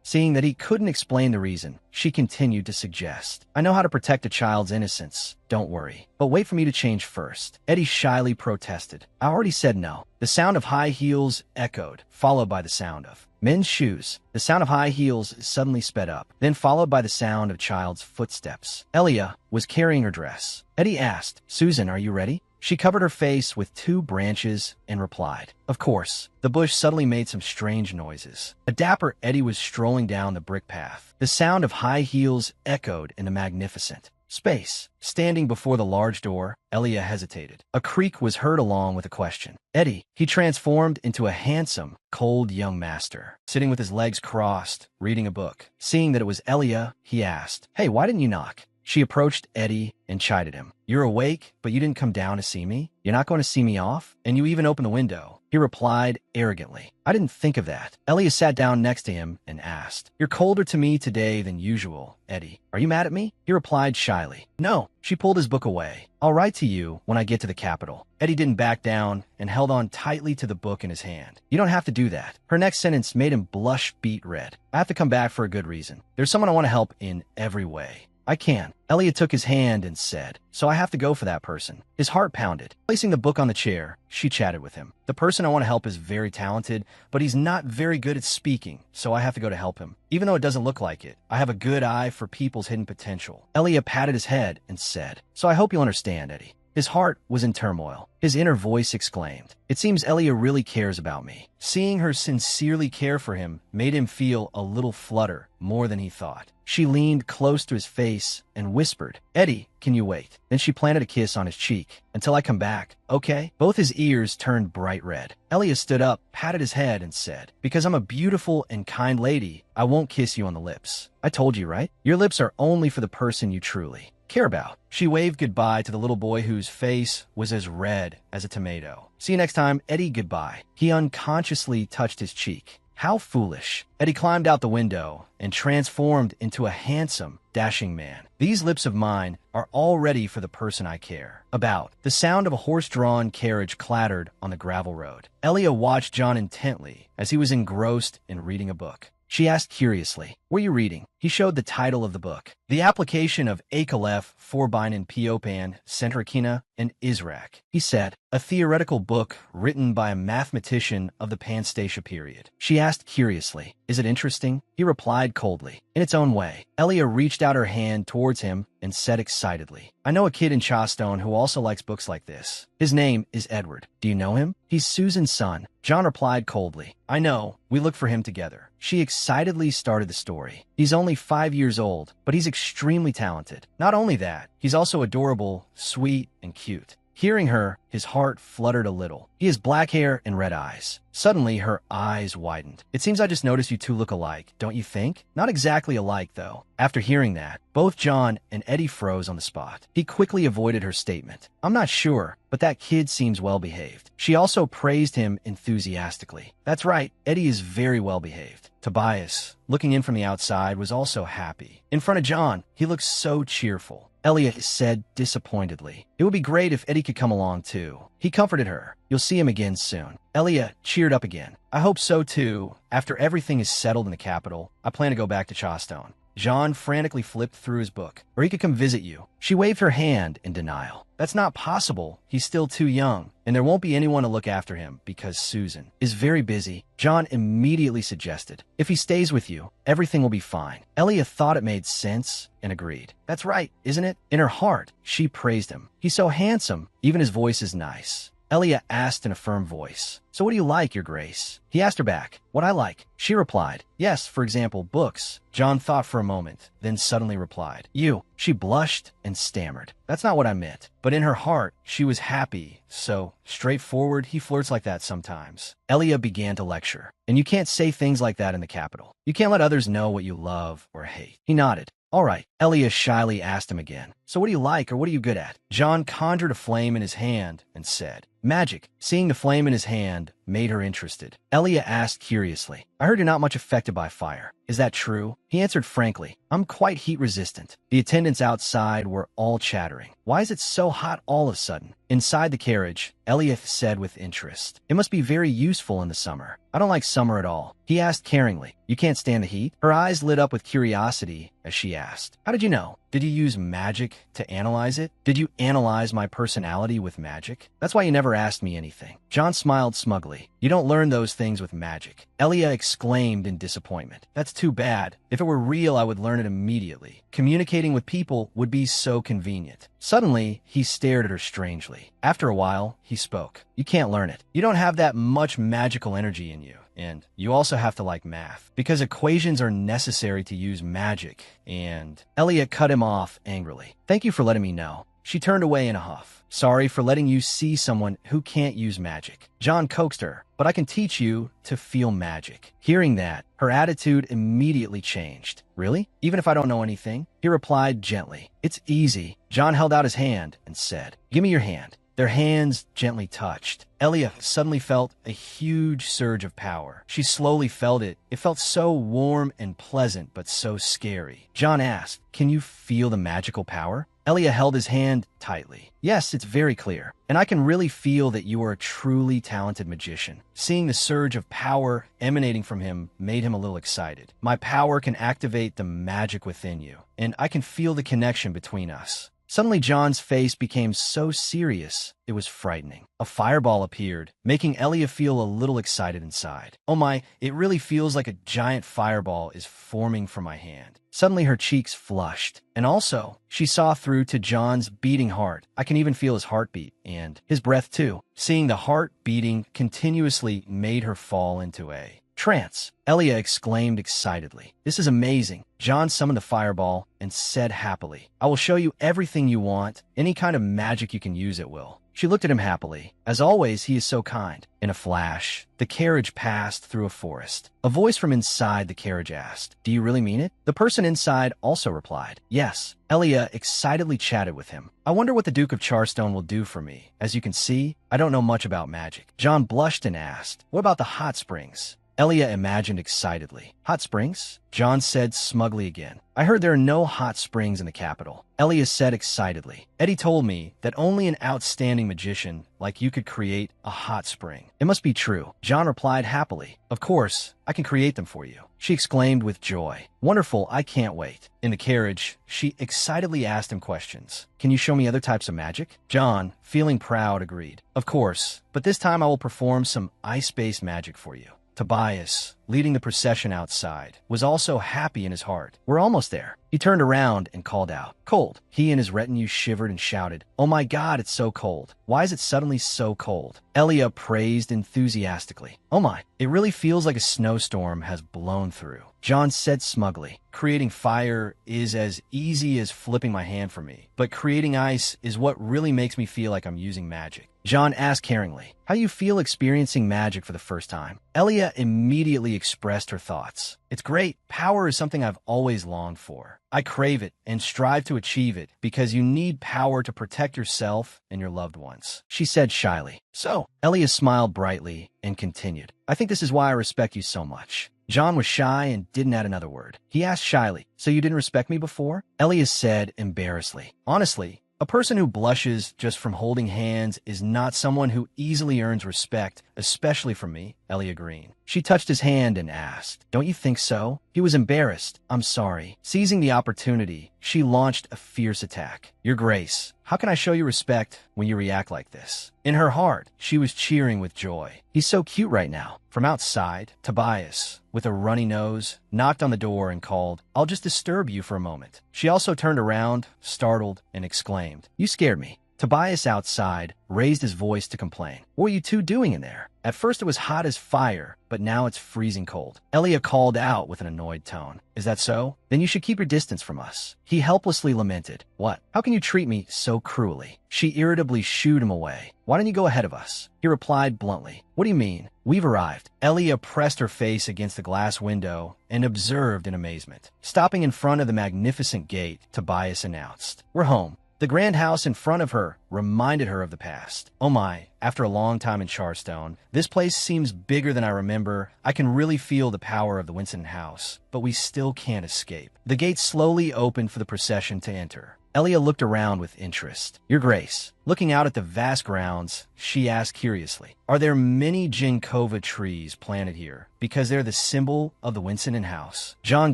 Seeing that he couldn't explain the reason, she continued to suggest, I know how to protect a child's innocence. Don't worry. But wait for me to change first. Eddie shyly protested. I already said no. The sound of high heels echoed, followed by the sound of men's shoes. The sound of high heels suddenly sped up, then followed by the sound of child's footsteps. Elia was carrying her dress. Eddie asked, Susan, are you ready? She covered her face with 2 branches and replied, Of course. The bush suddenly made some strange noises. A dapper Eddie was strolling down the brick path. The sound of high heels echoed in the magnificent space. Standing before the large door, Elia hesitated. A creak was heard along with a question. Eddie, he transformed into a handsome, cold young master, sitting with his legs crossed, reading a book. Seeing that it was Elia, he asked, Hey, why didn't you knock? She approached Eddie and chided him. You're awake, but you didn't come down to see me? You're not going to see me off? And you even opened the window. He replied arrogantly. I didn't think of that. Elia sat down next to him and asked, You're colder to me today than usual, Eddie. Are you mad at me? He replied shyly. No. She pulled his book away. I'll write to you when I get to the capital. Eddie didn't back down and held on tightly to the book in his hand. You don't have to do that. Her next sentence made him blush beet red. I have to come back for a good reason. There's someone I want to help in every way. I can. Elliot took his hand and said, So I have to go for that person. His heart pounded. Placing the book on the chair, she chatted with him. The person I want to help is very talented, but he's not very good at speaking, so I have to go to help him. Even though it doesn't look like it, I have a good eye for people's hidden potential. Elliot patted his head and said, So I hope you'll understand, Eddie. His heart was in turmoil. His inner voice exclaimed, It seems Elia really cares about me. Seeing her sincerely care for him made him feel a little flutter more than he thought. She leaned close to his face and whispered, Eddie, can you wait? Then she planted a kiss on his cheek. Until I come back, okay? Both his ears turned bright red. Elia stood up, patted his head, and said, Because I'm a beautiful and kind lady, I won't kiss you on the lips. I told you, right? Your lips are only for the person you truly care about. She waved goodbye to the little boy whose face was as red as a tomato. See you next time, Eddie, goodbye. He unconsciously touched his cheek. How foolish. Eddie climbed out the window and transformed into a handsome, dashing man. These lips of mine are all ready for the person I care about. The sound of a horse-drawn carriage clattered on the gravel road. Elia watched John intently as he was engrossed in reading a book. She asked curiously. What are you reading? He showed the title of the book. The Application of Akalef, Forbinen Piopan, Centrakina, and Israq. He said, a theoretical book written by a mathematician of the Panstacia period. She asked curiously, is it interesting? He replied coldly. In its own way, Elia reached out her hand towards him and said excitedly, I know a kid in Chastone who also likes books like this. His name is Edward. Do you know him? He's Susan's son. John replied coldly, I know. We look for him together. She excitedly started the story. He's only 5 years old, but he's extremely talented. Not only that, he's also adorable, sweet, and cute. Hearing her, his heart fluttered a little. He has black hair and red eyes. Suddenly, her eyes widened. It seems I just noticed you two look alike, don't you think? Not exactly alike, though. After hearing that, both John and Eddie froze on the spot. He quickly avoided her statement. I'm not sure, but that kid seems well-behaved. She also praised him enthusiastically. That's right, Eddie is very well-behaved. Tobias, looking in from the outside, was also happy. In front of John, he looked so cheerful. Elliot said disappointedly, it would be great if Eddie could come along too. He comforted her. You'll see him again soon. Elia cheered up again. I hope so too. After everything is settled in the capital, I plan to go back to Chastone. Jean frantically flipped through his book. Or he could come visit you. She waved her hand in denial. That's not possible. He's still too young, and there won't be anyone to look after him because Susan is very busy. John immediately suggested, if he stays with you, everything will be fine. Elia thought it made sense and agreed. That's right, isn't it? In her heart, she praised him. He's so handsome. Even his voice is nice. Elia asked in a firm voice, so what do you like, Your Grace? He asked her back, what I like. She replied, yes, for example, books. John thought for a moment, then suddenly replied, you. She blushed and stammered. That's not what I meant. But in her heart, she was happy, so straightforward, he flirts like that sometimes. Elia began to lecture, and you can't say things like that in the capital. You can't let others know what you love or hate. He nodded. All right, Elia shyly asked him again. So what do you like or what are you good at? John conjured a flame in his hand and said, magic. Seeing the flame in his hand made her interested. Elia asked curiously, I heard you're not much affected by fire. Is that true? He answered frankly, I'm quite heat resistant. The attendants outside were all chattering. Why is it so hot all of a sudden? Inside the carriage, Elia said with interest, it must be very useful in the summer. I don't like summer at all. He asked caringly, you can't stand the heat? Her eyes lit up with curiosity as she asked, how did you know? Did you use magic to analyze it? Did you analyze my personality with magic? That's why you never asked me anything. John smiled smugly. You don't learn those things with magic. Elia exclaimed in disappointment. That's too bad. If it were real, I would learn it immediately. Communicating with people would be so convenient. Suddenly, he stared at her strangely. After a while, he spoke. You can't learn it. You don't have that much magical energy in you. And you also have to like math, because equations are necessary to use magic. And Elliot cut him off angrily. Thank you for letting me know. She turned away in a huff. Sorry for letting you see someone who can't use magic. John coaxed her, but I can teach you to feel magic. Hearing that, her attitude immediately changed. Really? Even if I don't know anything? He replied gently. It's easy. John held out his hand and said, give me your hand. Their hands gently touched. Elia suddenly felt a huge surge of power. She slowly felt it. It felt so warm and pleasant, but so scary. John asked, can you feel the magical power? Elia held his hand tightly. Yes, it's very clear. And I can really feel that you are a truly talented magician. Seeing the surge of power emanating from him made him a little excited. My power can activate the magic within you, and I can feel the connection between us. Suddenly, John's face became so serious, it was frightening. A fireball appeared, making Elia feel a little excited inside. Oh my, it really feels like a giant fireball is forming from my hand. Suddenly, her cheeks flushed. And also, she saw through to John's beating heart. I can even feel his heartbeat, and his breath too. Seeing the heart beating continuously made her fall into a trance. Elia exclaimed excitedly. This is amazing. John summoned the fireball and said happily, I will show you everything you want. Any kind of magic you can use it will. She looked at him happily. As always, he is so kind. In a flash, the carriage passed through a forest. A voice from inside the carriage asked, do you really mean it? The person inside also replied, yes. Elia excitedly chatted with him. I wonder what the Duke of Charstone will do for me. As you can see, I don't know much about magic. John blushed and asked, what about the hot springs? Elia imagined excitedly. Hot springs? John said smugly again. I heard there are no hot springs in the capital. Elia said excitedly. Eddie told me that only an outstanding magician like you could create a hot spring. It must be true. John replied happily. Of course, I can create them for you. She exclaimed with joy. Wonderful, I can't wait. In the carriage, she excitedly asked him questions. Can you show me other types of magic? John, feeling proud, agreed. Of course, but this time I will perform some ice-based magic for you. Tobias, leading the procession outside, was also happy in his heart. We're almost there. He turned around and called out, cold. He and his retinue shivered and shouted, oh my God, it's so cold. Why is it suddenly so cold? Elia praised enthusiastically. Oh my, it really feels like a snowstorm has blown through. John said smugly, creating fire is as easy as flipping my hand for me, but creating ice is what really makes me feel like I'm using magic. John asked caringly, how do you feel experiencing magic for the first time? Elia immediately expressed her thoughts. It's great. Power is something I've always longed for. I crave it and strive to achieve it because you need power to protect yourself and your loved ones, she said shyly. So, Elia smiled brightly and continued, I think this is why I respect you so much. John was shy and didn't add another word. He asked shyly, so you didn't respect me before? Elia said embarrassedly, honestly, a person who blushes just from holding hands is not someone who easily earns respect, especially from me, Elia Green. She touched his hand and asked, don't you think so? He was embarrassed. I'm sorry. Seizing the opportunity, she launched a fierce attack. Your Grace, how can I show you respect when you react like this? In her heart, she was cheering with joy. He's so cute right now. From outside, Tobias, with a runny nose, knocked on the door and called, I'll just disturb you for a moment. She also turned around, startled, and exclaimed, you scared me. Tobias outside raised his voice to complain. What are you two doing in there? At first it was hot as fire, but now it's freezing cold. Elia called out with an annoyed tone. Is that so? Then you should keep your distance from us. He helplessly lamented. What? How can you treat me so cruelly? She irritably shooed him away. Why don't you go ahead of us? He replied bluntly. What do you mean? We've arrived. Elia pressed her face against the glass window and observed in amazement. Stopping in front of the magnificent gate, Tobias announced, we're home. The grand house in front of her reminded her of the past. Oh my, after a long time in Charstone, this place seems bigger than I remember. I can really feel the power of the Winston house, but we still can't escape. The gate slowly opened for the procession to enter. Elia looked around with interest. Your Grace, looking out at the vast grounds, she asked curiously, are there many ginkgo trees planted here? Because they're the symbol of the Winston house. John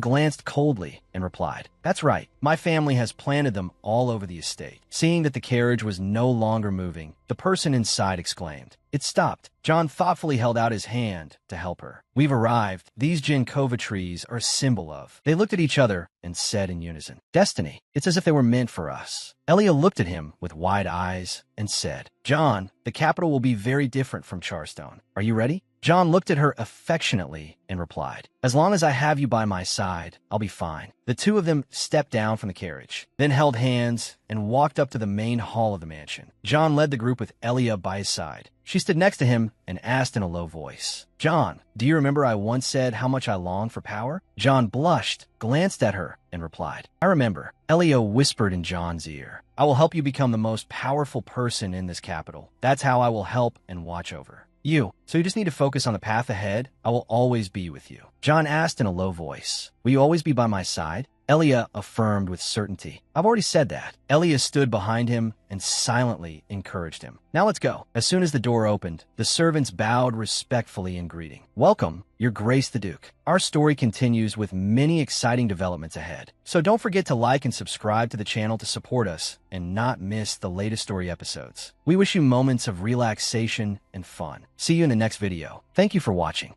glanced coldly and replied, that's right. My family has planted them all over the estate. Seeing that the carriage was no longer moving, the person inside exclaimed. It stopped. John thoughtfully held out his hand to help her. We've arrived. These ginkgo trees are a symbol of. They looked at each other and said in unison, destiny. It's as if they were meant for us. Elia looked at him with wide eyes and said, John, the capital will be very different from Charstone. Are you ready? John looked at her affectionately and replied, as long as I have you by my side, I'll be fine. The two of them stepped down from the carriage, then held hands and walked up to the main hall of the mansion. John led the group with Elia by his side. She stood next to him and asked in a low voice, John, do you remember I once said how much I long for power? John blushed, glanced at her, and replied, I remember. Elia whispered in John's ear, I will help you become the most powerful person in this capital. That's how I will help and watch over you. So you just need to focus on the path ahead. I will always be with you. John asked in a low voice, will you always be by my side? Elia affirmed with certainty. I've already said that. Elia stood behind him and silently encouraged him. Now let's go. As soon as the door opened, the servants bowed respectfully in greeting. Welcome, Your Grace the Duke. Our story continues with many exciting developments ahead. So don't forget to like and subscribe to the channel to support us and not miss the latest story episodes. We wish you moments of relaxation and fun. See you in the next video. Thank you for watching.